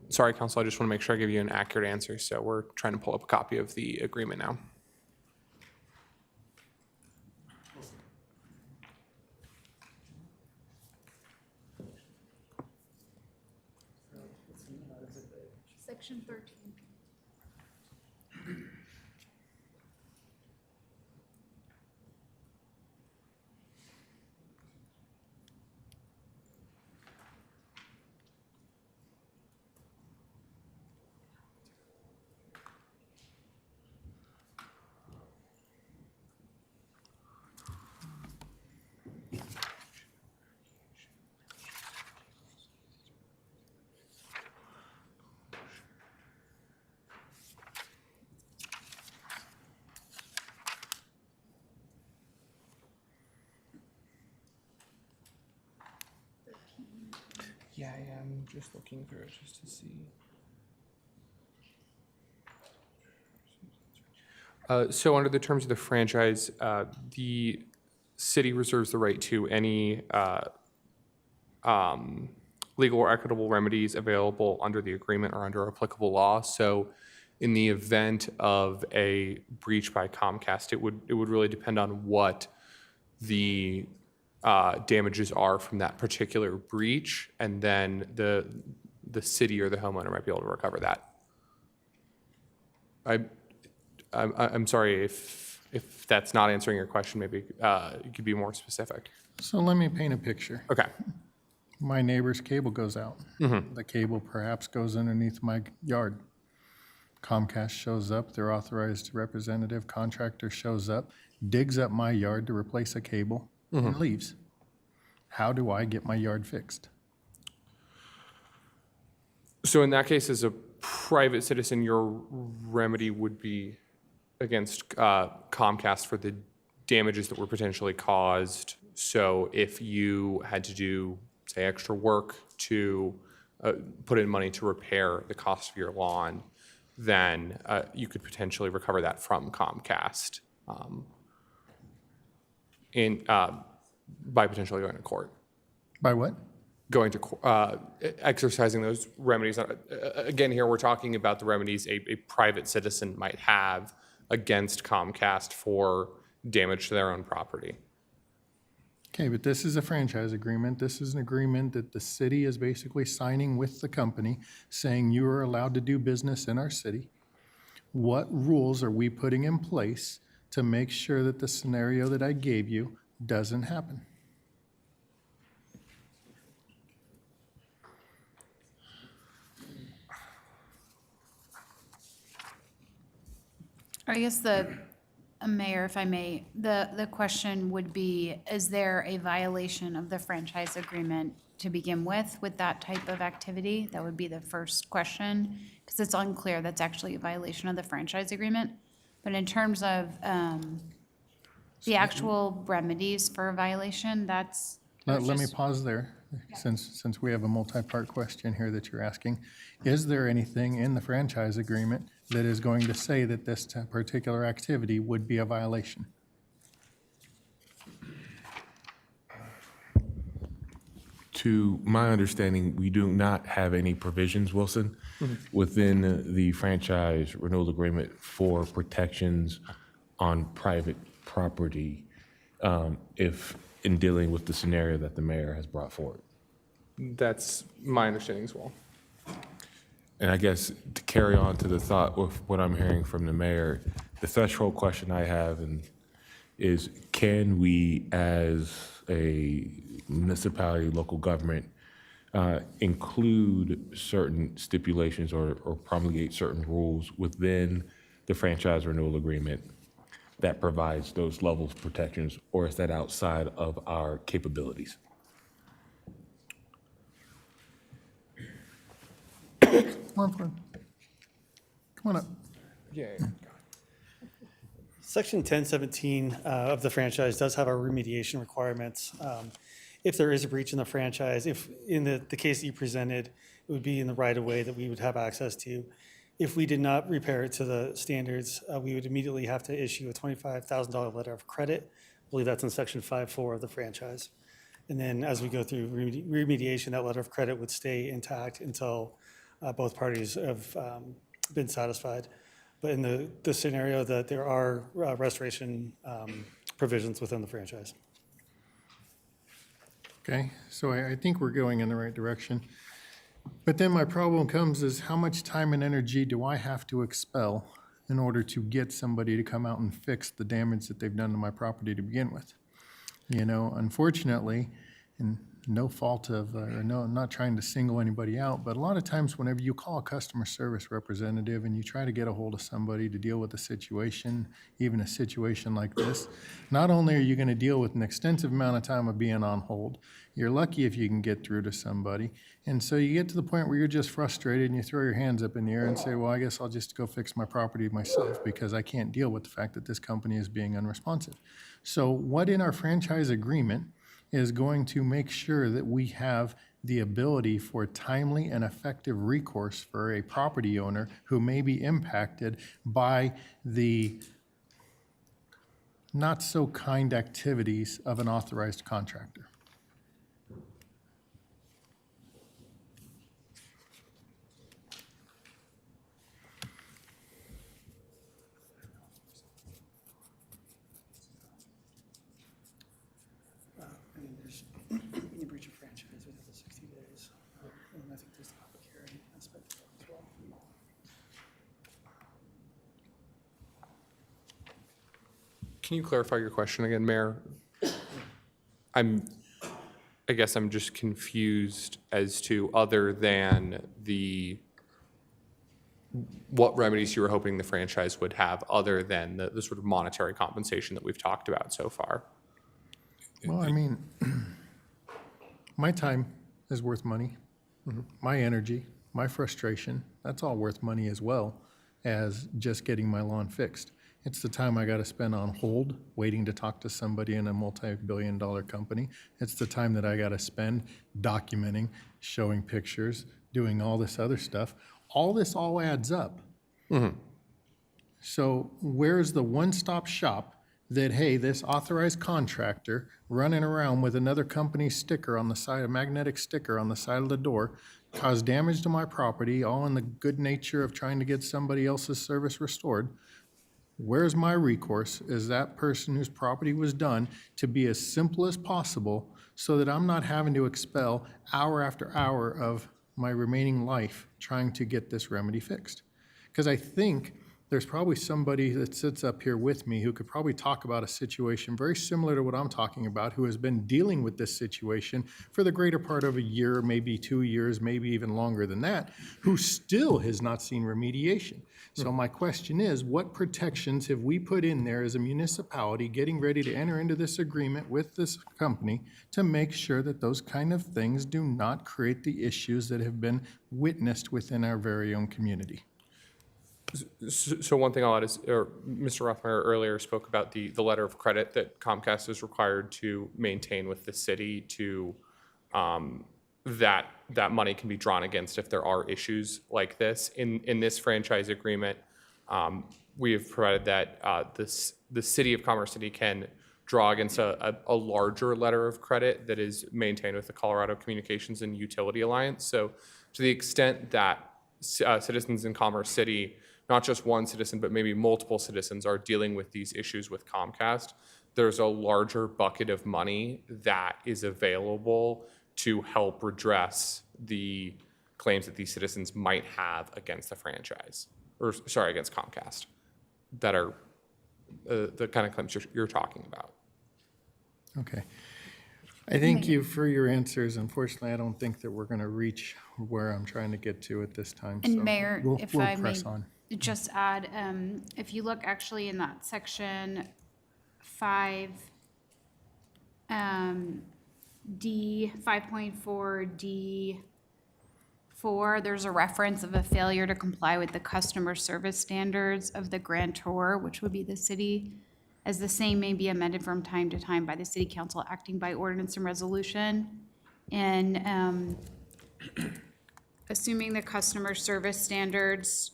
Speaker 6: Sorry, Council, I just want to make sure I give you an accurate answer. So we're trying to pull up a copy of the agreement now.
Speaker 2: Section 13.
Speaker 6: Yeah, I'm just looking through it just to see. So under the terms of the franchise, the city reserves the right to any legal or equitable remedies available under the agreement or under applicable law. So in the event of a breach by Comcast, it would really depend on what the damages are from that particular breach, and then the city or the homeowner might be able to recover that. I'm sorry if that's not answering your question. Maybe you could be more specific.
Speaker 1: So let me paint a picture.
Speaker 6: Okay.
Speaker 1: My neighbor's cable goes out. The cable perhaps goes underneath my yard. Comcast shows up, their authorized representative contractor shows up, digs up my yard to replace a cable, and leaves. How do I get my yard fixed?
Speaker 6: So in that case, as a private citizen, your remedy would be against Comcast for the damages that were potentially caused. So if you had to do, say, extra work to put in money to repair the cost of your lawn, then you could potentially recover that from Comcast by potentially going to court.
Speaker 1: By what?
Speaker 6: Going to exercising those remedies. Again, here we're talking about the remedies a private citizen might have against Comcast for damage to their own property.
Speaker 1: Okay, but this is a franchise agreement. This is an agreement that the city is basically signing with the company, saying you are allowed to do business in our city. What rules are we putting in place to make sure that the scenario that I gave you doesn't happen?
Speaker 2: I guess Mayor, if I may, the question would be, is there a violation of the franchise agreement to begin with that type of activity? That would be the first question, because it's unclear that's actually a violation of the franchise agreement. But in terms of the actual remedies for a violation, that's.
Speaker 1: Let me pause there, since we have a multi-part question here that you're asking. Is there anything in the franchise agreement that is going to say that this particular activity would be a violation?
Speaker 18: To my understanding, we do not have any provisions, Wilson, within the franchise renewal agreement for protections on private property if in dealing with the scenario that the mayor has brought forward.
Speaker 6: That's my understanding as well.
Speaker 18: And I guess to carry on to the thought of what I'm hearing from the mayor, the threshold question I have is can we, as a municipality, local government, include certain stipulations or promulgate certain rules within the franchise renewal agreement that provides those levels of protections, or is that outside of our capabilities?
Speaker 1: Come on, Fred. Come on up.
Speaker 6: Yeah.
Speaker 7: Section 1017 of the franchise does have our remediation requirements. If there is a breach in the franchise, if in the case that you presented, it would be in the right of way that we would have access to. If we did not repair it to the standards, we would immediately have to issue a $25,000 letter of credit. I believe that's in section 5.4 of the franchise. And then as we go through remediation, that letter of credit would stay intact until both parties have been satisfied. But in the scenario that there are restoration provisions within the franchise.
Speaker 1: Okay, so I think we're going in the right direction. But then my problem comes is how much time and energy do I have to expel in order to get somebody to come out and fix the damage that they've done to my property to begin with? You know, unfortunately, and no fault of, or no, I'm not trying to single anybody out, but a lot of times whenever you call a customer service representative and you try to get a hold of somebody to deal with a situation, even a situation like this, not only are you going to deal with an extensive amount of time of being on hold, you're lucky if you can get through to somebody. And so you get to the point where you're just frustrated and you throw your hands up in the air and say, well, I guess I'll just go fix my property myself because I can't deal with the fact that this company is being unresponsive. So what in our franchise agreement is going to make sure that we have the ability for timely and effective recourse for a property owner who may be impacted by the not so kind activities of an authorized contractor?
Speaker 7: You breach a franchise within the 60 days. And I think there's the public hearing aspect of that as well.
Speaker 6: Can you clarify your question again, Mayor? I guess I'm just confused as to other than what remedies you were hoping the franchise would have other than the sort of monetary compensation that we've talked about so far.
Speaker 1: Well, I mean, my time is worth money. My energy, my frustration, that's all worth money as well as just getting my lawn fixed. It's the time I got to spend on hold, waiting to talk to somebody in a multi-billion-dollar company. It's the time that I got to spend documenting, showing pictures, doing all this other stuff. All this all adds up. So where's the one-stop shop that, hey, this authorized contractor running around with another company's sticker on the side, a magnetic sticker on the side of the door, caused damage to my property, all in the good nature of trying to get somebody else's service restored? Where's my recourse as that person whose property was done to be as simple as possible so that I'm not having to expel hour after hour of my remaining life trying to get this remedy fixed? Because I think there's probably somebody that sits up here with me who could probably talk about a situation very similar to what I'm talking about, who has been dealing with this situation for the greater part of a year, maybe 2 years, maybe even longer than that, who still has not seen remediation. So my question is, what protections have we put in there as a municipality getting ready to enter into this agreement with this company to make sure that those kind of things do not create the issues that have been witnessed within our very own community?
Speaker 6: So one thing I'll add is, Mr. Rothmeyer earlier spoke about the letter of credit that Comcast is required to maintain with the city to, that money can be drawn against if there are issues like this. In this franchise agreement, we have provided that the city of Commerce City can draw against a larger letter of credit that is maintained with the Colorado Communications and Utility Alliance. So to the extent that citizens in Commerce City, not just one citizen, but maybe multiple citizens are dealing with these issues with Comcast, there's a larger bucket of money that is available to help redress the claims that these citizens might have against the franchise, or sorry, against Comcast, that are the kind of claims you're talking about.
Speaker 1: Okay. I thank you for your answers. Unfortunately, I don't think that we're going to reach where I'm trying to get to at this time.
Speaker 2: And
Speaker 1: so
Speaker 2: Mayor,
Speaker 1: we'll
Speaker 2: if I may
Speaker 1: press on.
Speaker 2: just add, if you look actually in that section 5, D, 5.4 D4, there's a reference of a failure to comply with the customer service standards of the grantor, which would be the city as the same may be amended from time to time by the city council acting by ordinance and resolution. And assuming the customer service standards,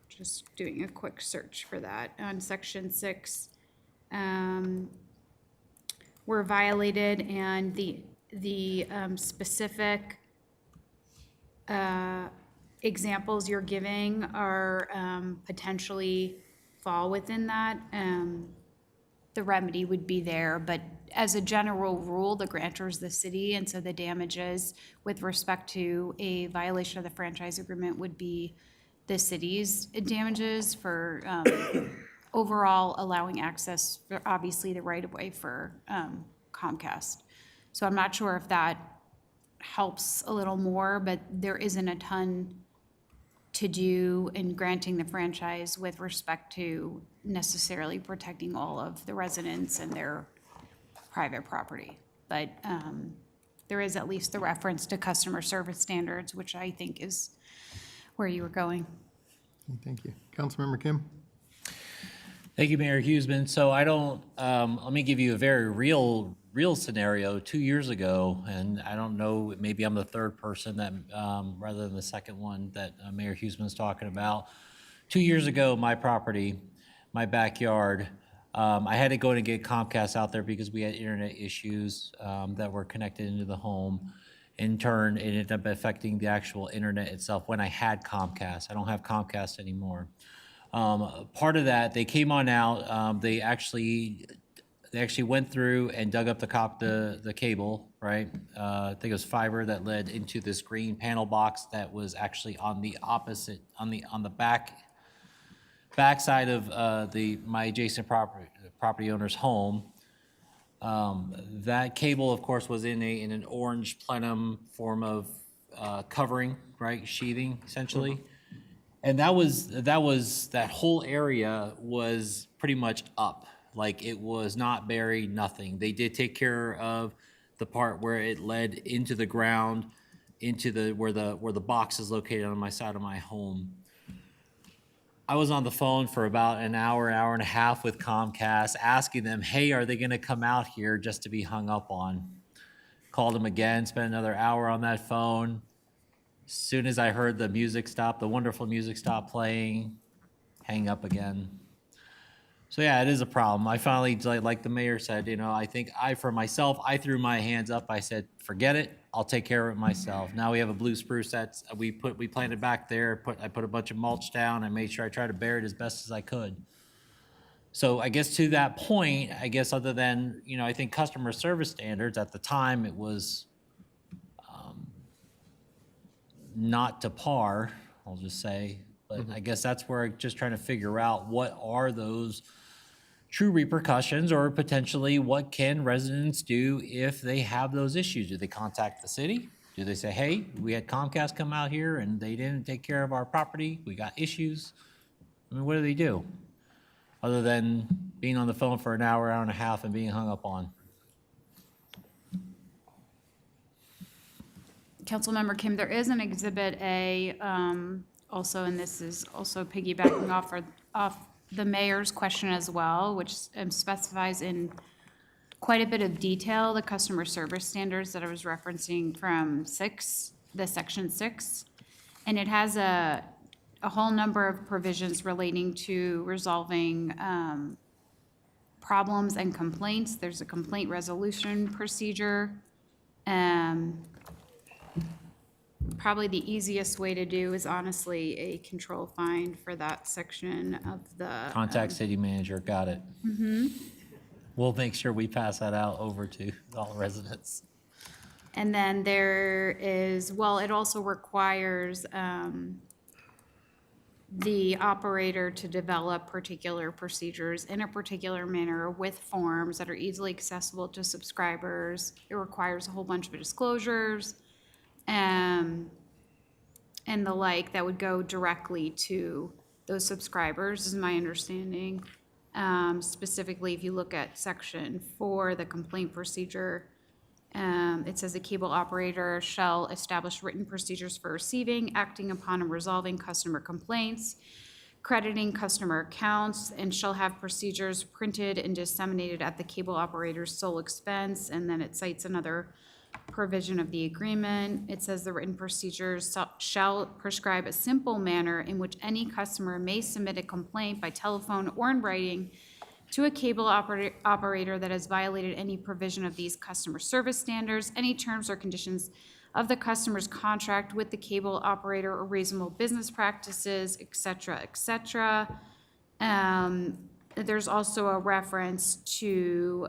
Speaker 2: just doing a quick search for that on section 6, were violated, and the specific examples you're giving are potentially fall within that, the remedy would be there. But as a general rule, the grantor is the city, and so the damages with respect to a violation of the franchise agreement would be the city's damages for overall allowing access, for obviously the right-of-way for Comcast. So I'm not sure if that helps a little more, but there isn't a ton to do in granting the franchise with respect to necessarily protecting all of the residents and their private property. But there is at least the reference to customer service standards, which I think is where you were going.
Speaker 1: Thank you. Councilmember Kim?
Speaker 16: Thank you, Mayor Huseman. So I don't, let me give you a very real scenario. 2 years ago, and I don't know, maybe I'm the third person that, rather than the second one that Mayor Huseman's talking about. 2 years ago, my property, my backyard, I had to go and get Comcast out there because we had internet issues that were connected into the home. In turn, it ended up affecting the actual internet itself when I had Comcast. I don't have Comcast anymore. Part of that, they came on out, they actually went through and dug up the cable, right? I think it was fiber that led into this green panel box that was actually on the opposite, on the back side of my adjacent property owner's home. That cable, of course, was in an orange plenum form of covering, right, sheathing, essentially. And that whole area was pretty much up. Like, it was not buried, nothing. They did take care of the part where it led into the ground, into where the box is located on my side of my home. I was on the phone for about an hour and a half with Comcast, asking them, hey, are they gonna come out here just to be hung up on? Called them again, spent another hour on that phone. As soon as I heard the music stop, the wonderful music stop playing, hang up again. So yeah, it is a problem. I finally, like the mayor said, I think for myself, I threw my hands up. I said, forget it. I'll take care of it myself. Now we have a blue spruce that we planted back there. I put a bunch of mulch down. I made sure I tried to bury it as best as I could. So I guess to that point, other than, I think customer service standards at the time, it was not to par, I'll just say. But I guess that's where I'm just trying to figure out what are those true repercussions, or potentially what can residents do if they have those issues? Do they contact the city? Do they say, hey, we had Comcast come out here and they didn't take care of our property, we got issues? I mean, what do they do? Other than being on the phone for an hour and a half and being hung up on.
Speaker 2: Councilmember Kim, there is an Exhibit A also, and this is also piggybacking off the mayor's question as well, which specifies in quite a bit of detail the customer service standards that I was referencing from section 6. And it has a whole number of provisions relating to resolving problems and complaints. There's a complaint resolution procedure. Probably the easiest way to do is honestly a control find for that section of the.
Speaker 16: Contact city manager, got it. We'll make sure we pass that out over to all residents.
Speaker 2: And then there is, well, it also requires the operator to develop particular procedures in a particular manner with forms that are easily accessible to subscribers. It requires a whole bunch of disclosures and the like that would go directly to those subscribers, is my understanding. Specifically, if you look at section 4, the complaint procedure, it says the cable operator shall establish written procedures for receiving, acting upon, and resolving customer complaints. crediting customer accounts, and shall have procedures printed and disseminated at the cable operator's sole expense. And then it cites another provision of the agreement. It says the written procedures shall prescribe a simple manner in which any customer may submit a complaint by telephone or in writing to a cable operator that has violated any provision of these customer service standards, any terms or conditions of the customer's contract with the cable operator or reasonable business practices, et cetera, et cetera. There's also a reference to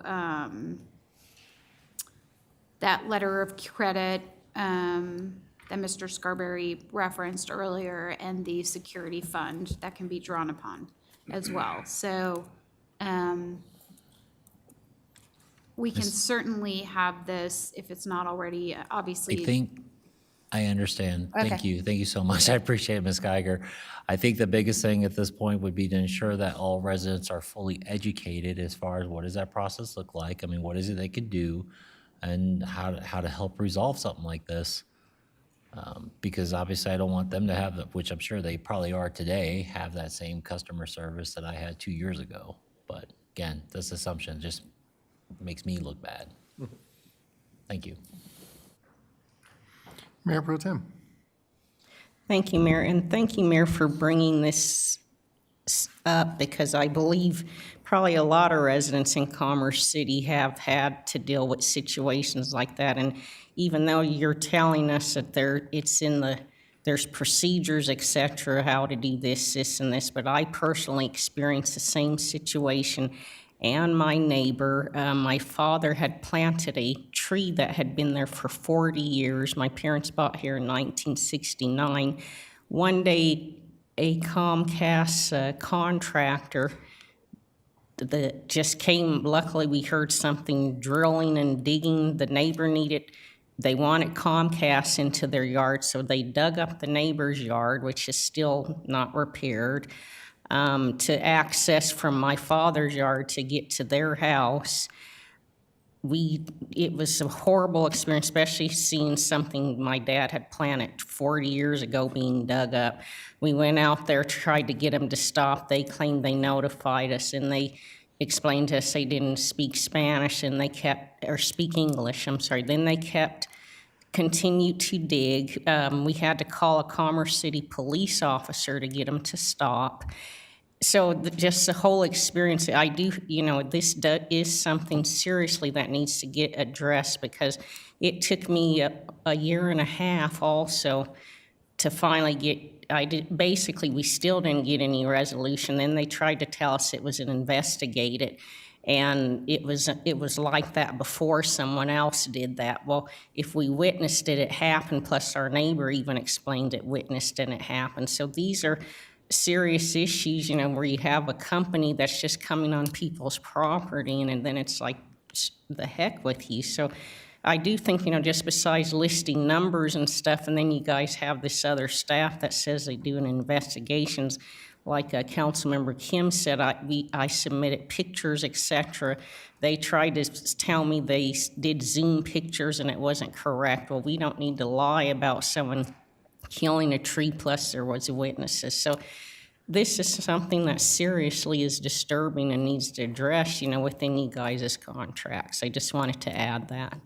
Speaker 2: that letter of credit that Mr. Scarberry referenced earlier, and the security fund that can be drawn upon as well. So we can certainly have this, if it's not already, obviously.
Speaker 16: I think I understand. Thank
Speaker 2: Okay.
Speaker 16: you. Thank you so much. I appreciate it, Ms. Geiger. I think the biggest thing at this point would be to ensure that all residents are fully educated as far as what does that process look like? I mean, what is it they could do, and how to help resolve something like this? Because obviously I don't want them to have, which I'm sure they probably are today, have that same customer service that I had 2 years ago. But again, this assumption just makes me look bad. Thank you.
Speaker 1: Mayor Pro Tem.
Speaker 4: Thank you, Mayor, and thank you, Mayor, for bringing this up, because I believe probably a lot of residents in Commerce City have had to deal with situations like that. And even though you're telling us that there's procedures, et cetera, how to do this, and this, but I personally experienced the same situation. And my neighbor, my father had planted a tree that had been there for 40 years. My parents bought here in 1969. One day, a Comcast contractor that just came, luckily we heard something drilling and digging. The neighbor they wanted Comcast into their yard, so they dug up the neighbor's yard, which is still not repaired, to access from my father's yard to get to their house. It was a horrible experience, especially seeing something my dad had planted 40 years ago being dug up. We went out there, tried to get them to stop. They claimed they notified us, and they explained to us they didn't speak Spanish, and or speak English, I'm sorry. Then they continued to dig. We had to call a Commerce City police officer to get them to stop. So just the whole experience, I do, this is something seriously that needs to get addressed, because it took me a year and a half also to finally basically, we still didn't get any resolution. Then they tried to tell us it was an investigated, and it was like that before someone else did that. Well, if we witnessed it, it happened, plus our neighbor even explained it, witnessed and it happened. So these are serious issues, where you have a company that's just coming on people's property, and then it's like, the heck with you. So I do think, just besides listing numbers and stuff, and then you guys have this other staff that says they do investigations, like Councilmember Kim said, I submitted pictures, et cetera. They tried to tell me they did Zoom pictures and it wasn't correct. Well, we don't need to lie about someone killing a tree, plus there was witnesses. So this is something that seriously is disturbing and needs to address, within you guys' contracts. I just wanted to add that.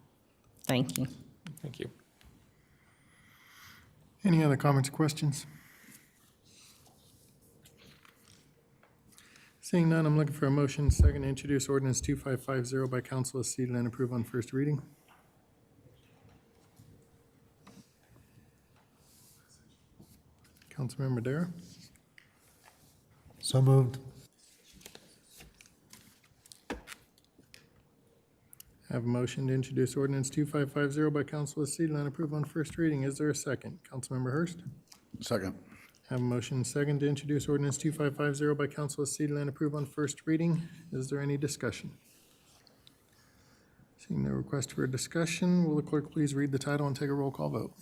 Speaker 4: Thank you.
Speaker 6: Thank you.
Speaker 1: Any other comments or questions? Seeing none, I'm looking for a motion second to introduce ordinance 2550 by council as seated and approve on first reading. Councilmember Dara.
Speaker 5: So moved.
Speaker 1: I have a motion to introduce ordinance 2550 by council as seated and approve on first reading. Is there a second? Councilmember Hurst.
Speaker 22: Second.
Speaker 1: I have a motion second to introduce ordinance 2550 by council as seated and approve on first reading. Is there any discussion? Seeing no request for a discussion, will the clerk please read the title and take a roll call vote?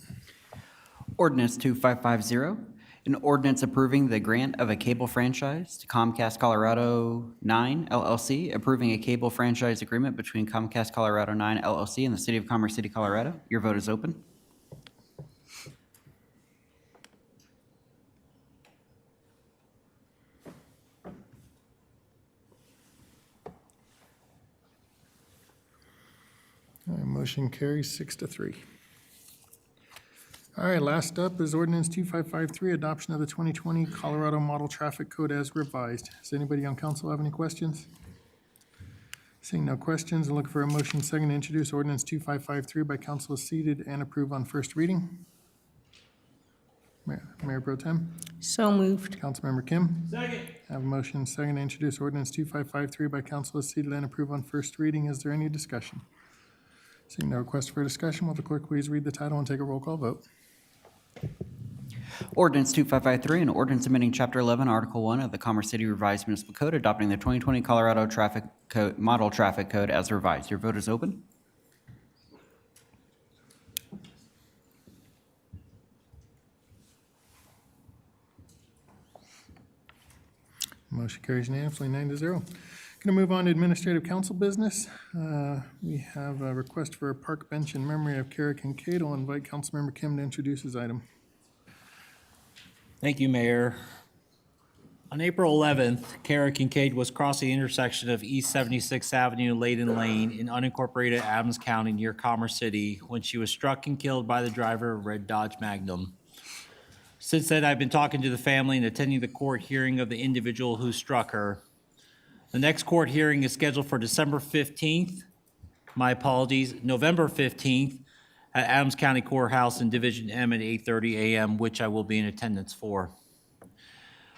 Speaker 3: Ordinance 2550, an ordinance approving the grant of a cable franchise to Comcast Colorado 9 LLC, approving a cable franchise agreement between Comcast Colorado 9 LLC and the City of Commerce City, Colorado. Your vote is open.
Speaker 1: All right, motion carries 6-3. All right, last up is ordinance 2553, adoption of the 2020 Colorado Model Traffic Code as revised. Does anybody on council have any questions? Seeing no questions, I'll look for a motion second to introduce ordinance 2553 by council as seated and approve on first reading. Mayor Pro Tem.
Speaker 4: So moved.
Speaker 1: Councilmember Kim. Second. Have a motion second to introduce ordinance 2553 by council as seated and approve on first reading. Is there any discussion? Seeing no request for discussion, will the clerk please read the title and take a roll call vote?
Speaker 3: Ordinance 2553, an ordinance amending Chapter 11, Article 1 of the Commerce City Revised Municipal Code, adopting the 2020 Colorado Traffic Code, Model Traffic Code as revised. Your vote is open.
Speaker 1: Motion carries unanimously, 9-0. Going to move on to administrative council business. We have a request for a park bench in memory of Kara Kincaid. I'll invite Councilmember Kim to introduce his item.
Speaker 16: Thank you, Mayor. On April 11th, Kara Kincaid was crossing the intersection of East 76th Avenue and Layden Lane in unincorporated Adams County near Commerce City when she was struck and killed by the driver of a red Dodge Magnum. Since then, I've been talking to the family and attending the court hearing of the individual who struck her. The next court hearing is scheduled for December 15th, my apologies, November 15th at Adams County Courthouse in Division M at 8:30 a.m., which I will be in attendance for.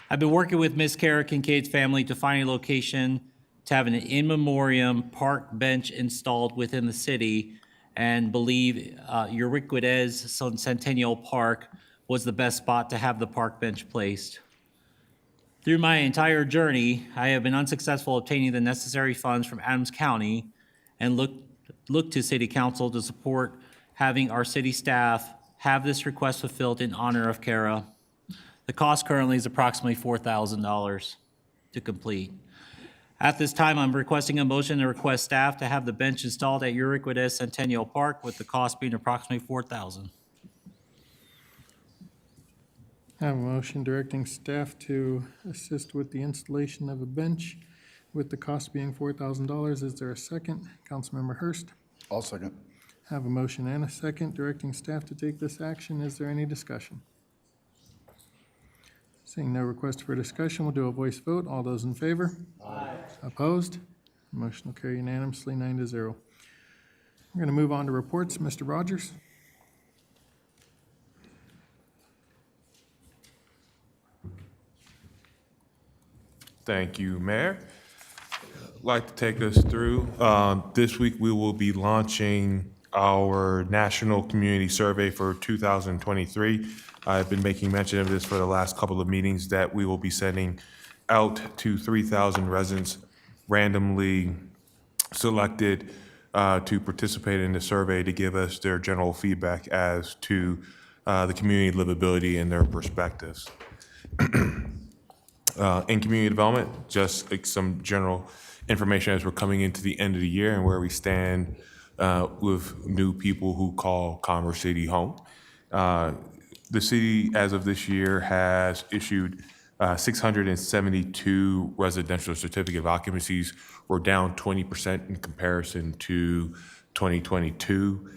Speaker 16: I've been working with Ms. Kara Kincaid's family to find a location to have an in memoriam park bench installed within the city and believe Euriquez Centennial Park was the best spot to have the park bench placed. Through my entire journey, I have been unsuccessful obtaining the necessary funds from Adams County and look to City Council to support having our city staff have this request fulfilled in honor of Kara. The cost currently is approximately $4,000 to complete. At this time, I'm requesting a motion to request staff to have the bench installed at Euriquez Centennial Park, with the cost being approximately $4,000.
Speaker 1: I have a motion directing staff to assist with the installation of a bench with the cost being $4,000. Is there a second? Councilmember Hurst.
Speaker 22: I'll second.
Speaker 1: I have a motion and a second directing staff to take this action. Is there any discussion? Seeing no request for discussion, we'll do a voice vote. All those in favor? Aye. Opposed? Motion will carry unanimously, 9-0. We're going to move on to reports. Mr. Rogers.
Speaker 18: Thank you, Mayor. I'd like to take us through. This week, we will be launching our National Community Survey for 2023. I've been making mention of this for the last couple of meetings, that we will be sending out to 3,000 residents randomly selected to participate in the survey to give us their general feedback as to the community livability and their perspectives. In community development, just like some general information as we're coming into the end of the year and where we stand with new people who call Commerce City home. The city, as of this year, has issued 672 residential certificate of occupancies. We're down 20% in comparison to 2022.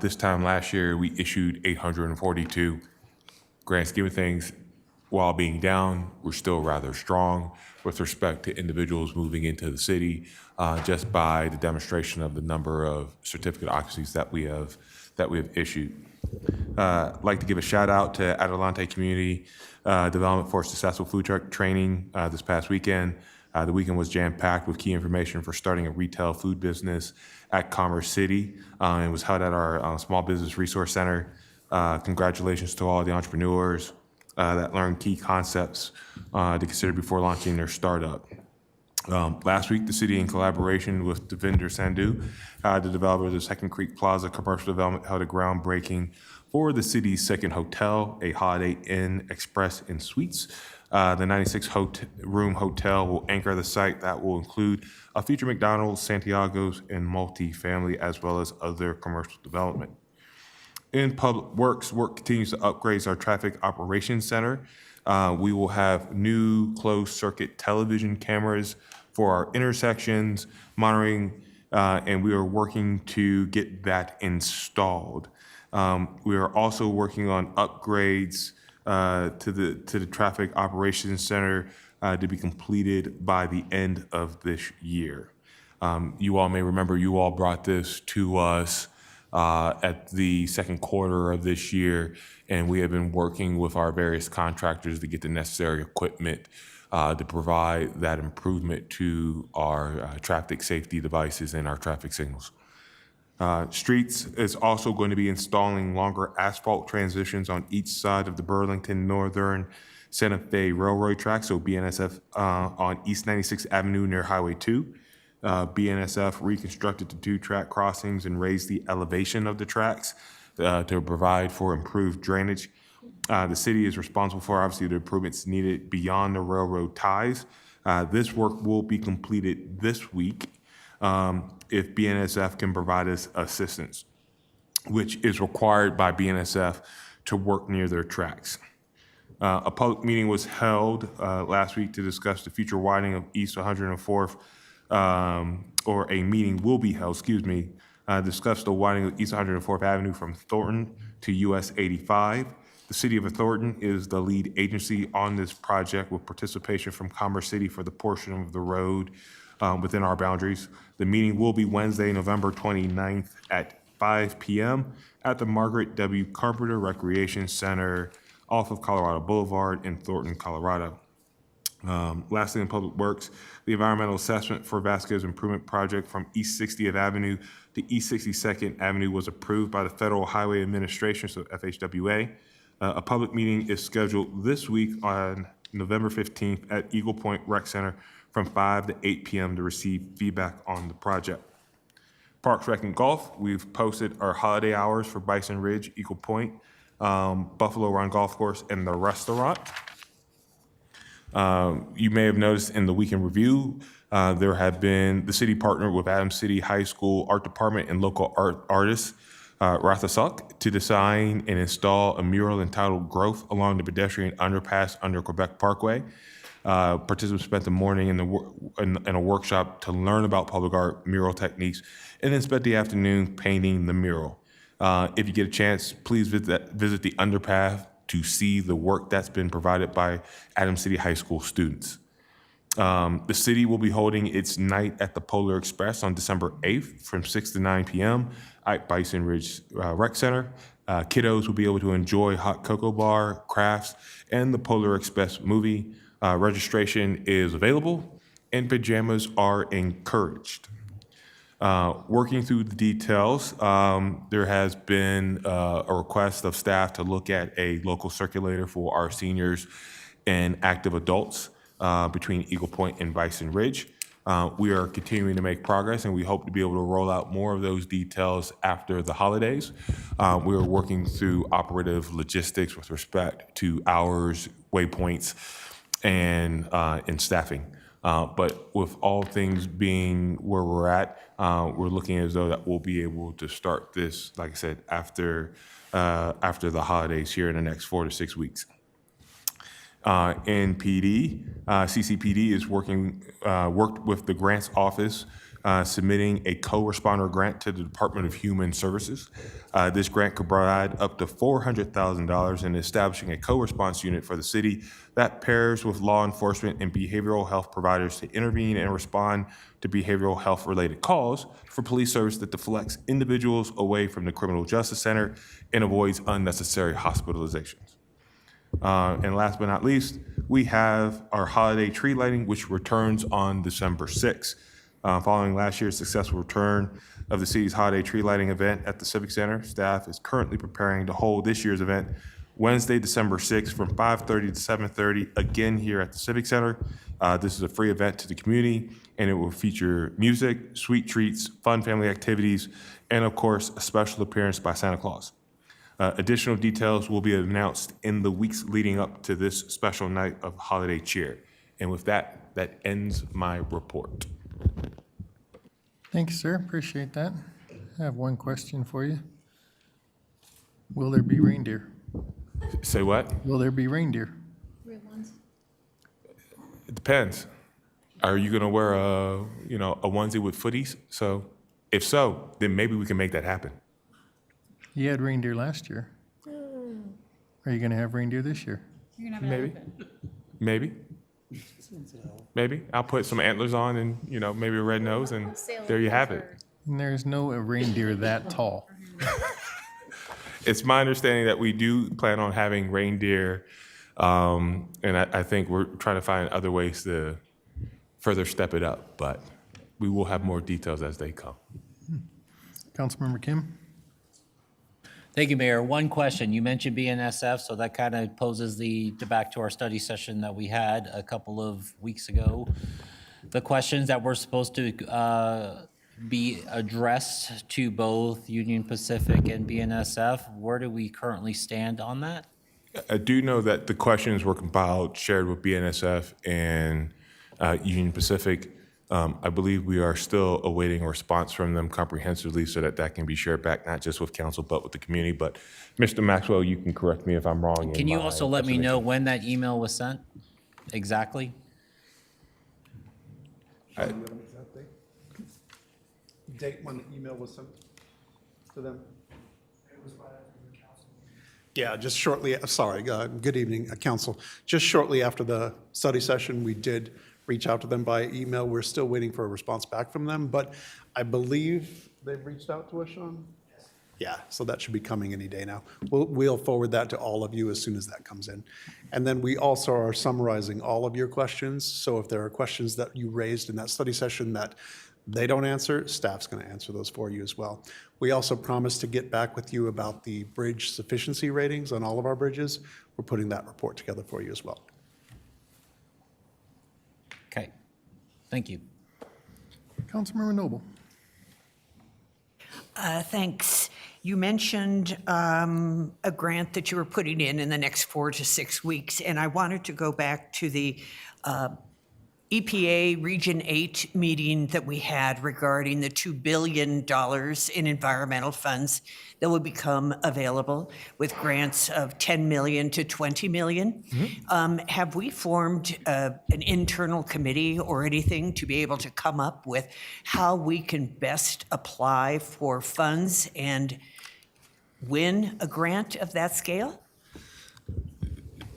Speaker 18: This time last year, we issued 842. Grand scheme of things, while being down, we're still rather strong with respect to individuals moving into the city, just by the demonstration of the number of certificate occupancies that we have issued. I'd like to give a shout out to Adelante Community Development for successful food truck training this past weekend. The weekend was jam-packed with key information for starting a retail food business at Commerce City. It was held at our Small Business Resource Center. Congratulations to all the entrepreneurs that learned key concepts to consider before launching their startup. Last week, the city, in collaboration with the vendor Sandu, the developer of the Second Creek Plaza commercial development, held a groundbreaking for the city's second hotel, a Holiday Inn Express and Suites. The 96-room hotel will anchor the site. That will include a future McDonald's, Santiago's, and multi-family, as well as other commercial development. In public works, work continues to upgrade our traffic operations center. We will have new closed-circuit television cameras for our intersections, monitoring and we are working to get that installed. We are also working on upgrades to the Traffic Operations Center to be completed by the end of this year. You all may remember you all brought this to us at the second quarter of this year, and we have been working with our various contractors to get the necessary equipment to provide that improvement to our traffic safety devices and our traffic signals. Streets is also going to be installing longer asphalt transitions on each side of the Burlington Northern Santa Fe Railroad track, so BNSF on East 96th Avenue near Highway 2. BNSF reconstructed the 2-track crossings and raised the elevation of the tracks to provide for improved drainage. The city is responsible for, obviously, the improvements needed beyond the railroad ties. This work will be completed this week if BNSF can provide us assistance, which is required by BNSF to work near their tracks. A public meeting was held last week to discuss the future widening of East 104th, or a meeting will be held, discuss the widening of East 104th Avenue from Thornton to US 85. The City of Thornton is the lead agency on this project with participation from Commerce City for the portion of the road within our boundaries. The meeting will be Wednesday, November 29th at 5 p.m. at the Margaret W. Carpenter Recreation Center off of Colorado Boulevard in Thornton, Colorado. Lastly, in Public Works, the environmental assessment for Vasquez Improvement Project from East 60th Avenue to East 62nd Avenue was approved by the Federal Highway Administration, so FHWA. A public meeting is scheduled this week on November 15th at Eagle Point Rec Center from 5 to 8 p.m. to receive feedback on the project. Parks, Rec, and Golf, we've posted our holiday hours for Bison Ridge, Eagle Point, Buffalo Run Golf Course, and the restaurant. You may have noticed in the weekend review, the city partnered with Adams City High School Art Department and local artist, Rathasuk, to design and install a mural entitled Growth along the pedestrian underpass under Quebec Parkway. Participants spent the morning in a workshop to learn about public art mural techniques, and then spent the afternoon painting the mural. If you get a chance, please visit the underpass to see the work that's been provided by Adams City High School students. The city will be holding its Night at the Polar Express on December 8th from 6 to 9 p.m. at Bison Ridge Rec Center. Kiddos will be able to enjoy hot cocoa bar, crafts, and the Polar Express movie. Registration is available, and pajamas are encouraged. Working through the details, there has been a request of staff to look at a local circulator for our seniors and active adults between Eagle Point and Bison Ridge. We are continuing to make progress, and we hope to be able to roll out more of those details after the holidays. We are working through operative logistics with respect to hours, waypoints, and staffing. But with all things being where we're at, we're looking as though that we'll be able to start this, like I said, after the holidays here in the next 4 to 6 weeks. CCPD is worked with the grants office, submitting a co-responder grant to the Department of Human Services. This grant could provide up to $400,000 in establishing a co-response unit for the city that pairs with law enforcement and behavioral health providers to intervene and respond to behavioral health related calls for police service that deflects individuals away from the criminal justice center and avoids unnecessary hospitalizations. And last but not least, we have our holiday tree lighting, which returns on December 6th. Following last year's successful return of the city's holiday tree lighting event at the Civic Center, staff is currently preparing to hold this year's event Wednesday, December 6th from 5:30 to 7:30, again here at the Civic Center. This is a free event to the community, and it will feature music, sweet treats, fun family activities, and of course, a special appearance by Santa Claus. Additional details will be announced in the weeks leading up to this special night of holiday cheer. And with that, that ends my report.
Speaker 1: Thank you, sir. Appreciate that. I have one question for you. Will there be reindeer?
Speaker 18: Say what?
Speaker 1: Will there be reindeer?
Speaker 18: It depends. Are you gonna wear a onesie with footies? So If so, then maybe we can make that happen.
Speaker 1: You had reindeer last year. Are you gonna have reindeer this year?
Speaker 18: Maybe. Maybe. I'll put some antlers on and, maybe a red nose, and there you have it.
Speaker 1: And there's no reindeer that tall.
Speaker 18: It's my understanding that we do plan on having reindeer, and I think we're trying to find other ways to further step it up, but we will have more details as they come.
Speaker 1: Councilmember Kim?
Speaker 16: Thank you, Mayor. One question. You mentioned BNSF, so that kind of poses back to our study session that we had a couple of weeks ago. The questions that were supposed to be addressed to both Union Pacific and BNSF, where do we currently stand on that?
Speaker 18: I do know that the questions were compiled, shared with BNSF and Union Pacific. I believe we are still awaiting a response from them comprehensively so that can be shared back, not just with council, but with the community. But Mr. Maxwell, you can correct me if I'm wrong.
Speaker 16: Can you also let me know when that email was sent? Exactly?
Speaker 20: Date when the email was sent to them? Yeah, just shortly, good evening, council. Just shortly after the study session, we did reach out to them by email. We're still waiting for a response back from them, but I believe they've reached out to us, Sean? Yeah, so that should be coming any day now. We'll forward that to all of you as soon as that comes in. And then we also are summarizing all of your questions. So if there are questions that you raised in that study session that they don't answer, staff's going to answer those for you as well. We also promised to get back with you about the bridge sufficiency ratings on all of our bridges. We're putting that report together for you as well.
Speaker 16: Okay. Thank you.
Speaker 1: Councilmember Noble?
Speaker 13: Thanks. You mentioned a grant that you were putting in the next 4 to 6 weeks, and I wanted to go back to the EPA Region 8 meeting that we had regarding the $2 billion in environmental funds that will become available with grants of $10 million to $20 million. Have we formed an internal committee or anything to be able to come up with how we can best apply for funds and win a grant of that scale?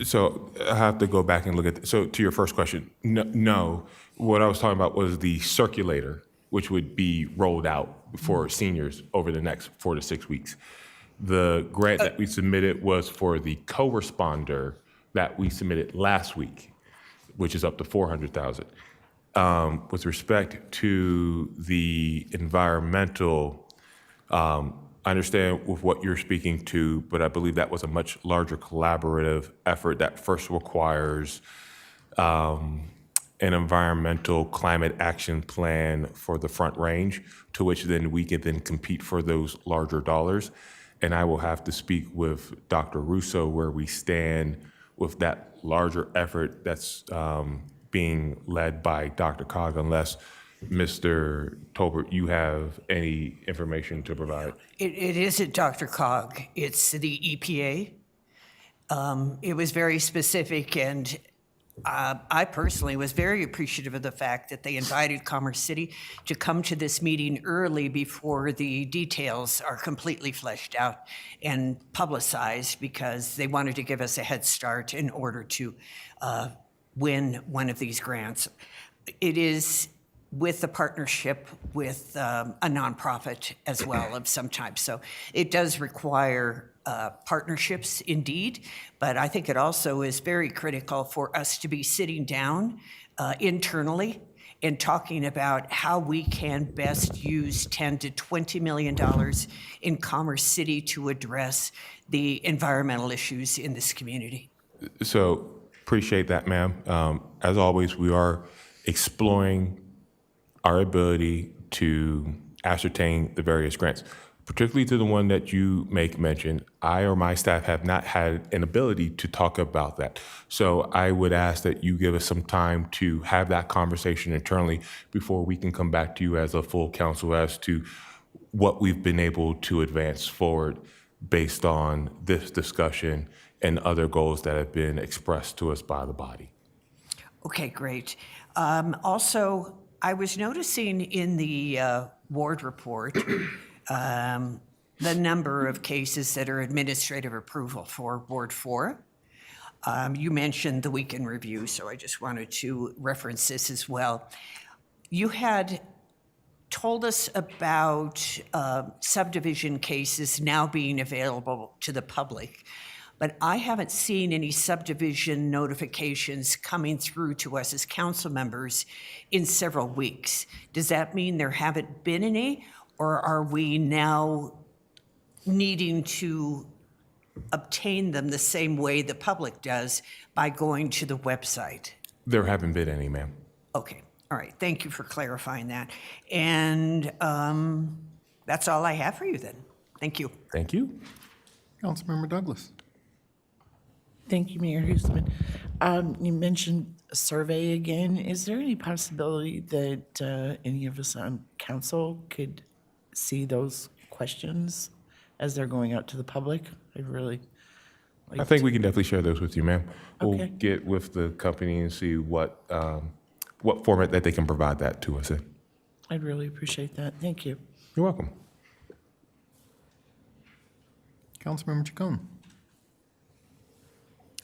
Speaker 18: So I have to go back and look at, so to your first question, no. What I was talking about was the circulator, which would be rolled out for seniors over the next 4 to 6 weeks. The grant that we submitted was for the co-responder that we submitted last week, which is up to $400,000. With respect to the environmental, I understand with what you're speaking to, but I believe that was a much larger collaborative effort that first requires an environmental climate action plan for the Front Range, to which then we can then compete for those larger dollars. And I will have to speak with Dr. Russo where we stand with that larger effort that's being led by Dr. Cog, unless Mr. Tolbert, you have any information to provide?
Speaker 13: It isn't Dr. Cog, it's the EPA. It was very specific, and I personally was very appreciative of the fact that they invited Commerce City to come to this meeting early before the details are completely fleshed out and publicized, because they wanted to give us a head start in order to win one of these grants. It is with the partnership with a nonprofit as well of some type. So it does require partnerships indeed, but I think it also is very critical for us to be sitting down internally and talking about how we can best use $10 to $20 million in Commerce City to address the environmental issues in this community.
Speaker 18: So appreciate that, ma'am. As always, we are exploring our ability to ascertain the various grants, particularly to the one that you make mention. I or my staff have not had an ability to talk about that. So I would ask that you give us some time to have that conversation internally before we can come back to you as a full council as to what we've been able to advance forward based on this discussion and other goals that have been expressed to us by the body.
Speaker 13: Okay, great. Also, I was noticing in the ward report the number of cases that are administrative approval for Ward 4. You mentioned the weekend review, so I just wanted to reference this as well. You had told us about subdivision cases now being available to the public, but I haven't seen any subdivision notifications coming through to us as council members in several weeks. Does that mean there haven't been any, or are we now needing to obtain them the same way the public does by going to the website?
Speaker 18: There haven't been any, ma'am.
Speaker 13: Okay, all right, thank you for clarifying that. And that's all I have for you then. Thank you.
Speaker 18: Thank you.
Speaker 1: Councilmember Douglas.
Speaker 14: Thank you, Mayor Huesman. You mentioned a survey again. Is there any possibility that any of us on council could see those questions as they're going out to the public? I'd really like
Speaker 18: I think we can definitely share those with you, ma'am. We'll
Speaker 14: Okay.
Speaker 18: get with the company and see what format that they can provide that to us in.
Speaker 14: I'd really appreciate that. Thank you.
Speaker 18: You're welcome.
Speaker 1: Councilmember Chacon.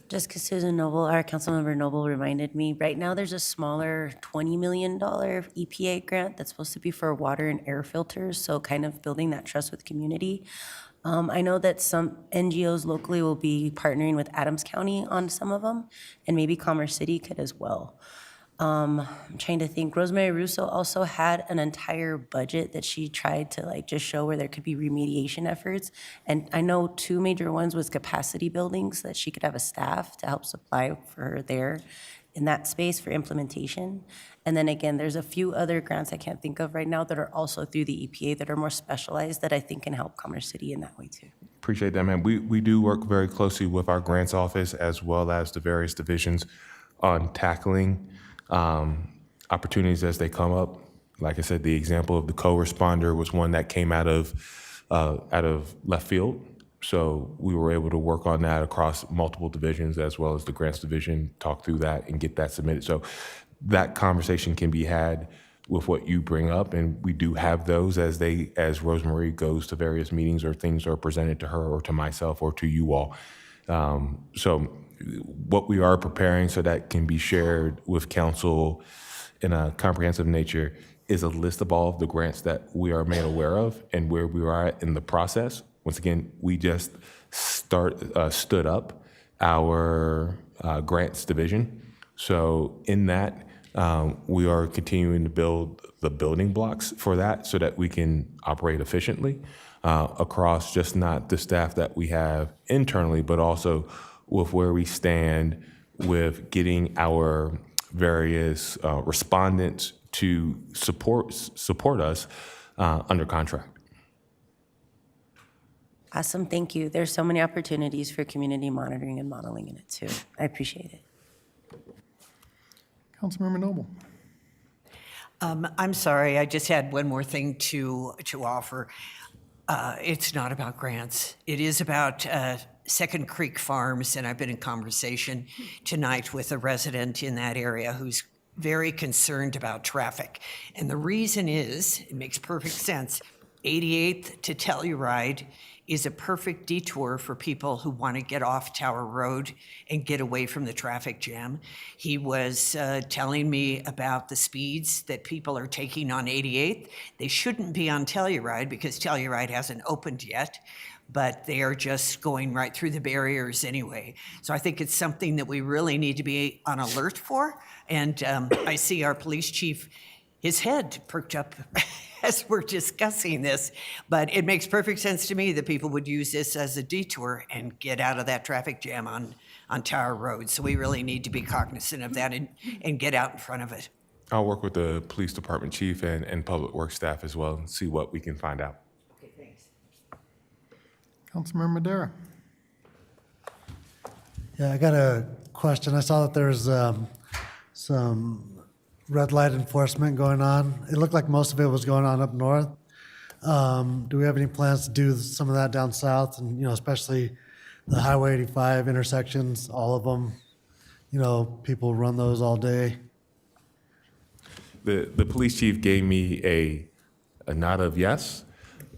Speaker 15: Just because Susan Noble, our Councilmember Noble reminded me, right now there's a smaller $20 million EPA grant that's supposed to be for water and air filters, so kind of building that trust with community. I know that some NGOs locally will be partnering with Adams County on some of them, and maybe Commerce City could as well. I'm trying to think. Rosemary Russo also had an entire budget that she tried to like just show where there could be remediation efforts. And I know two major ones was capacity buildings that she could have a staff to help supply for her there in that space for implementation. And then again, there's a few other grants I can't think of right now that are also through the EPA that are more specialized that I think can help Commerce City in that way too.
Speaker 18: Appreciate that, ma'am. We do work very closely with our grants office as well as the various divisions on tackling opportunities as they come up. Like I said, the example of the co-responder was one that came out of left field. So we were able to work on that across multiple divisions as well as the grants division, talk through that and get that submitted. So that conversation can be had with what you bring up, and we do have those as Rosemary goes to various meetings or things are presented to her or to myself or to you all. So what we are preparing so that can be shared with council in a comprehensive nature is a list of all of the grants that we are made aware of and where we are at in the process. Once again, we just stood up our grants division. So in that, we are continuing to build the building blocks for that so that we can operate efficiently across just not the staff that we have internally, but also with where we stand with getting our various respondents to support us under contract.
Speaker 15: Awesome, thank you. There's so many opportunities for community monitoring and modeling in it too. I appreciate it.
Speaker 1: Councilmember Noble.
Speaker 13: I'm sorry, I just had one more thing to offer. It's not about grants. It is about Second Creek Farms, and I've been in conversation tonight with a resident in that area who's very concerned about traffic. And the reason is, it makes perfect sense, 88th to Telluride is a perfect detour for people who want to get off Tower Road and get away from the traffic jam. He was telling me about the speeds that people are taking on 88th. They shouldn't be on Telluride because Telluride hasn't opened yet, but they are just going right through the barriers anyway. So I think it's something that we really need to be on alert for. And I see our police chief, his head perked up as we're discussing this, but it makes perfect sense to me that people would use this as a detour and get out of that traffic jam on Tower Road. So we really need to be cognizant of that and get out in front of it.
Speaker 18: I'll work with the police department chief and public works staff as well and see what we can find out.
Speaker 13: Okay, thanks.
Speaker 1: Councilmember Madera.
Speaker 5: Yeah, I got a question. I saw that there's some red light enforcement going on. It looked like most of it was going on up north. Do we have any plans to do some of that down south, and especially the Highway 85 intersections, all of them? People run those all day.
Speaker 18: the police chief gave me a nod of yes.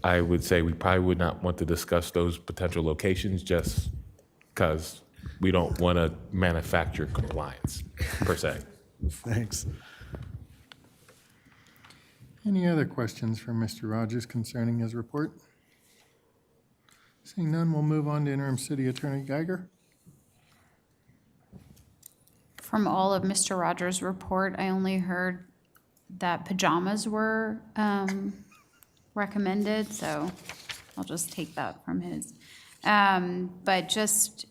Speaker 18: I would say we probably would not want to discuss those potential locations just because we don't want to manufacture compliance, per se.
Speaker 5: Thanks.
Speaker 1: Any other questions for Mr. Rogers concerning his report? Seeing none, we'll move on to Interim City Attorney Geiger.
Speaker 2: From all of Mr. Rogers' report, I only heard that pajamas were recommended, so I'll just take that from his. But just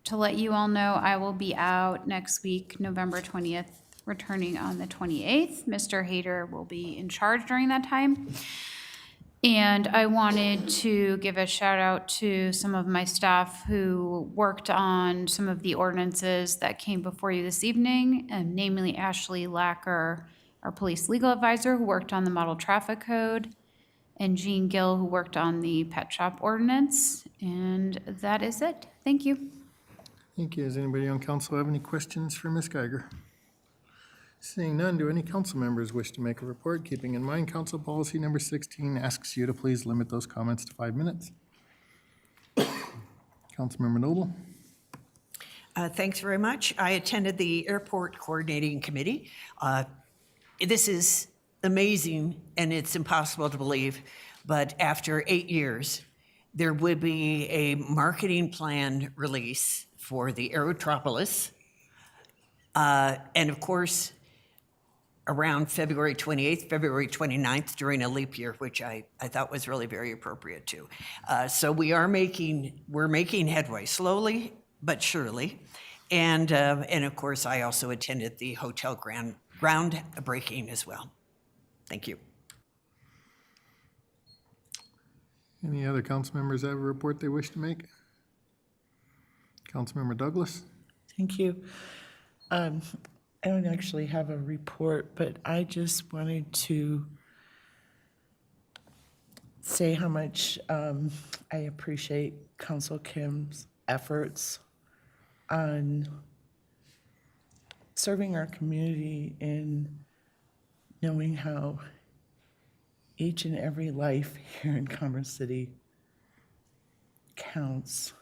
Speaker 2: to let you all know, I will be out next week, November 20th, returning on the 28th. Mr. Hayter will be in charge during that time. And I wanted to give a shout out to some of my staff who worked on some of the ordinances that came before you this evening, and namely Ashley Lacker, our police legal advisor, who worked on the model traffic code, and Jean Gill, who worked on the pet shop ordinance. And that is it. Thank you.
Speaker 1: Thank you. Does anybody on council have any questions for Ms. Geiger? Seeing none, do any council members wish to make a report? Keeping in mind, council policy number 16 asks you to please limit those comments to 5 minutes. Councilmember Noble?
Speaker 13: Thanks very much. I attended the Airport Coordinating Committee. This is amazing, and it's impossible to believe, but after 8 years, there would be a marketing plan release for the Aerotropolis. And of course, around February 28th, February 29th, during a leap year, which I thought was really very appropriate too. So we're making headway, slowly but surely. And of course, I also attended the hotel groundbreaking as well. Thank you.
Speaker 1: Any other council members have a report they wish to make? Councilmember Douglas?
Speaker 14: Thank you. I don't actually have a report, but I just wanted to say how much I appreciate Council Kim's efforts on serving our community and knowing how each and every life here in Commerce City counts.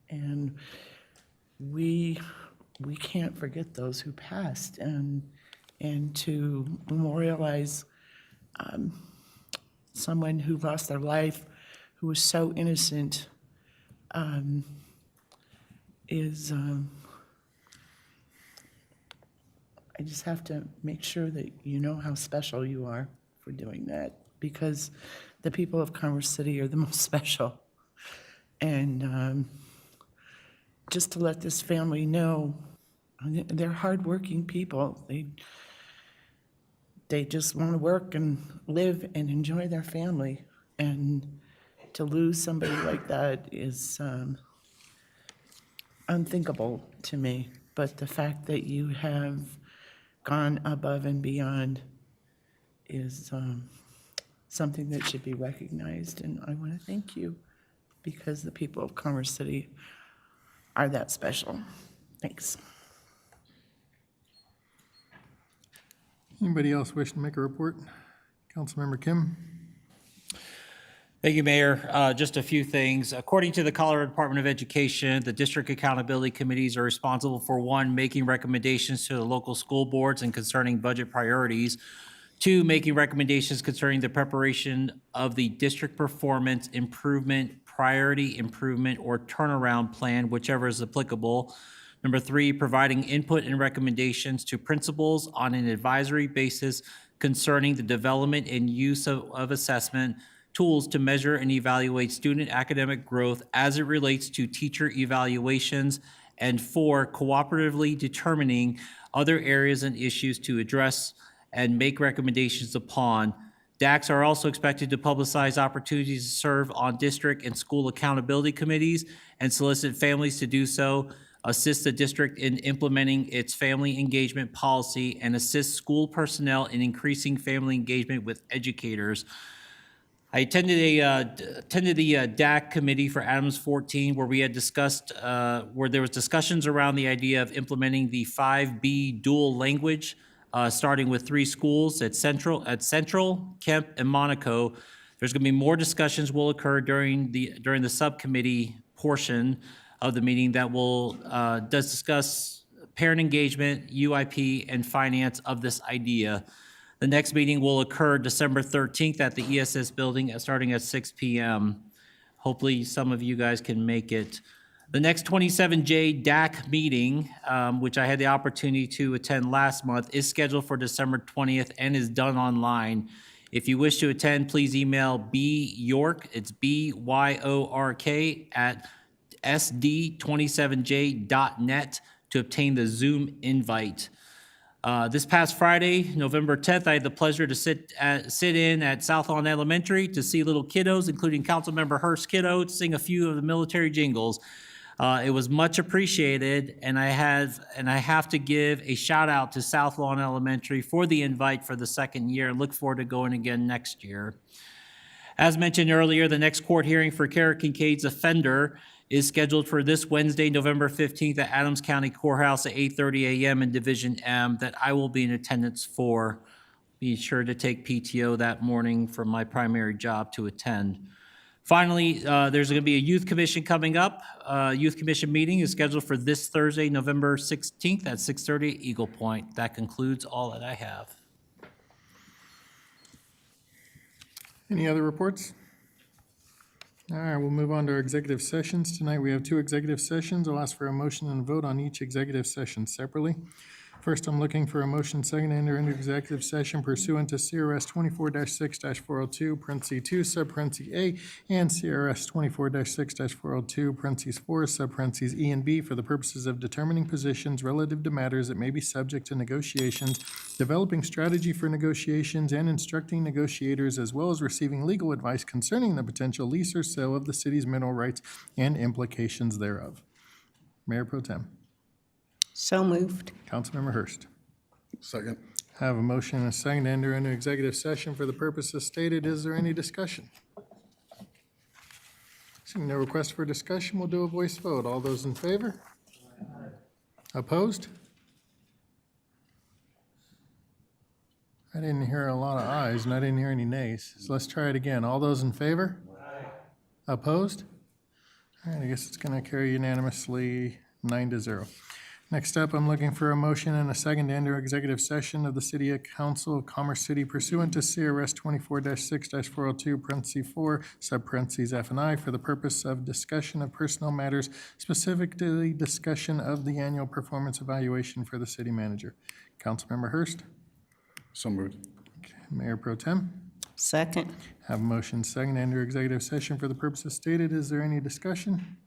Speaker 14: And we can't forget those who passed, and to memorialize someone who lost their life, who was so innocent, is I just have to make sure that you know how special you are for doing that, because the people of Commerce City are the most special. And just to let this family know, they're hardworking people. They just want to work and live and enjoy their family. And to lose somebody like that is unthinkable to me. But the fact that you have gone above and beyond is something that should be recognized. And I want to thank you, because the people of Commerce City are that special. Thanks.
Speaker 1: Anybody else wish to make a report? Councilmember Kim?
Speaker 16: Thank you, Mayor. Just a few things. According to the Colorado Department of Education, the district accountability committees are responsible for 1, making recommendations to the local school boards and concerning budget priorities. 2, making recommendations concerning the preparation of the district performance improvement, priority improvement, or turnaround plan, whichever is applicable. Number 3, providing input and recommendations to principals on an advisory basis concerning the development and use of assessment tools to measure and evaluate student academic growth as it relates to teacher evaluations. And 4, cooperatively determining other areas and issues to address and make recommendations upon. DACs are also expected to publicize opportunities to serve on district and school accountability committees and solicit families to do so, assist the district in implementing its family engagement policy, and assist school personnel in increasing family engagement with educators. I attended the DAC committee for Adams 14, where we had discussed, where there was discussions around the idea of implementing the 5B dual language starting with 3 schools at Central, Kemp, and Monaco. There's going to be more discussions will occur during the subcommittee portion of the meeting that will does discuss parent engagement, UIP, and finance of this idea. The next meeting will occur December 13th at the ESS building, starting at 6 p.m. Hopefully, some of you guys can make it. The next 27J DAC meeting, which I had the opportunity to attend last month, is scheduled for December 20th and is done online. If you wish to attend, please email byork, it's BYORK, at sd27j.net to obtain the Zoom invite. This past Friday, November 10th, I had the pleasure to sit in at South Lawn Elementary to see little kiddos, including Councilmember Hurst kiddo, sing a few of the military jingles. It was much appreciated, and I have to give a shout out to South Lawn Elementary for the invite for the second year. Look forward to going again next year. As mentioned earlier, the next court hearing for Kara Kincaid's offender is scheduled for this Wednesday, November 15th at Adams County Courthouse at 8:30 a.m. in Division M, that I will be in attendance for. Be sure to take PTO that morning from my primary job to attend. Finally, there's going to be a youth commission coming up. Youth commission meeting is scheduled for this Thursday, November 16th at 6:30 Eagle Point. That concludes all that I have.
Speaker 1: Any other reports? All right, we'll move on to our executive sessions. Tonight, we have 2 executive sessions. I'll ask for a motion and a vote on each executive session separately. First, I'm looking for a motion second to enter into executive session pursuant to CRS 24-6-402, parentheses 2, sub-parentheses A, and CRS 24-6-402, parentheses 4, sub-parentheses E and B, for the purposes of determining positions relative to matters that may be subject to negotiations, developing strategy for negotiations, and instructing negotiators, as well as receiving legal advice concerning the potential lease or sale of the city's mineral rights and implications thereof. Mayor Pro Tem.
Speaker 4: So moved.
Speaker 1: Councilmember Hurst.
Speaker 22: Second.
Speaker 1: Have a motion and a second to enter into executive session for the purposes stated. Is there any discussion? Seeing no request for discussion, we'll do a voice vote. All those in favor? Opposed? I didn't hear a lot of ayes, and I didn't hear any nays. So let's try it again. All those in favor? Opposed? All right, I guess it's going to carry unanimously 9-0. Next up, I'm looking for a motion and a second to enter executive session of the City Council of Commerce City pursuant to CRS 24-6-402, parentheses 4, sub-parentheses F and I, for the purpose of discussion of personnel matters, specifically discussion of the annual performance evaluation for the city manager. Councilmember Hurst.
Speaker 22: So moved.
Speaker 1: Okay, Mayor Pro Tem.
Speaker 4: Second.
Speaker 1: Have a motion second to enter executive session for the purposes stated. Is there any discussion?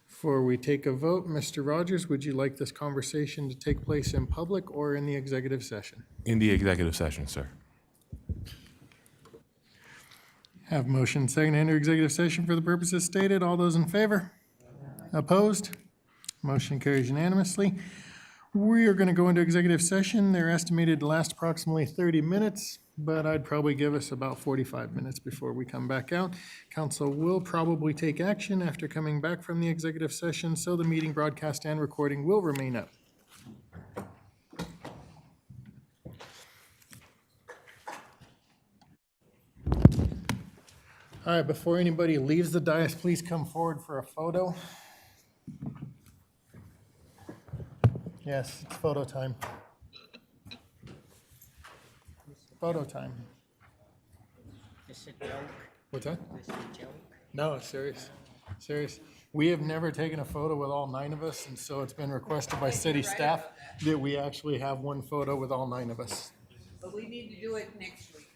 Speaker 1: Before we take a vote, Mr. Rogers, would you like this conversation to take place in public or in the executive session?
Speaker 18: In the executive session, sir.
Speaker 1: Have motion second to enter executive session for the purposes stated. All those in favor? Opposed? Motion carries unanimously. We are going to go into executive session. They're estimated to last approximately 30 minutes, but I'd probably give us about 45 minutes before we come back out. Council will probably take action after coming back from the executive session, so the meeting broadcast and recording will remain up. All right, before anybody leaves the dais, please come forward for a photo. Yes, it's photo time. Photo time.
Speaker 4: This a joke?
Speaker 1: What's that?
Speaker 4: This a joke?
Speaker 1: No, it's serious. Serious. We have never taken a photo with all 9 of us, and so it's been requested by city staff that we actually have one photo with all 9 of us.
Speaker 8: But we need to do it next week.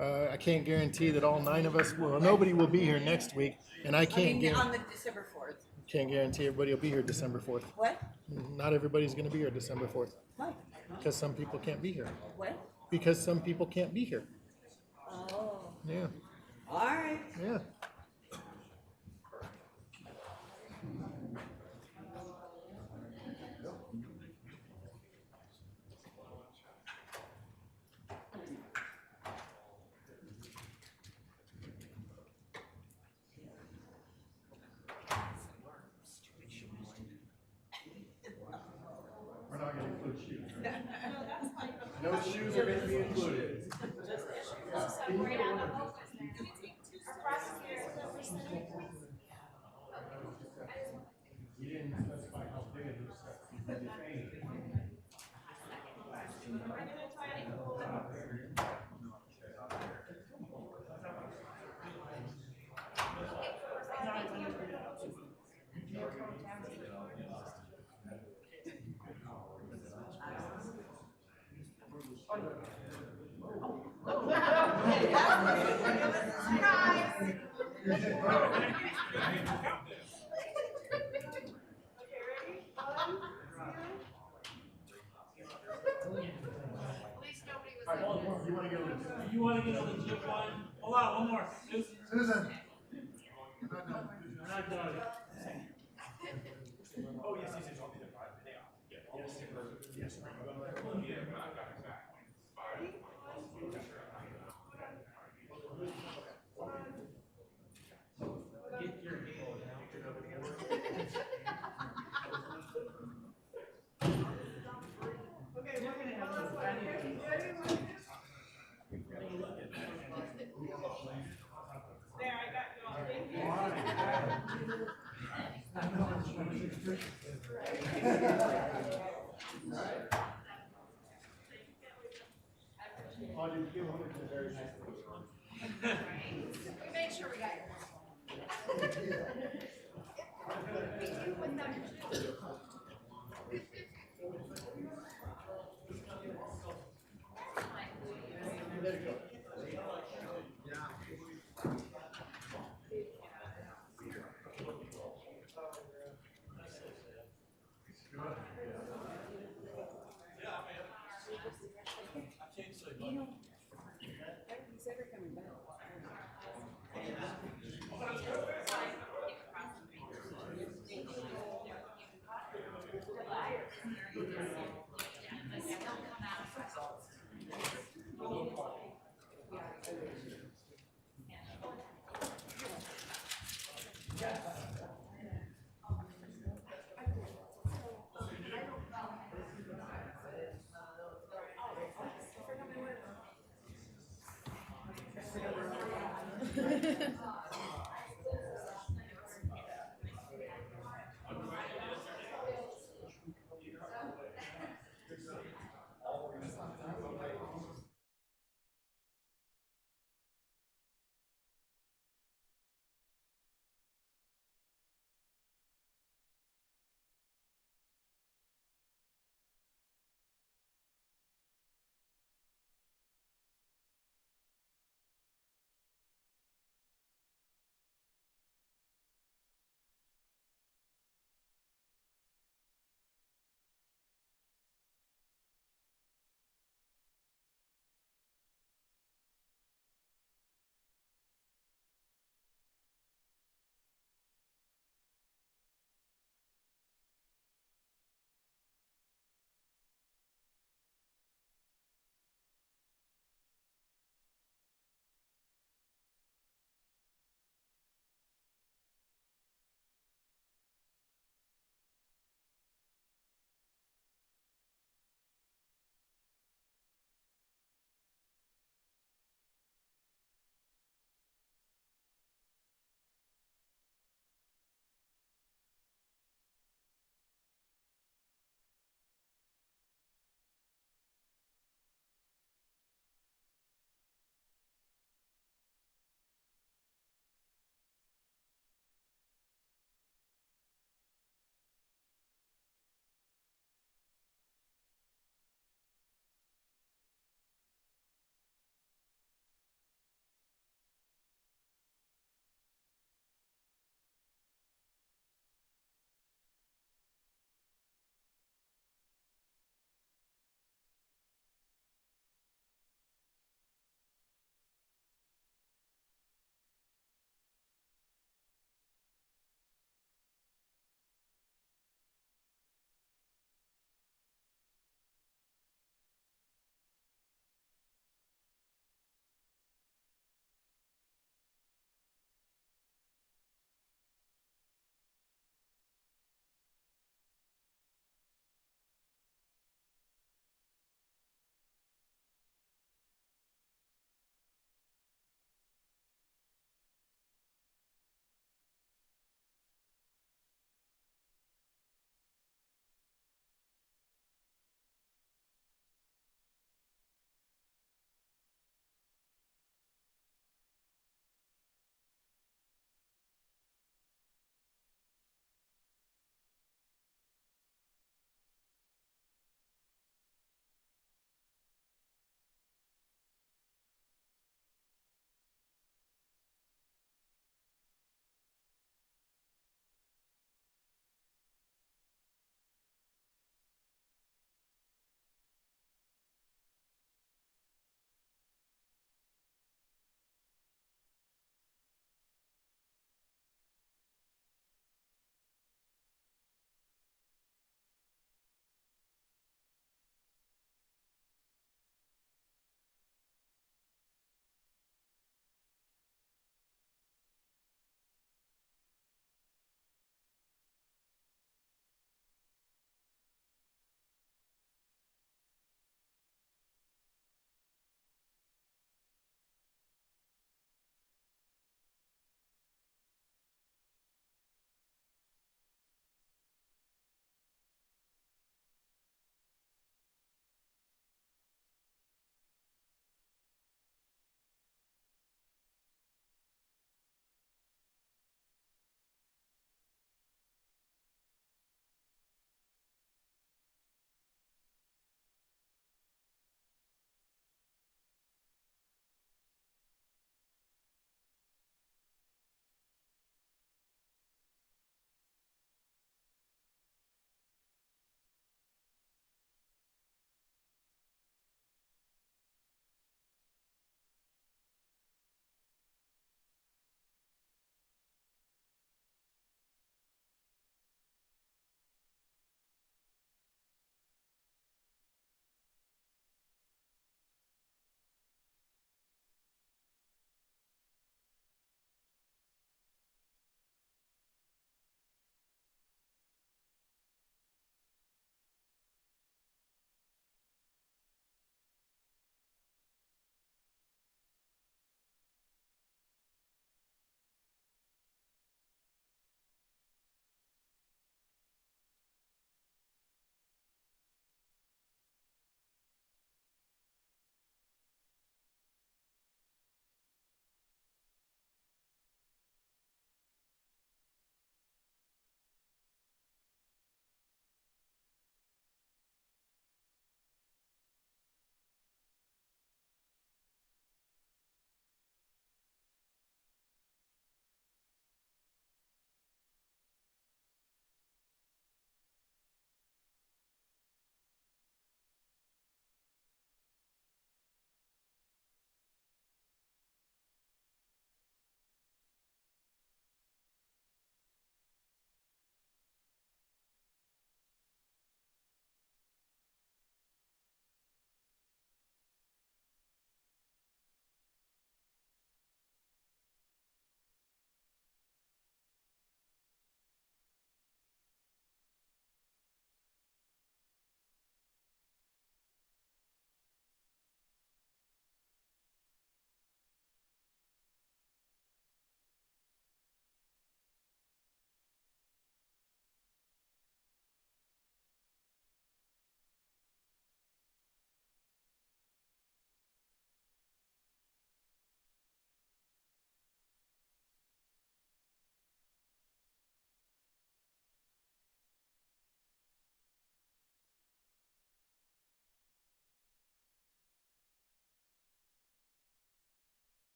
Speaker 1: I can't guarantee that all 9 of us will. Nobody will be here next week, and I can't
Speaker 8: On the December 4th.
Speaker 1: can't guarantee everybody will be here December 4th.
Speaker 8: What?
Speaker 1: Not everybody's going to be here December 4th.
Speaker 8: Why?
Speaker 1: Because some people can't be here.
Speaker 8: What?
Speaker 1: Because some people can't be here.
Speaker 8: Oh.
Speaker 1: Yeah.
Speaker 8: All right.
Speaker 1: Yeah. We're not going to include shoes. No shoes are gonna be included. You didn't specify how big of those steps.
Speaker 9: You want to get a legit one? Hold on, one more.
Speaker 1: Susan.
Speaker 9: We're not done. Oh, yes, yes, yes, I'll be there. Yes. Get your hand Okay, we're gonna have some there, I got you all. Thank you.
Speaker 8: We made sure we got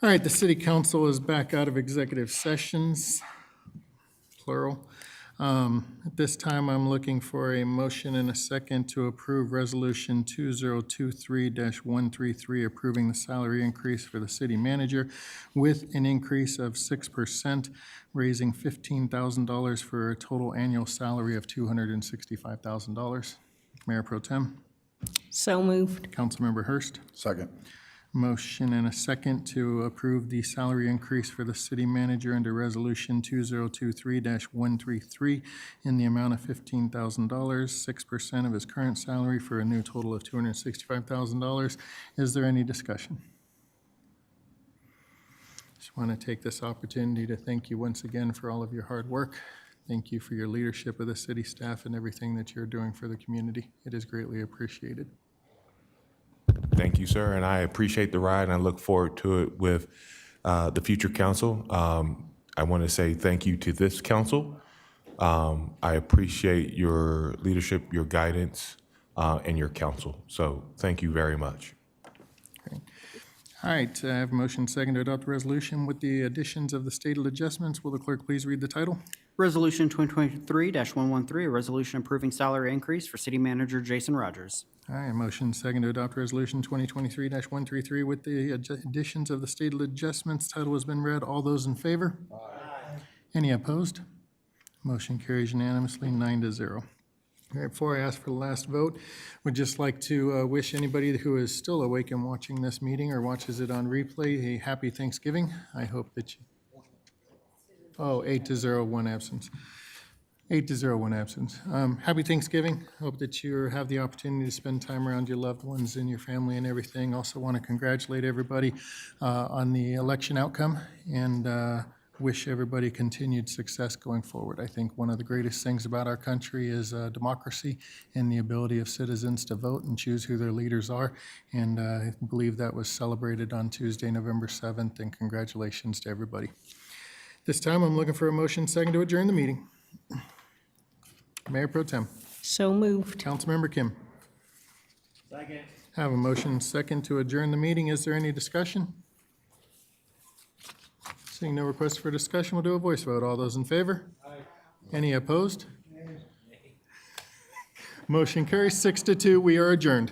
Speaker 1: All right, the city council is back out of executive sessions, plural. At this time, I'm looking for a motion and a second to approve Resolution 2023-133, approving the salary increase for the city manager with an increase of 6%, raising $15,000 for a total annual salary of $265,000. Mayor Pro Tem,
Speaker 4: So moved.
Speaker 1: Councilmember Hurst.
Speaker 22: Second.
Speaker 1: Motion and a second to approve the salary increase for the city manager under Resolution 2023-133 in the amount of $15,000, 6% of his current salary for a new total of $265,000. Is there any discussion? Just want to take this opportunity to thank you once again for all of your hard work. Thank you for your leadership of the city staff and everything that you're doing for the community. It is greatly appreciated.
Speaker 18: Thank you, sir, and I appreciate the ride, and I look forward to it with the future council. I want to say thank you to this council. I appreciate your leadership, your guidance, and your counsel. So thank you very much.
Speaker 1: Great. All right, I have a motion second to adopt the resolution with the additions of the stated adjustments. Will the clerk please read the title?
Speaker 3: Resolution 2023-113, a resolution approving salary increase for city manager Jason Rogers.
Speaker 1: All right, motion second to adopt Resolution 2023-133 with the additions of the stated adjustments. Title has been read. All those in favor? Aye. Any opposed? Motion carries unanimously, 9-0. All right, before I ask for the last vote, would just like to wish anybody who is still awake and watching this meeting or watches it on replay a happy Thanksgiving. I hope that you... 8-0, one absence. 8-0, one absence. Happy Thanksgiving. Hope that you have the opportunity to spend time around your loved ones and your family and everything. Also want to congratulate everybody on the election outcome and wish everybody continued success going forward. I think one of the greatest things about our country is democracy and the ability of citizens to vote and choose who their leaders are. And I believe that was celebrated on Tuesday, November 7th, and congratulations to everybody. This time, I'm looking for a motion second to adjourn the meeting. Mayor Pro Tem.
Speaker 4: So moved.
Speaker 1: Councilmember Kim.
Speaker 9: Second.
Speaker 1: Have a motion second to adjourn the meeting. Is there any discussion? Seeing no request for discussion, we'll do a voice vote. All those in favor? Aye. Any opposed? Motion carries 6-2. We are adjourned.